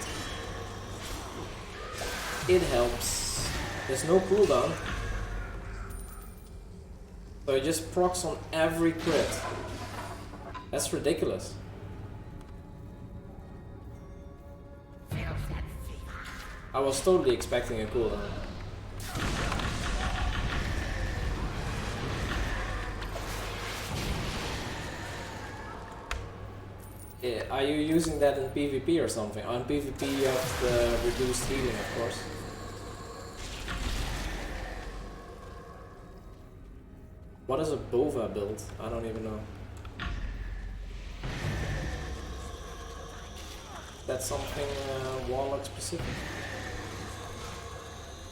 It helps. There's no cooldown. So it just procs on every crit. That's ridiculous. I was totally expecting a cooldown. Yeah, are you using that in PvP or something? On PvP you have the reduced healing, of course. What is a Bova build? I don't even know. That's something Warlock specific?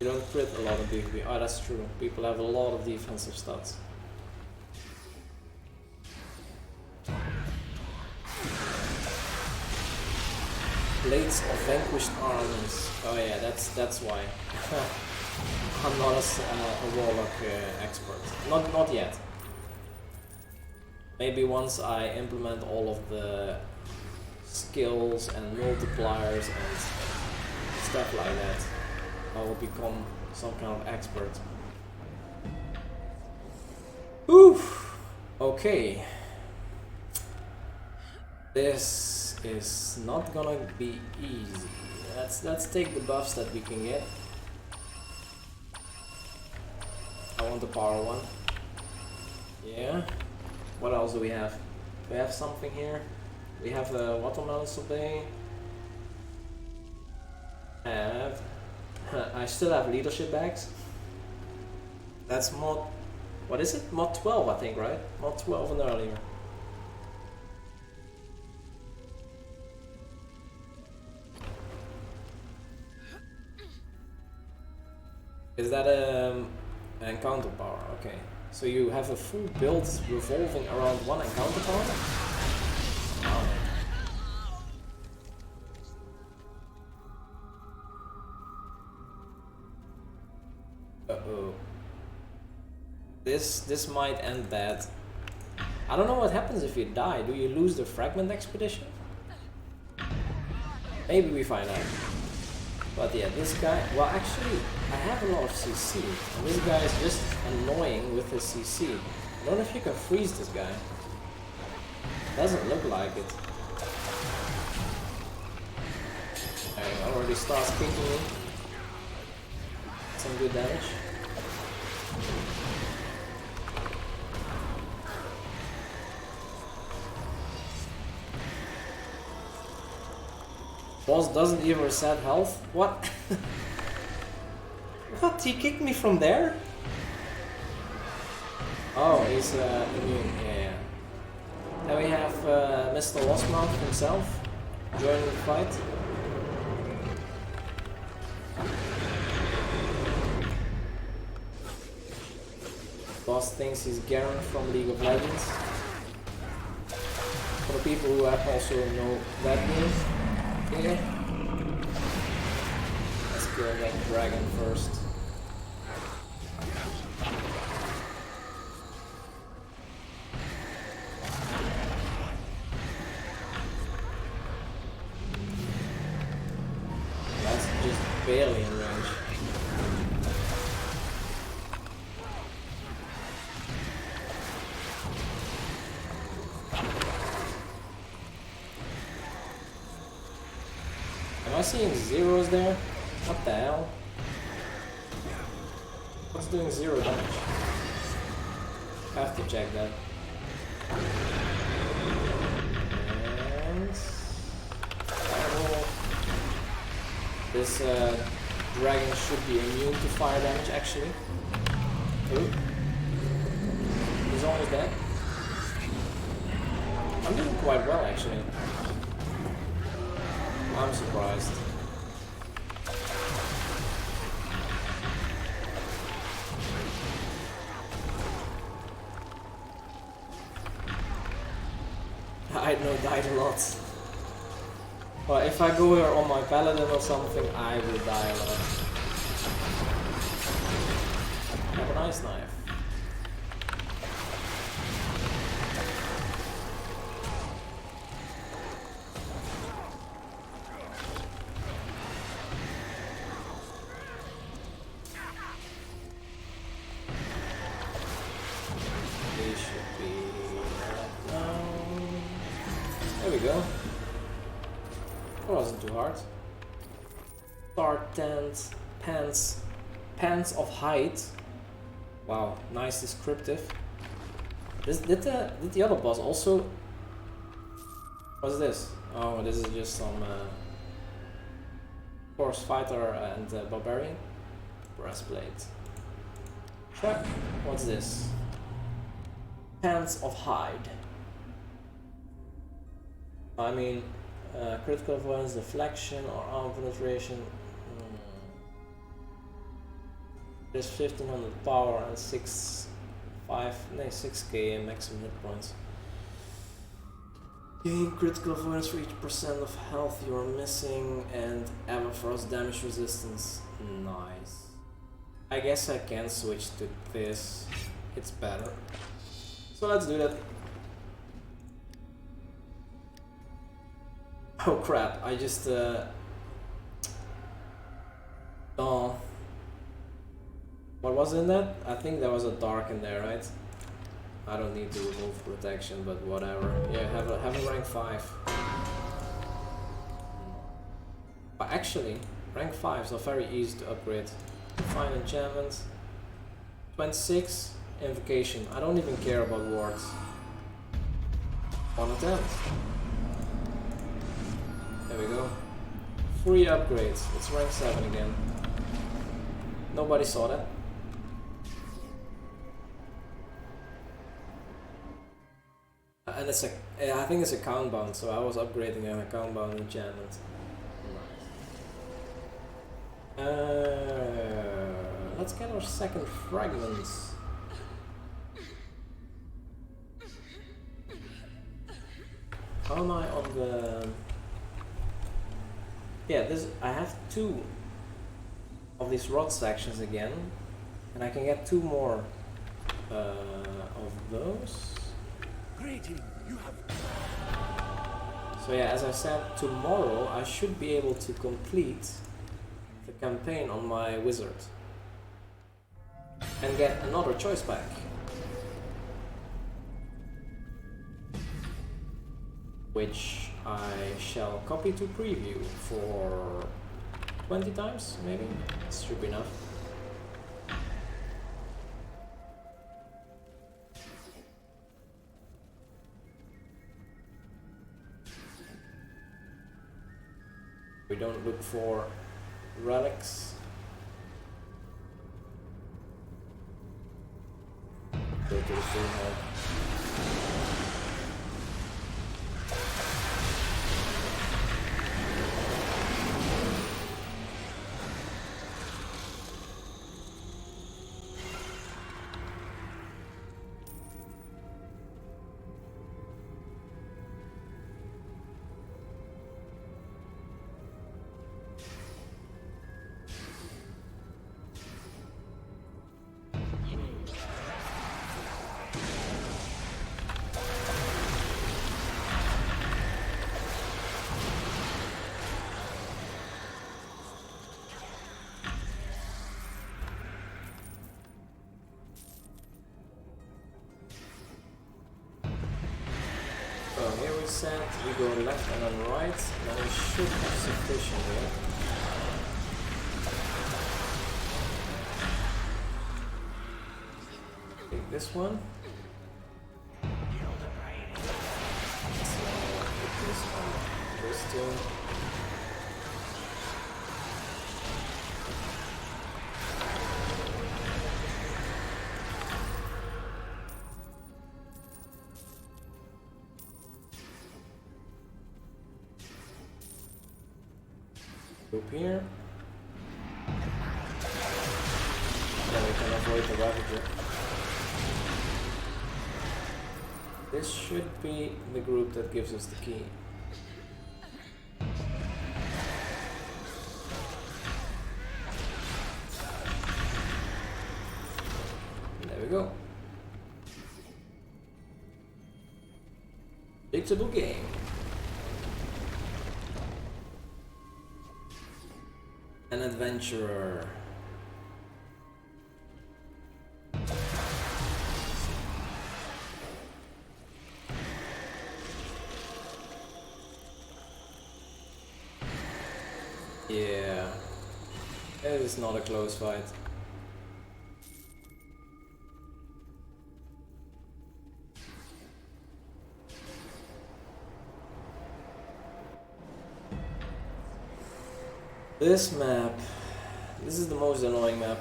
You don't crit a lot of PvP. Oh, that's true. People have a lot of defensive stats. Blades of Vanquished Armies. Oh yeah, that's why. I'm not a Warlock expert. Not yet. Maybe once I implement all of the skills and multipliers and stuff like that, I will become some kind of expert. Oof. Okay. This is not gonna be easy. Let's take the buffs that we can get. I want the power one. Yeah. What else do we have? We have something here. We have a watermelon sorbet. I still have leadership bags. That's mod. What is it? Mod 12, I think, right? Mod 12 and earlier. Is that an encounter power? Okay. So you have a full build revolving around one encounter power? Wow. Uh-oh. This might end bad. I don't know what happens if you die. Do you lose the fragment expedition? Maybe we find out. But yeah, this guy, well actually, I have a lot of CC, and this guy is just annoying with his CC. I don't know if you can freeze this guy. Doesn't look like it. I already starts kicking me. Some good damage. Boss doesn't even reset health? What? What? He kicked me from there? Oh, he's immune. Yeah. Then we have Mr. Lostmouth himself joining the fight. Boss thinks he's Garen from League of Legends. For the people who have also know that game. Yeah. Let's kill that dragon first. That's just barely in range. Am I seeing zeros there? What the hell? What's doing 0 damage? I have to check that. And fireball. This dragon should be immune to fire damage actually. Ooh. He's almost dead. I'm doing quite well actually. I'm surprised. I know died a lot. But if I go here on my paladin or something, I will die a lot. Have a nice knife. Pants of height. Wow, nice descriptive. Did the other boss also? What's this? Oh, this is just some horse fighter and barbarian breastplate. Check. What's this? Pants of hide. I mean, critical avoidance, deflection, or arm penetration. There's 1500 power and 6k maximum hit points. Gain critical avoidance for each percent of health you are missing and Everfrost damage resistance. Nice. I guess I can switch to this. It's better. So let's do that. Oh crap, I just oh. What was in that? I think there was a dark in there, right? I don't need to remove protection, but whatever. Yeah, have a rank 5. But actually, rank 5s are very easy to upgrade. Fine enchantment. 26 invocation. I don't even care about wards. 1 attempt. There we go. 3 upgrades. It's rank 7 again. Nobody saw that. And it's I think it's account bound, so I was upgrading an account bound enchantment. Let's get our second fragment. How am I on the? Yeah, I have 2 of these rod sections again, and I can get 2 more of those. So yeah, as I said, tomorrow I should be able to complete the campaign on my wizard and get another choice pack. Which I shall copy to preview for 20 times, maybe? This should be enough. We don't look for relics. Go to the full hall. Here we said we go left and then right, then we should have sufficient here. Take this one. So, put this on this two. Group here. Then we can avoid the Ravager. This should be the group that gives us the key. There we go. Predictable game. An adventurer. Yeah, it is not a close fight. This map, this is the most annoying map.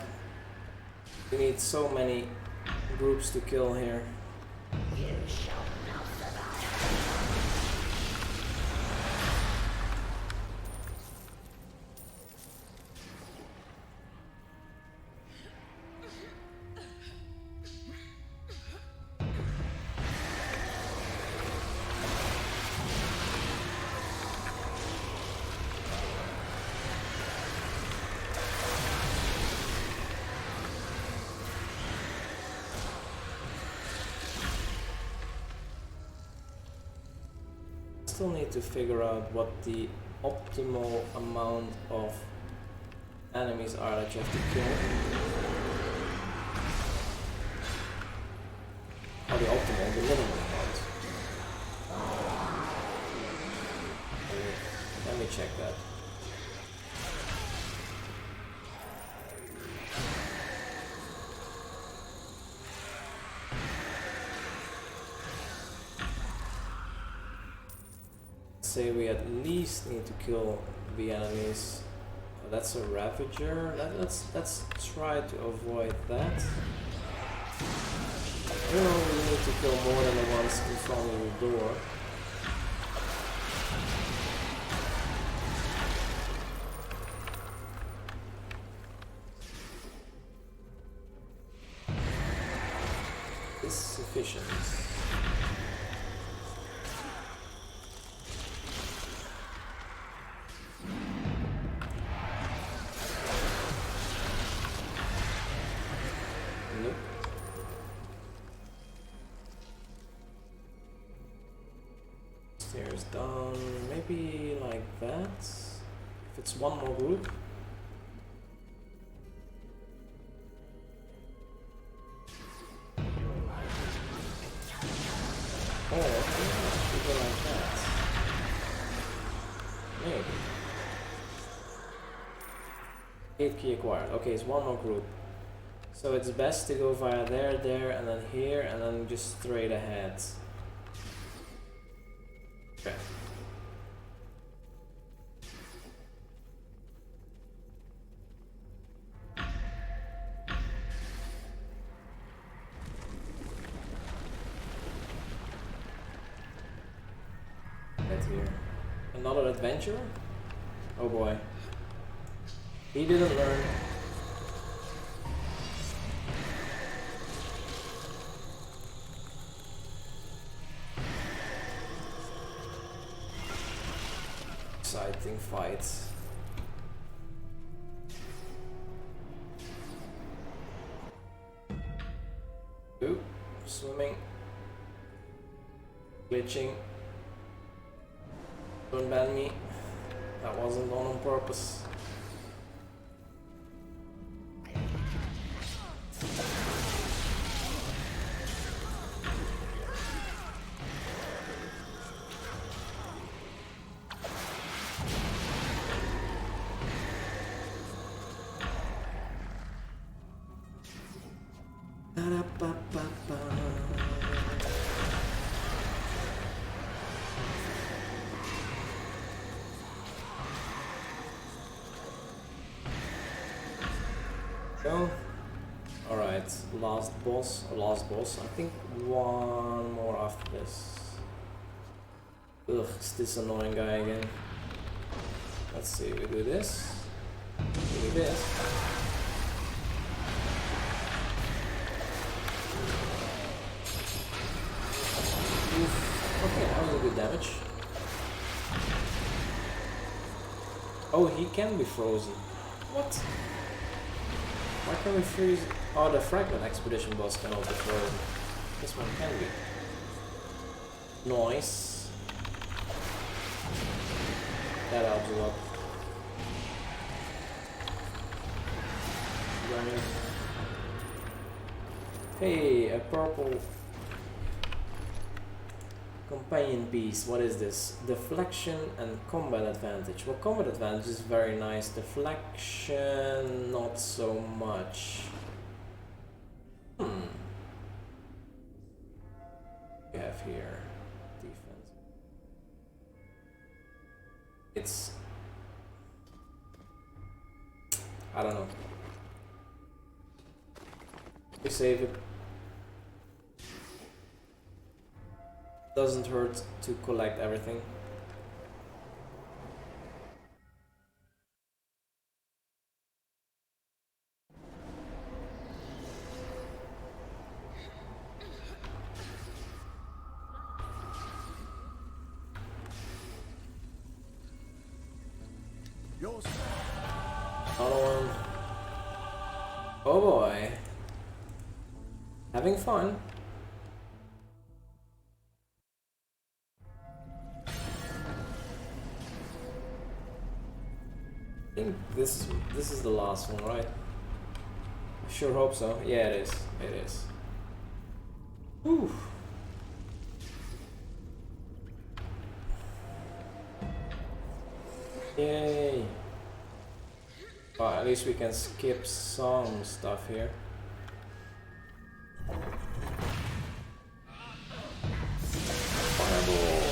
We need so many groups to kill here. You shall not survive. Still need to figure out what the optimal amount of enemies are that you have to kill. Or the optimal, the minimum amount. Let me check that. Say we at least need to kill the enemies. That's a Ravager. Let's try to avoid that. You know, we need to kill more than the ones in front of the door. Is sufficient. Stairs down, maybe like that. If it's one more group. Oh, okay, we go like that. 8 key acquired. Okay, it's one more group. So it's best to go via there, there, and then here, and then just straight ahead. Okay. Get here. Another adventurer? Oh boy. He didn't learn. Exciting fights. Ooh, swimming. Glitching. Don't ban me. That wasn't done on purpose. Go. Alright, last boss. I think one more after this. Ugh, it's this annoying guy again. Let's see, we do this. We do this. Oof. Okay, that was a good damage. Oh, he can be frozen. What? Why can we freeze? Oh, the Fragment Expedition boss can also be frozen. This one can be. Nice. That helps a lot. Running. Hey, a purple companion piece. What is this? Deflection and combat advantage. Well, combat advantage is very nice. Deflection, not so much. We have here defense. It's, I don't know. We save it. Doesn't hurt to collect everything. Yours. Another one. Oh boy. Having fun. I think this is the last one, right? I sure hope so. Yeah, it is. It is. Whew. Yay! Well, at least we can skip some stuff here. Fireball!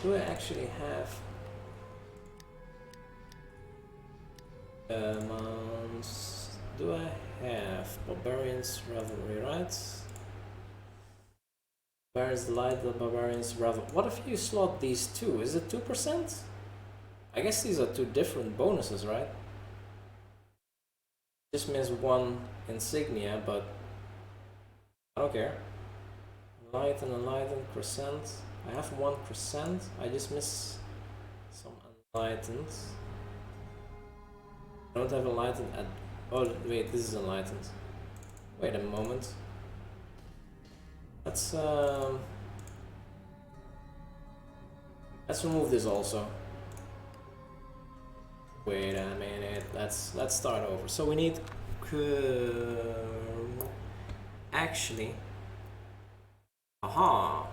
Do I actually have do I have Barbarians Revelry, right? Barbarians Delight, the Barbarians Revel. What if you slot these two? Is it 2%? I guess these are two different bonuses, right? Just miss one insignia, but I don't care. Enlighten, Crescent. I have 1%. I just miss some enlightened. I don't have enlightened at. Oh wait, this is enlightened. Wait a moment. Let's remove this also. Wait a minute. Let's start over. So we need actually. Aha.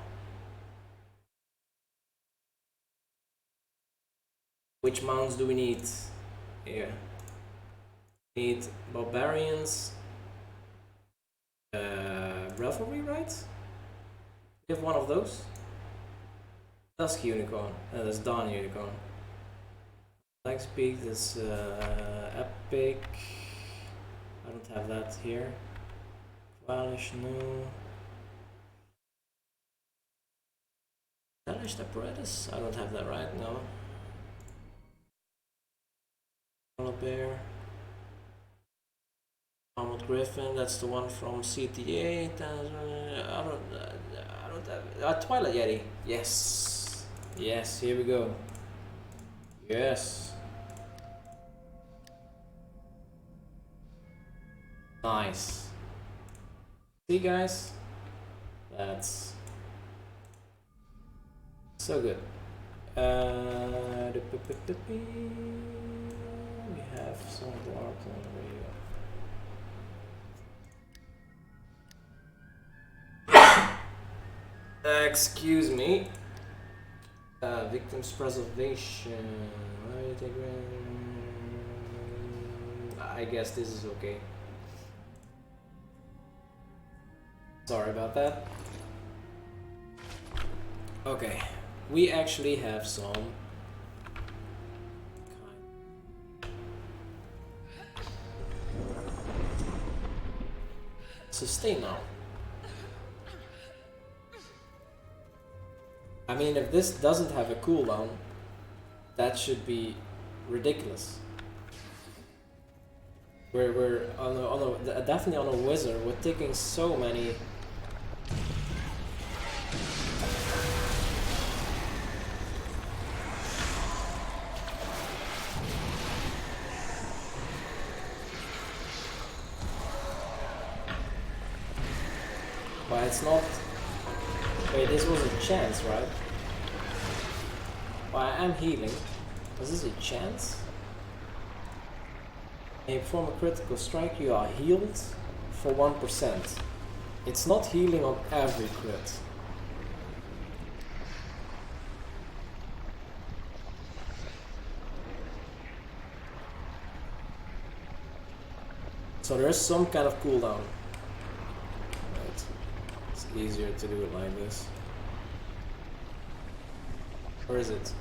Which mounts do we need? Here. Need barbarians. Revelry, right? We have one of those. Dusk Unicorn. That's Dawn Unicorn. Black Speak, this Epic. I don't have that here. Qualish, no. Polished Apparatus? I don't have that right now. Bear. Armored Griffin, that's the one from CTA. I don't have. Twilight Yeti. Yes. Yes, here we go. Yes. Nice. See, guys? That's so good. We have some of the art on the radio. Excuse me. Victims preservation. I guess this is okay. Sorry about that. Okay, we actually have some sustain now. I mean, if this doesn't have a cooldown, that should be ridiculous. We're definitely on a wizard. We're taking so many. But it's not. Wait, this was a chance, right? Well, I am healing. Was this a chance? When you perform a critical strike, you are healed for 1%. It's not healing on every crit. So there's some kind of cooldown. Right. It's easier to do it like this. Or is it?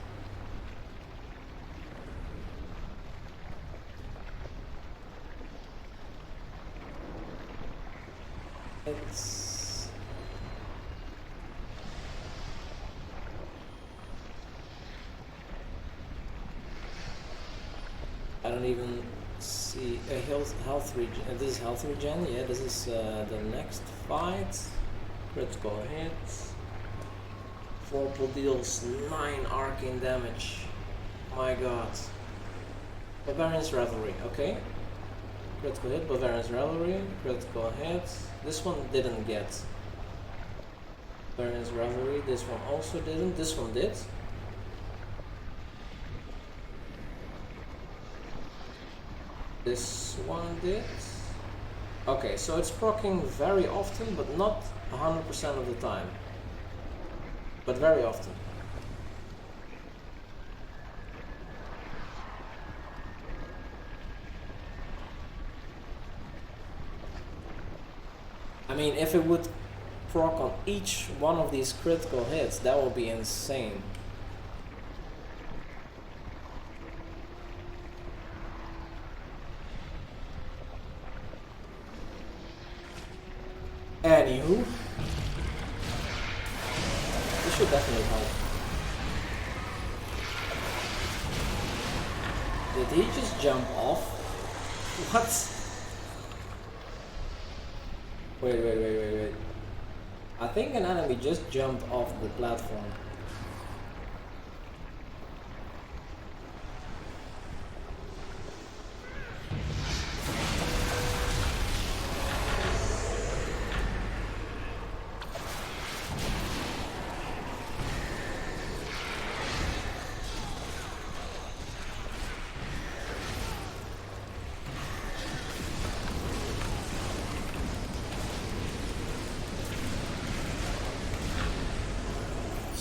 It's... I don't even see a health regen. This is health regen, yeah, this is the next fight. Critical hit. Vorpal deals 9 arcane damage. My god. Barbarian's Revelry, okay. Critical hit, Barbarian's Revelry, critical hit. This one didn't get. Barbarian's Revelry, this one also didn't, this one did. This one did. Okay, so it's proccing very often, but not 100% of the time. But very often. I mean, if it would proc on each one of these critical hits, that would be insane. Anywho, this should definitely help. Did he just jump off? What? Wait. I think an enemy just jumped off the platform.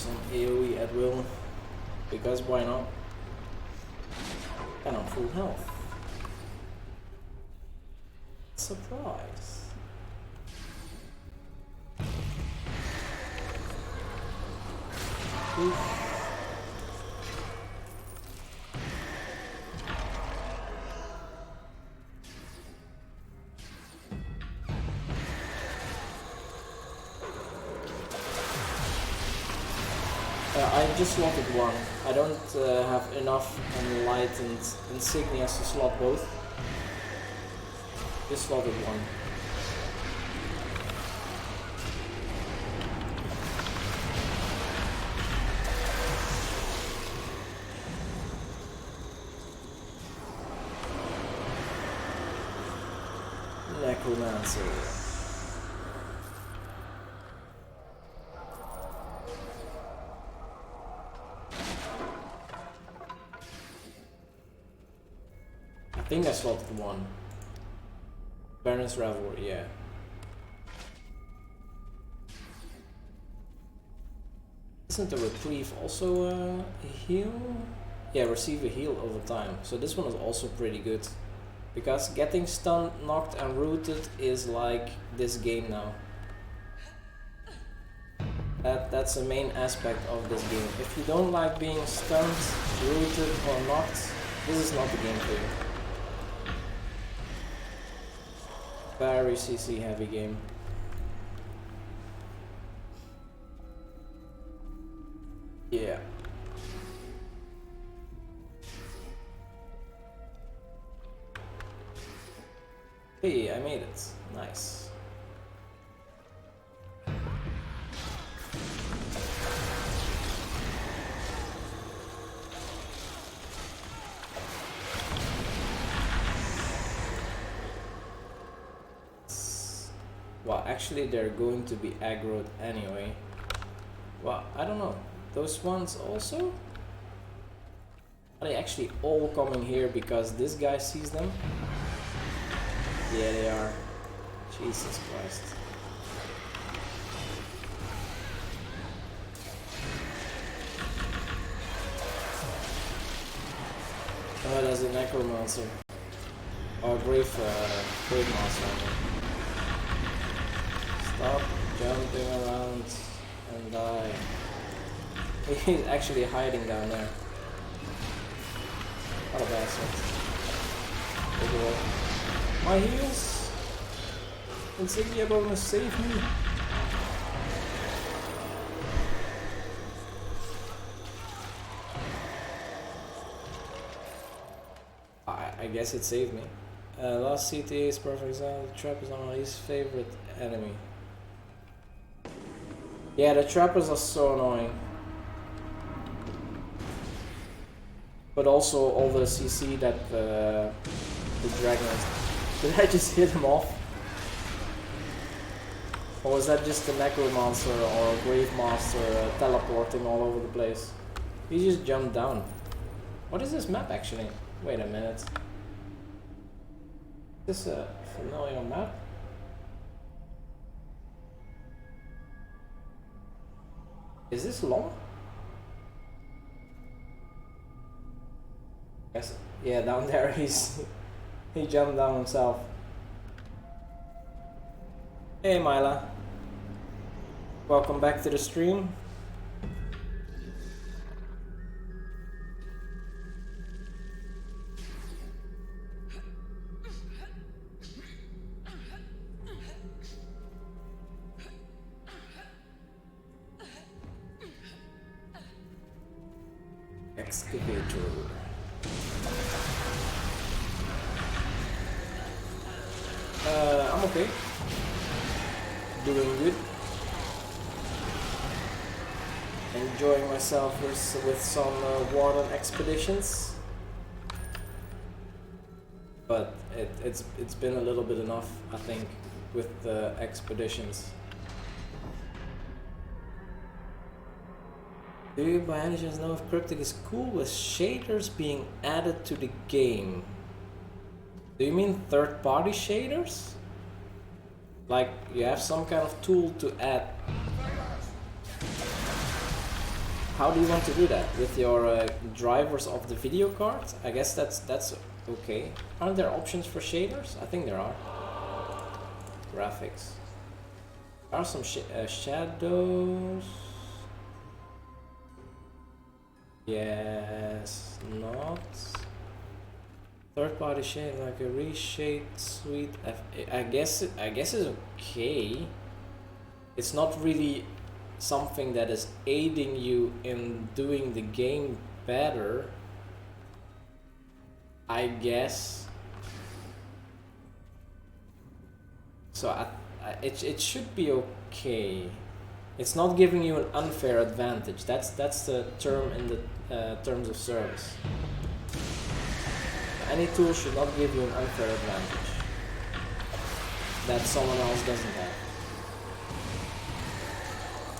some AoE at will, because why not? And I'm full health. Surprise. Oof. I just slotted one. I don't have enough enlightened insignias to slot both. Just slotted one. Necromancer. I think I slotted one. Baron's Revelry, yeah. Isn't the reprieve also a heal? Yeah, receive a heal over time. So this one is also pretty good. Because getting stunned, knocked and rooted is like this game now. That's the main aspect of this game. If you don't like being stunned, rooted or knocked, this is not the game for you. Very CC heavy game. Yeah. Hey, I made it. Nice. Well, actually they're going to be aggroed anyway. Well, I don't know. Those ones also? Are they actually all coming here because this guy sees them? Yeah, they are. Jesus Christ. Oh, there's a necromancer. Oh, grave master. Stop jumping around and die. He's actually hiding down there. What a bastard. Take it away. My heals! Insignia gonna save me! I guess it saved me. Last CTA is perfect example. The trap is my least favorite enemy. Yeah, the trappers are so annoying. But also all the CC that the Dragonlancers. Did I just hit him off? Or was that just a Necromancer or a Grave Master teleporting all over the place? He just jumped down. What is this map actually? Wait a minute. Is this a familiar map? Is this long? Yes. Yeah, down there he jumped down himself. Hey Myla. Welcome back to the stream. Excavator. I'm okay. Doing good. Enjoying myself with some warden expeditions. But it's been a little bit enough, I think, with the expeditions. Do you by any chance know if Cryptic is cool with shaders being added to the game? Do you mean third-party shaders? Like you have some kind of tool to add? How do you want to do that? With your drivers of the video card? I guess that's okay. Aren't there options for shaders? I think there are. Graphics. There are some shadows. Yes, not. Third party shade like a reshade suite. I guess it's okay. It's not really something that is aiding you in doing the game better, I guess. So it should be okay. It's not giving you an unfair advantage. That's the term in the terms of service. Any tool should not give you an unfair advantage that someone else doesn't have.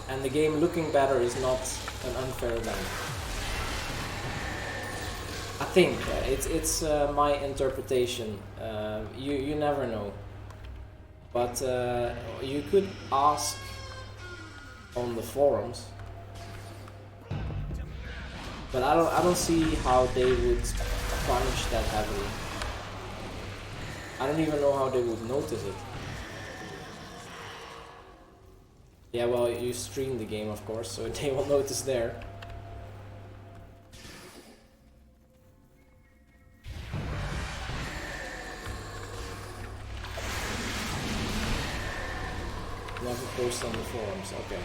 And the game looking better is not an unfair advantage. I think it's my interpretation. You never know, but you could ask on the forums. But I don't see how they would punish that heavily. I don't even know how they would notice it. Yeah, well, you stream the game, of course, so they will notice there. Never post on the forums, okay.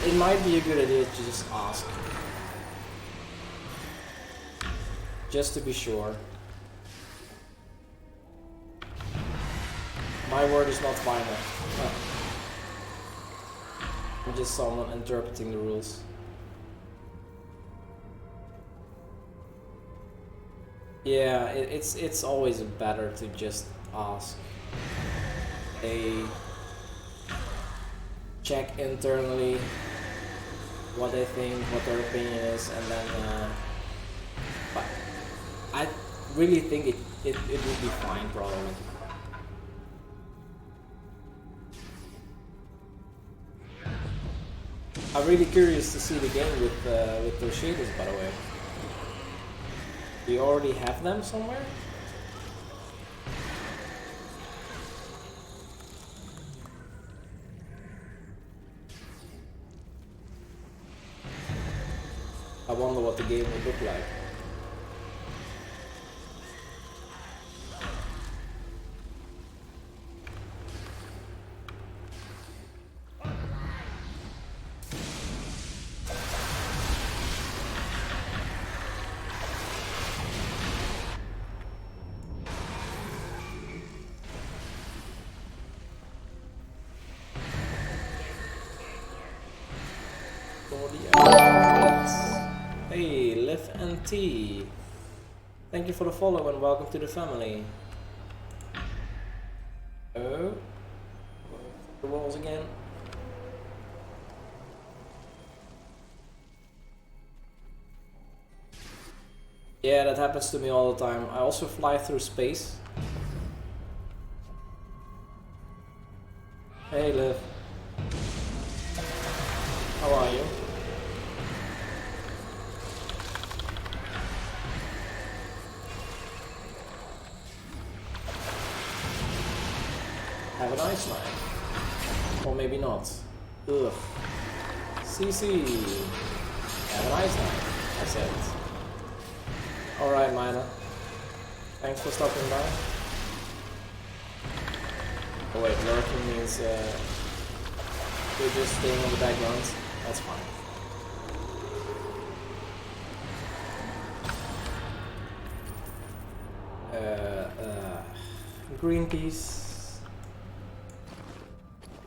It might be a good idea to just ask. Just to be sure. My word is not final. I'm just someone interpreting the rules. Yeah, it's always better to just ask. They check internally what they think, what their opinion is, and then but I really think it would be fine, probably. I'm really curious to see the game with those shaders, by the way. Do you already have them somewhere? I wonder what the game would look like. Hey, Liv and T. Thank you for the follow and welcome to the family. Oh, the walls again. Yeah, that happens to me all the time. I also fly through space. Hey, Liv. How are you? Have a nice night. Or maybe not. Ugh. CC. Have a nice night. I said. Alright, Mina. Thanks for stopping by. Oh wait, lurking means you're just staying in the background. That's fine. Greenpeace.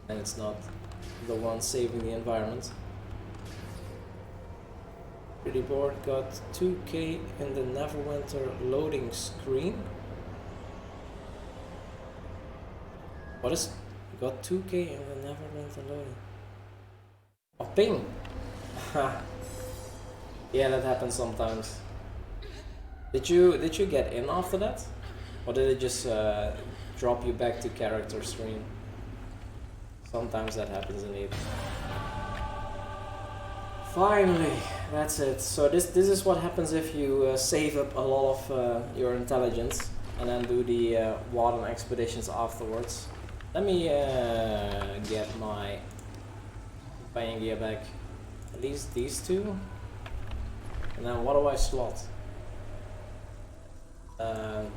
And it's not the one saving the environment. Pretty board got 2K in the Neverwinter loading screen. What is got 2K in the Neverwinter loading? Oh, ping! Yeah, that happens sometimes. Did you get in after that? Or did it just drop you back to character screen? Sometimes that happens indeed. Finally, that's it. So this is what happens if you save up a lot of your intelligence and then do the Warden expeditions afterwards. Let me get my companion gear back. At least these two. And then what do I slot?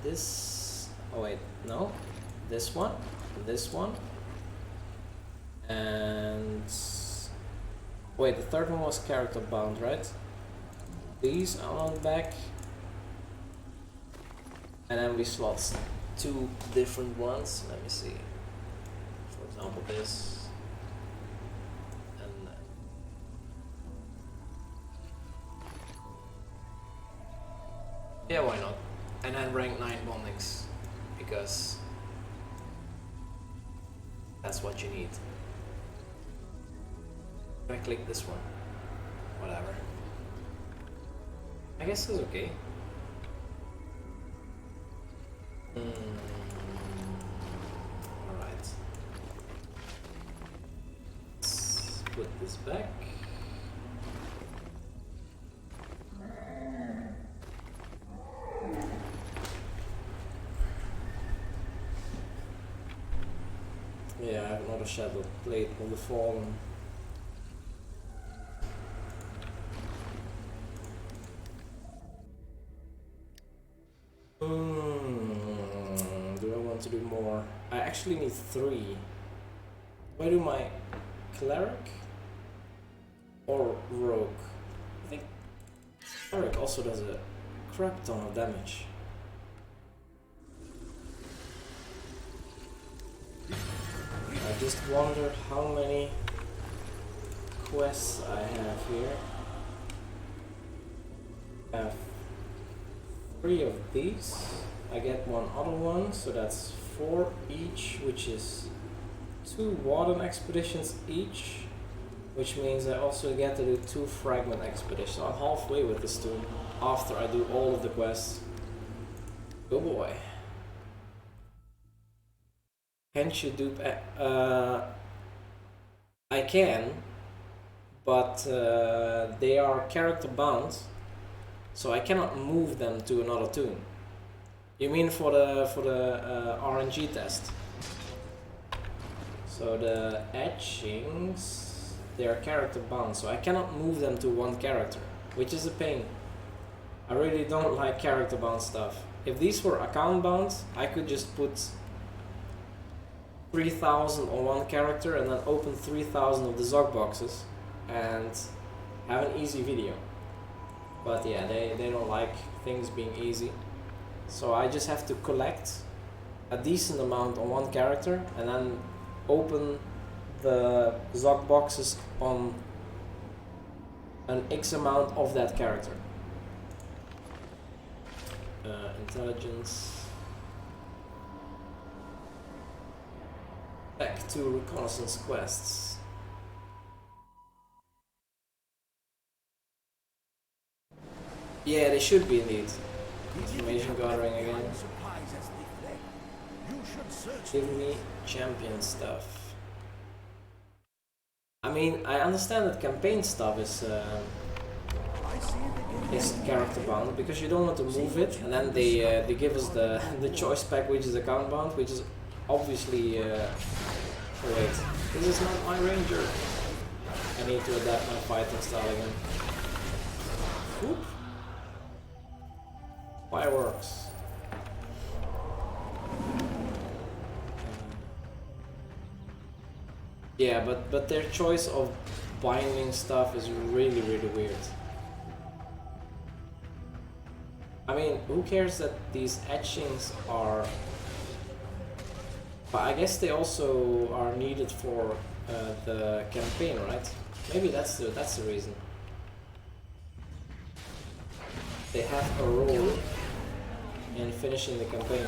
This. Oh wait, no. This one. This one. And wait, the third one was character bound, right? These are on the back. And then we slot two different ones. Let me see. For example, this. And yeah, why not? And then rank 9 bondings. Because that's what you need. I click this one. Whatever. I guess it's okay. Alright. Let's put this back. Yeah, I have another shadow plate on the fallen. Do I want to do more? I actually need 3. Do I do my cleric or rogue? I think cleric also does a crap ton of damage. I just wonder how many quests I have here. I have 3 of these. I get one other one, so that's 4 each, which is 2 Warden expeditions each, which means I also get to do 2 Fragment expeditions. So I'm halfway with this too, after I do all of the quests. Oh boy. Can't you dupe? I can, but they are character bound, so I cannot move them to another tune. You mean for the RNG test? So the etchings, they are character bound, so I cannot move them to one character, which is a pain. I really don't like character bound stuff. If these were account bound, I could just put 3,000 on one character and then open 3,000 of the Zog boxes and have an easy video. But yeah, they don't like things being easy. So I just have to collect a decent amount on one character and then open the Zog boxes on an X amount of that character. Intelligence. Back to reconnaissance quests. Yeah, they should be indeed. Information gathering again. Give me champion stuff. I mean, I understand that campaign stuff is character bound because you don't want to move it, and then they give us the choice pack, which is account bound, which is obviously. Oh wait, this is not my ranger. I need to adapt my fighting style again. Whoop. Fireworks. Yeah, but their choice of binding stuff is really weird. I mean, who cares that these etchings are... But I guess they also are needed for the campaign, right? Maybe that's the reason. They have a role in finishing the campaign.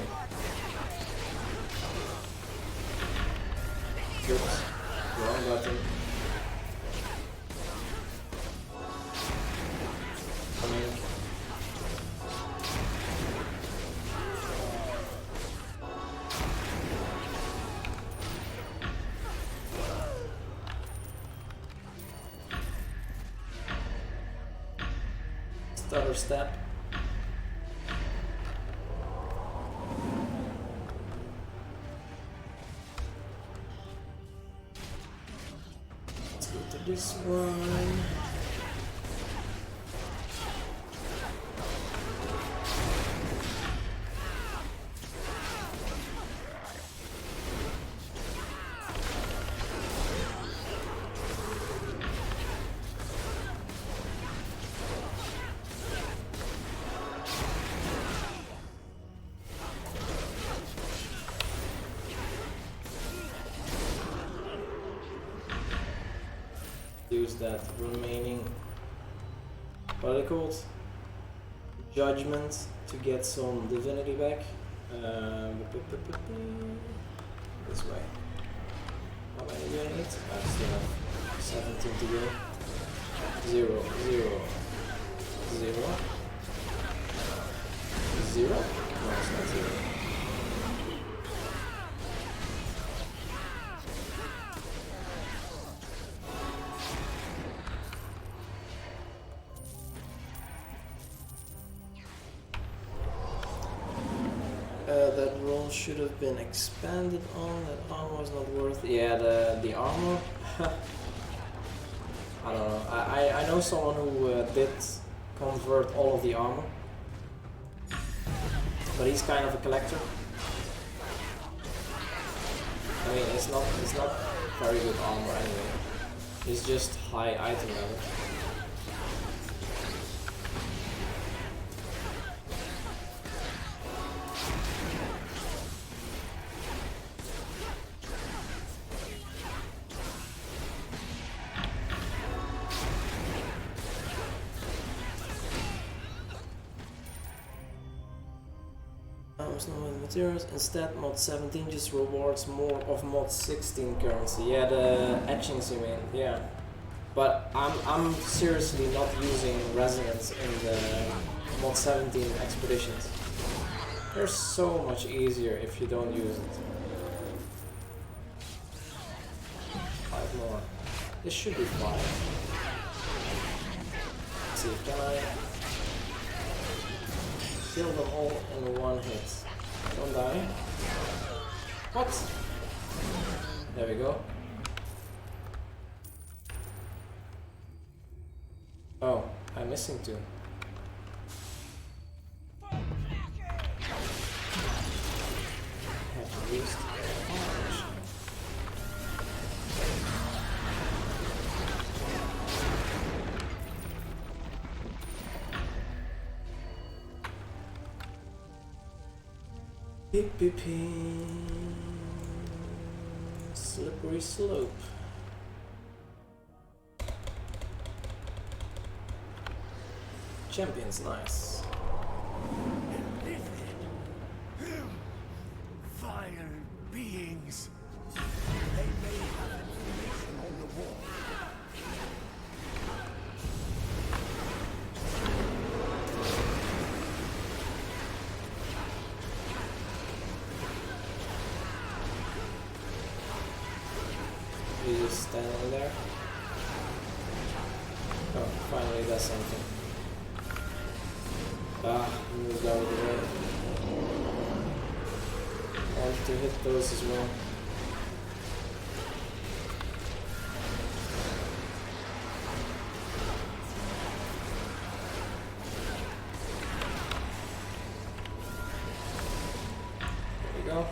Oops, wrong button. Coming. stutter step. Let's go to this one. Use that remaining, what are they called? Judgment to get some divinity back. This way. How many do I need? I still have 17 to go. 0, 0, 0. 0? No, it's not 0. That roll should have been expanded on. That armor was not worth. Yeah, the armor. I don't know. I know someone who did convert all of the armor, but he's kind of a collector. I mean, it's not very good armor anyway. It's just high item level. Materials. Instead, MOD17 just rewards more of MOD16 currency. Yeah, the etchings you mean, yeah. But I'm seriously not using resonance in the MOD17 expeditions. They're so much easier if you don't use it. 5 more. This should be 5. Let's see, can I kill them all in one hit? Don't die. What? There we go. Oh, I'm missing 2. Have used orange. Beep beep beep. Slippery slope. Champion's nice. Fire beings. They may have information on the wall. He's just standing there. Oh, finally does something. Ah, moved out of the way. I want to hit those as well. There we go.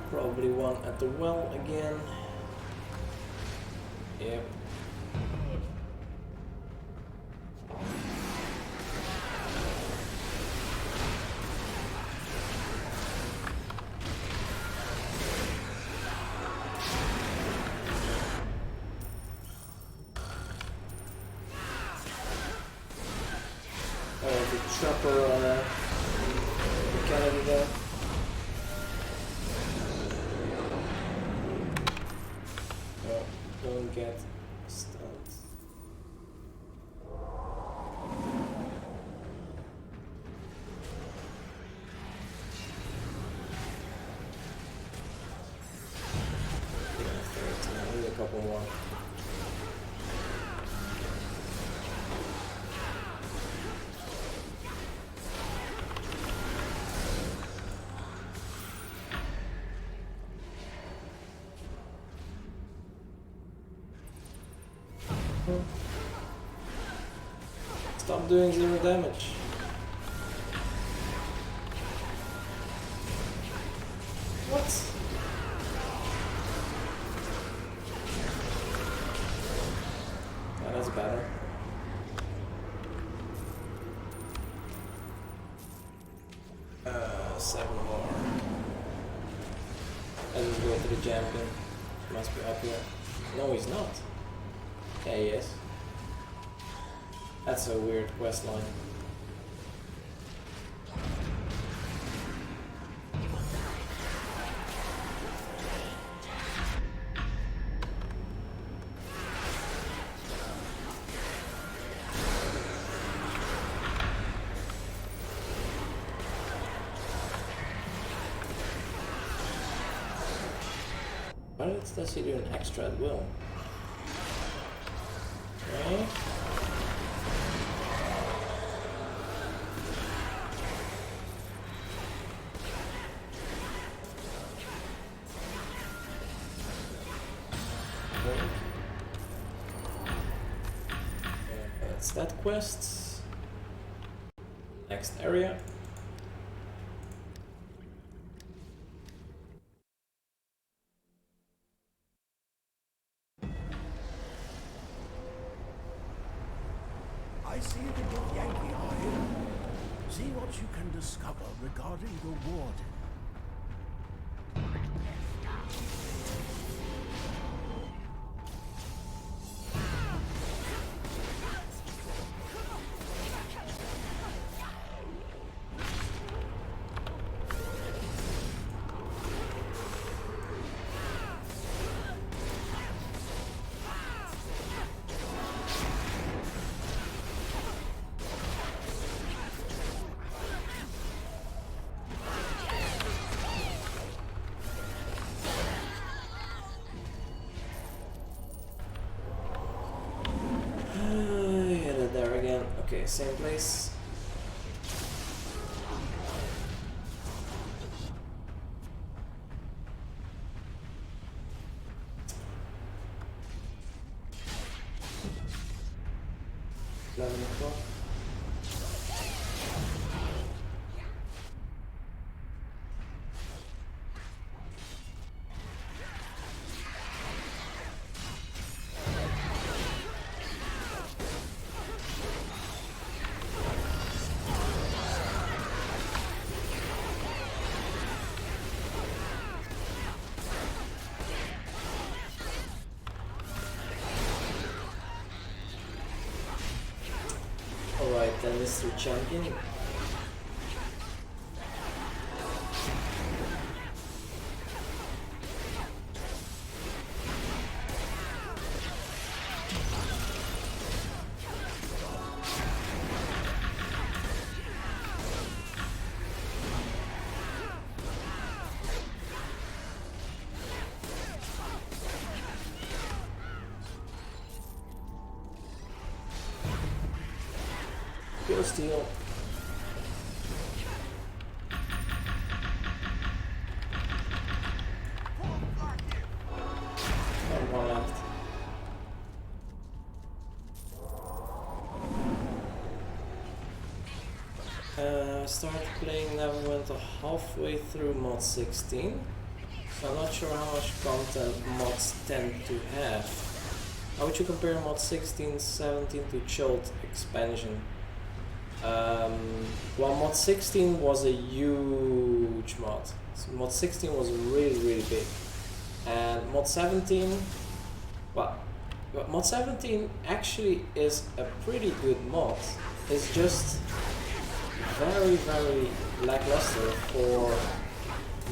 Probably one at the well again. Yep. The trapper mechanic there. Oh, don't get stunned. Yeah, 13. I need a couple more. Stop doing 0 damage. What? Yeah, that's better. Seven more. Let's just go to the champion. He must be up here. No, he's not. Yeah, he is. That's a weird quest line. Why does he do an extra at will? Okay. That's that quest. Next area. I see the good Yankee are here. See what you can discover regarding the Warden. Okay, same place. $11 o'clock. Alright, then this is the champion. Pure steel. One left. Started playing Neverwinter halfway through mod 16, so I'm not sure how much content mods tend to have. How would you compare mod 16, 17 to Chilled expansion? Well, mod 16 was a huge mod. So mod 16 was really big, and mod 17, well, mod 17 actually is a pretty good mod. It's just very lackluster for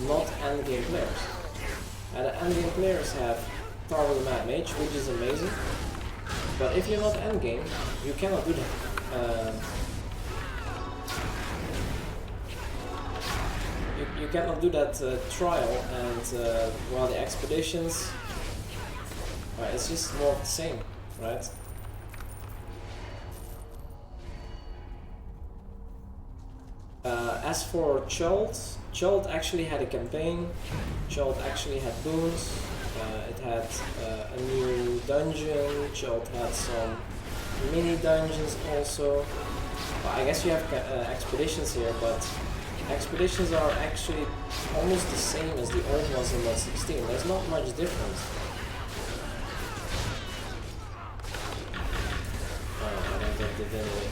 not endgame players. And the endgame players have Power the Mad Mage, which is amazing, but if you're not endgame, you cannot do that. You cannot do that trial, and well, the expeditions, it's just more of the same, right? As for Chult actually had a campaign, Chult actually had boons, It had a new dungeon. Chult had some mini dungeons also. Well, I guess you have expeditions here, but expeditions are actually almost the same as the old ones in MOD16. There's not much difference. Oh, I don't get the divinity.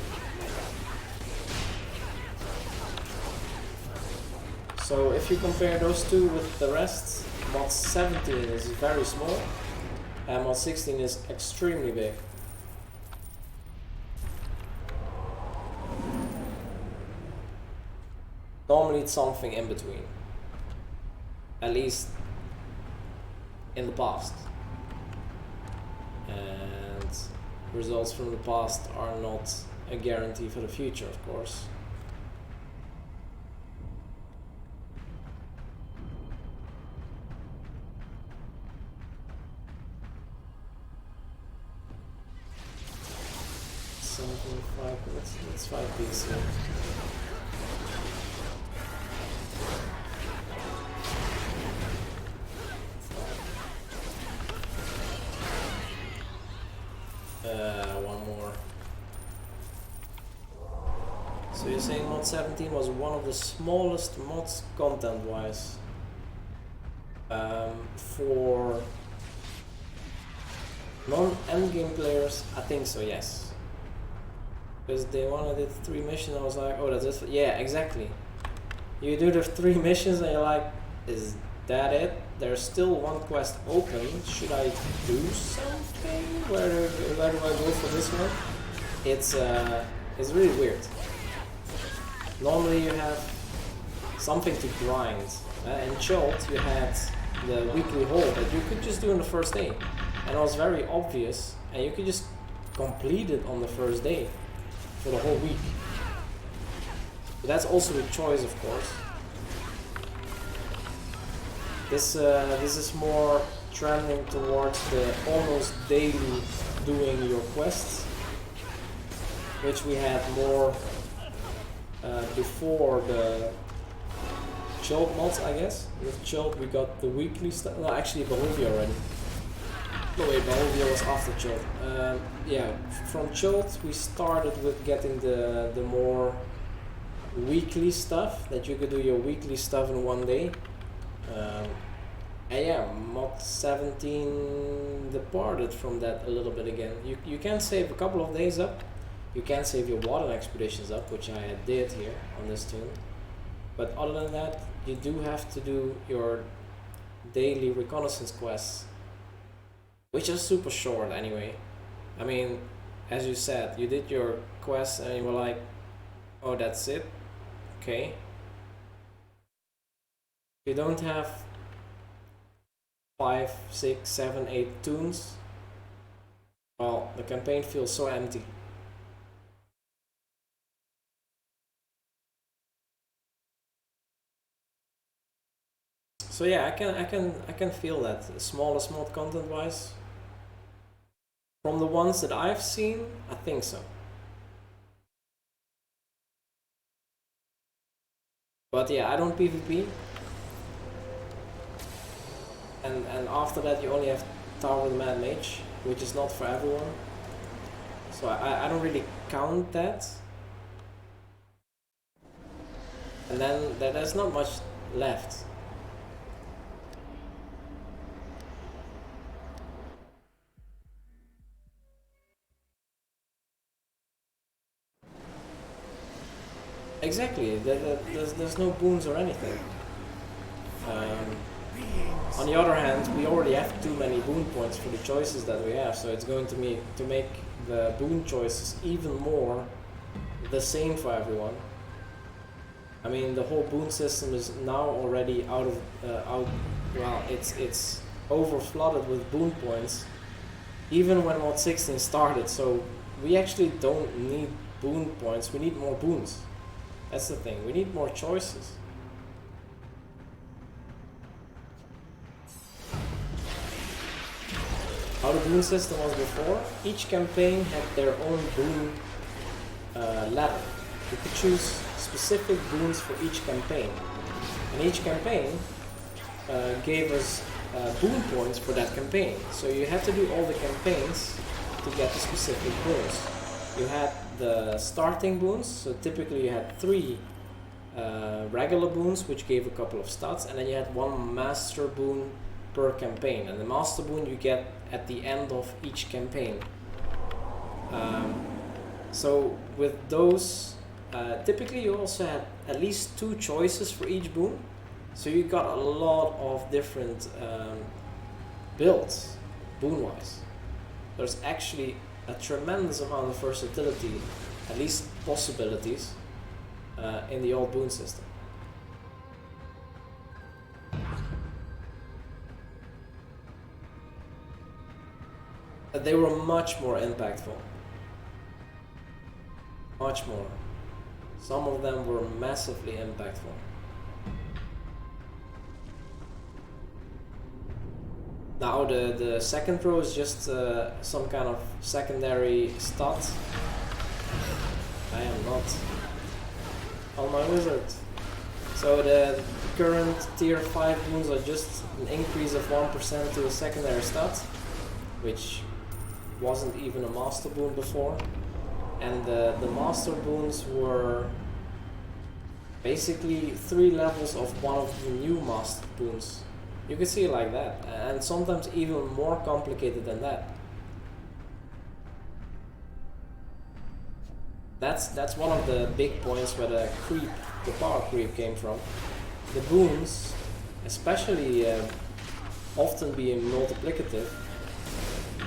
So if you compare those two with the rest, MOD17 is very small and MOD16 is extremely big. Normally it's something in between, at least in the past, and results from the past are not a guarantee for the future, of course. Let's 5 piece here. One more. So you're saying MOD17 was one of the smallest mods content-wise for non-endgame players? I think so, yes. Because day one I did 3 missions, I was like, oh, that's it. Yeah, exactly. You do the 3 missions and you're like, is that it? There's still one quest open. Should I do something? Where do I go for this one? It's really weird. Normally you have something to grind. In Chult you had the weekly haul that you could just do on the first day. And it was very obvious and you could just complete it on the first day for the whole week. But that's also a choice, of course. This is more trending towards the almost daily doing your quests, which we had more before the Chult mods, I guess. With Chult we got the weekly stuff. No, actually Barovia already. No wait, Barovia was after Chult. Yeah, from Chult we started with getting the more weekly stuff, that you could do your weekly stuff in one day. And yeah, MOD17 departed from that a little bit again. You can save a couple of days up. You can save your water expeditions up, which I did here on this tune. But other than that, you do have to do your daily reconnaissance quests, which are super short anyway. I mean, as you said, you did your quest and you were like, oh, that's it? Okay. You don't have 5, 6, 7, 8 tunes. Well, the campaign feels so empty. So yeah, I can feel that. Smallest mod content wise. From the ones that I've seen, I think so. But yeah, I don't PvP. And after that you only have Tower of the Mad Mage, which is not for everyone. So I don't really count that. And then there's not much left. Exactly, there's no boons or anything. On the other hand, we already have too many boon points for the choices that we have, so it's going to make the boon choices even more the same for everyone. I mean, the whole boon system is now already well, it's over flooded with boon points, even when MOD16 started. So we actually don't need boon points, we need more boons. That's the thing, we need more choices. How the boon system was before, each campaign had their own boon ladder. You could choose specific boons for each campaign. And each campaign gave us boon points for that campaign. So you had to do all the campaigns to get the specific boons. You had the starting boons, so typically you had 3 regular boons, which gave a couple of stats, and then you had 1 master boon per campaign, and the master boon you get at the end of each campaign. So with those, typically you also had at least 2 choices for each boon, so you got a lot of different builds, boon-wise. There's actually a tremendous amount of versatility, at least possibilities, in the old boon system. They were much more impactful. Much more. Some of them were massively impactful. Now the second row is just some kind of secondary stat. I am not on my wizard. So the current tier 5 boons are just an increase of 1% to a secondary stat, which wasn't even a master boon before. And the master boons were basically 3 levels of one of the new master boons. You can see it like that, and sometimes even more complicated than that. That's one of the big points where the power creep came from. The boons, especially often being multiplicative,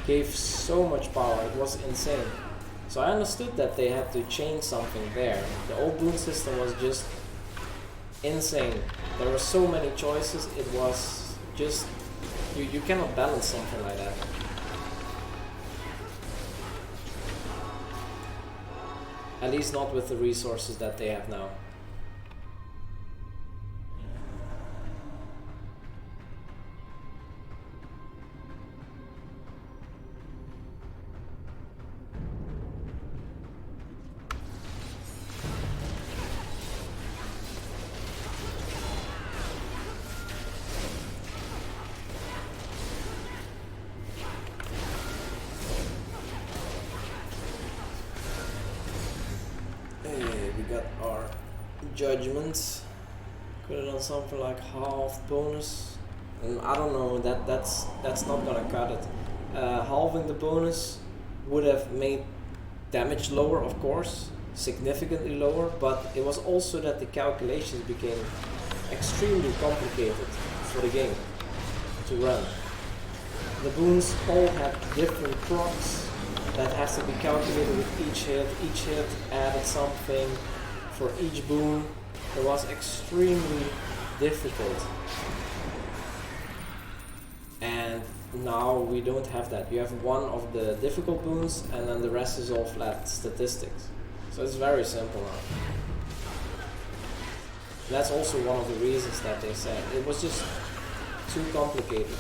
gave so much power, it was insane. So I understood that they had to change something there. The old boon system was just insane. There were so many choices, it was just, you cannot balance something like that. At least not with the resources that they have now. Judgments. Could have done something like half bonus, and I don't know, that's not gonna cut it. Halving the bonus would have made damage lower, of course, significantly lower, but it was also that the calculations became extremely complicated for the game to run. The boons all had different procs that has to be calculated with each hit. Each hit added something for each boon. It was extremely difficult. And now we don't have that. You have one of the difficult boons and then the rest is all flat statistics. So it's very simple now. That's also one of the reasons that they said it was just too complicated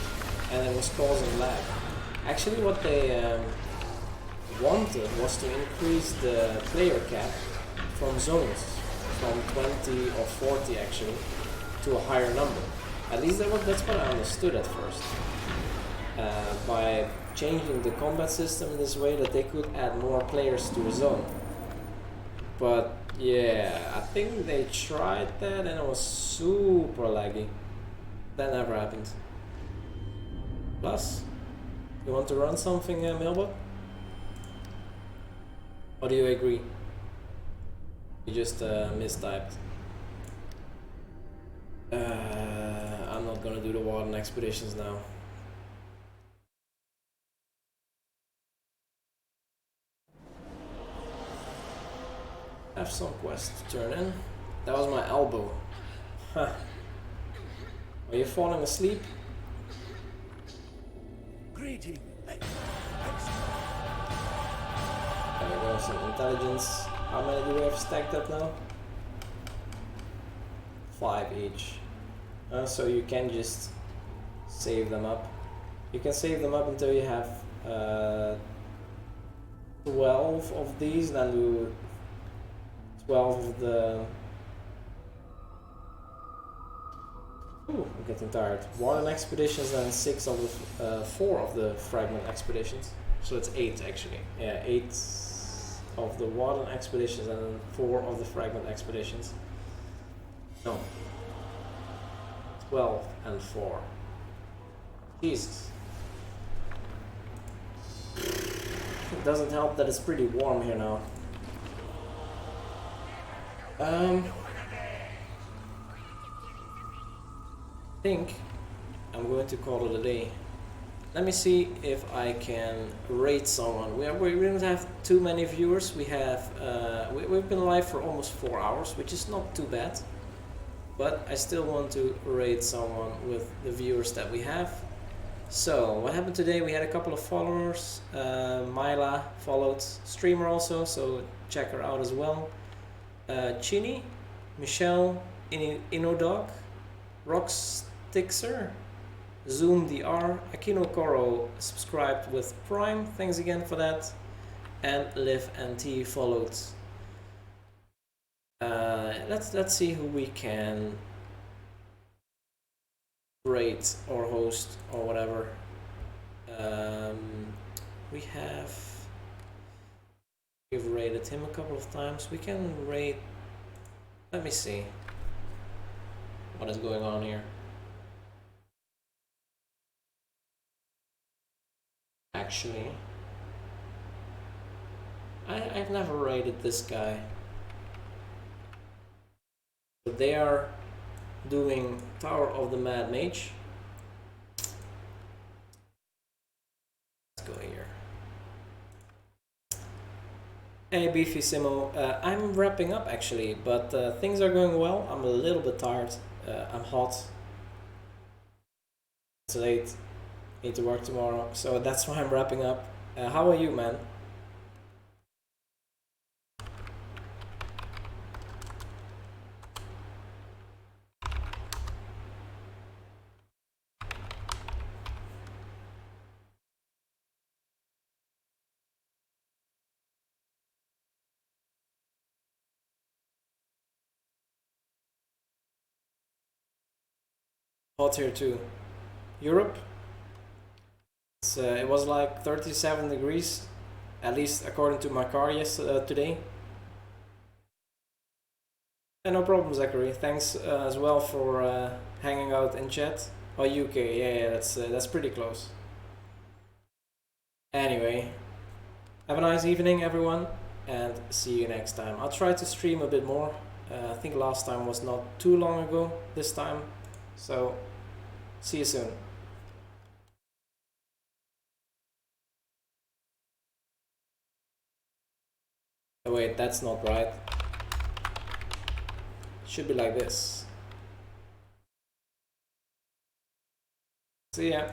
and it was causing lag. Actually what they wanted was to increase the player cap from zones, from 20 or 40 actually, to a higher number. At least that's what I understood at first. By changing the combat system in this way that they could add more players to a zone. But yeah, I think they tried that and it was super laggy. That never happened. Plus, you want to run something, Mailbot? Or do you agree? You just mistyped. I'm not gonna do the Warden expeditions now. I have some quests to turn in. That was my elbow. Huh. Are you falling asleep? Greeting. There we go, some intelligence. How many do we have stacked up now? 5 each. So you can just save them up. You can save them up until you have 12 of these, then do 12 of the Ooh, I'm getting tired. Warden expeditions and 4 of the fragment expeditions. So it's 8 actually. Yeah, 8 of the Warden expeditions and 4 of the fragment expeditions. No. 12 and 4. Jesus. It doesn't help that it's pretty warm here now. I think I'm going to call it a day. Let me see if I can rate someone. We don't have too many viewers. We have we've been live for almost 4 hours, which is not too bad. But I still want to rate someone with the viewers that we have. So what happened today? We had a couple of followers. Myla followed, streamer also, so check her out as well. Chini, Michelle, Inodog, Rockstixer, Zoom DR, Akino Koro subscribed with Prime, thanks again for that, and Liv NT followed. Let's see who we can rate or host or whatever. We've rated him a couple of times. We can rate. Let me see what is going on here. Actually, I've never rated this guy. But they are doing Tower of the Mad Mage. Let's go here. Hey Beefy Simo, I'm wrapping up actually, but things are going well. I'm a little bit tired. I'm hot. It's late. Need to work tomorrow, so that's why I'm wrapping up. How are you, man? Hot here too. Europe? It was like 37 degrees, at least according to my car today. Yeah, no problem, Zachary. Thanks as well for hanging out in chat. Oh, UK, yeah, that's pretty close. Anyway, have a nice evening, everyone, and see you next time. I'll try to stream a bit more. I think last time was not too long ago this time, so see you soon. Oh wait, that's not right. Should be like this. See ya.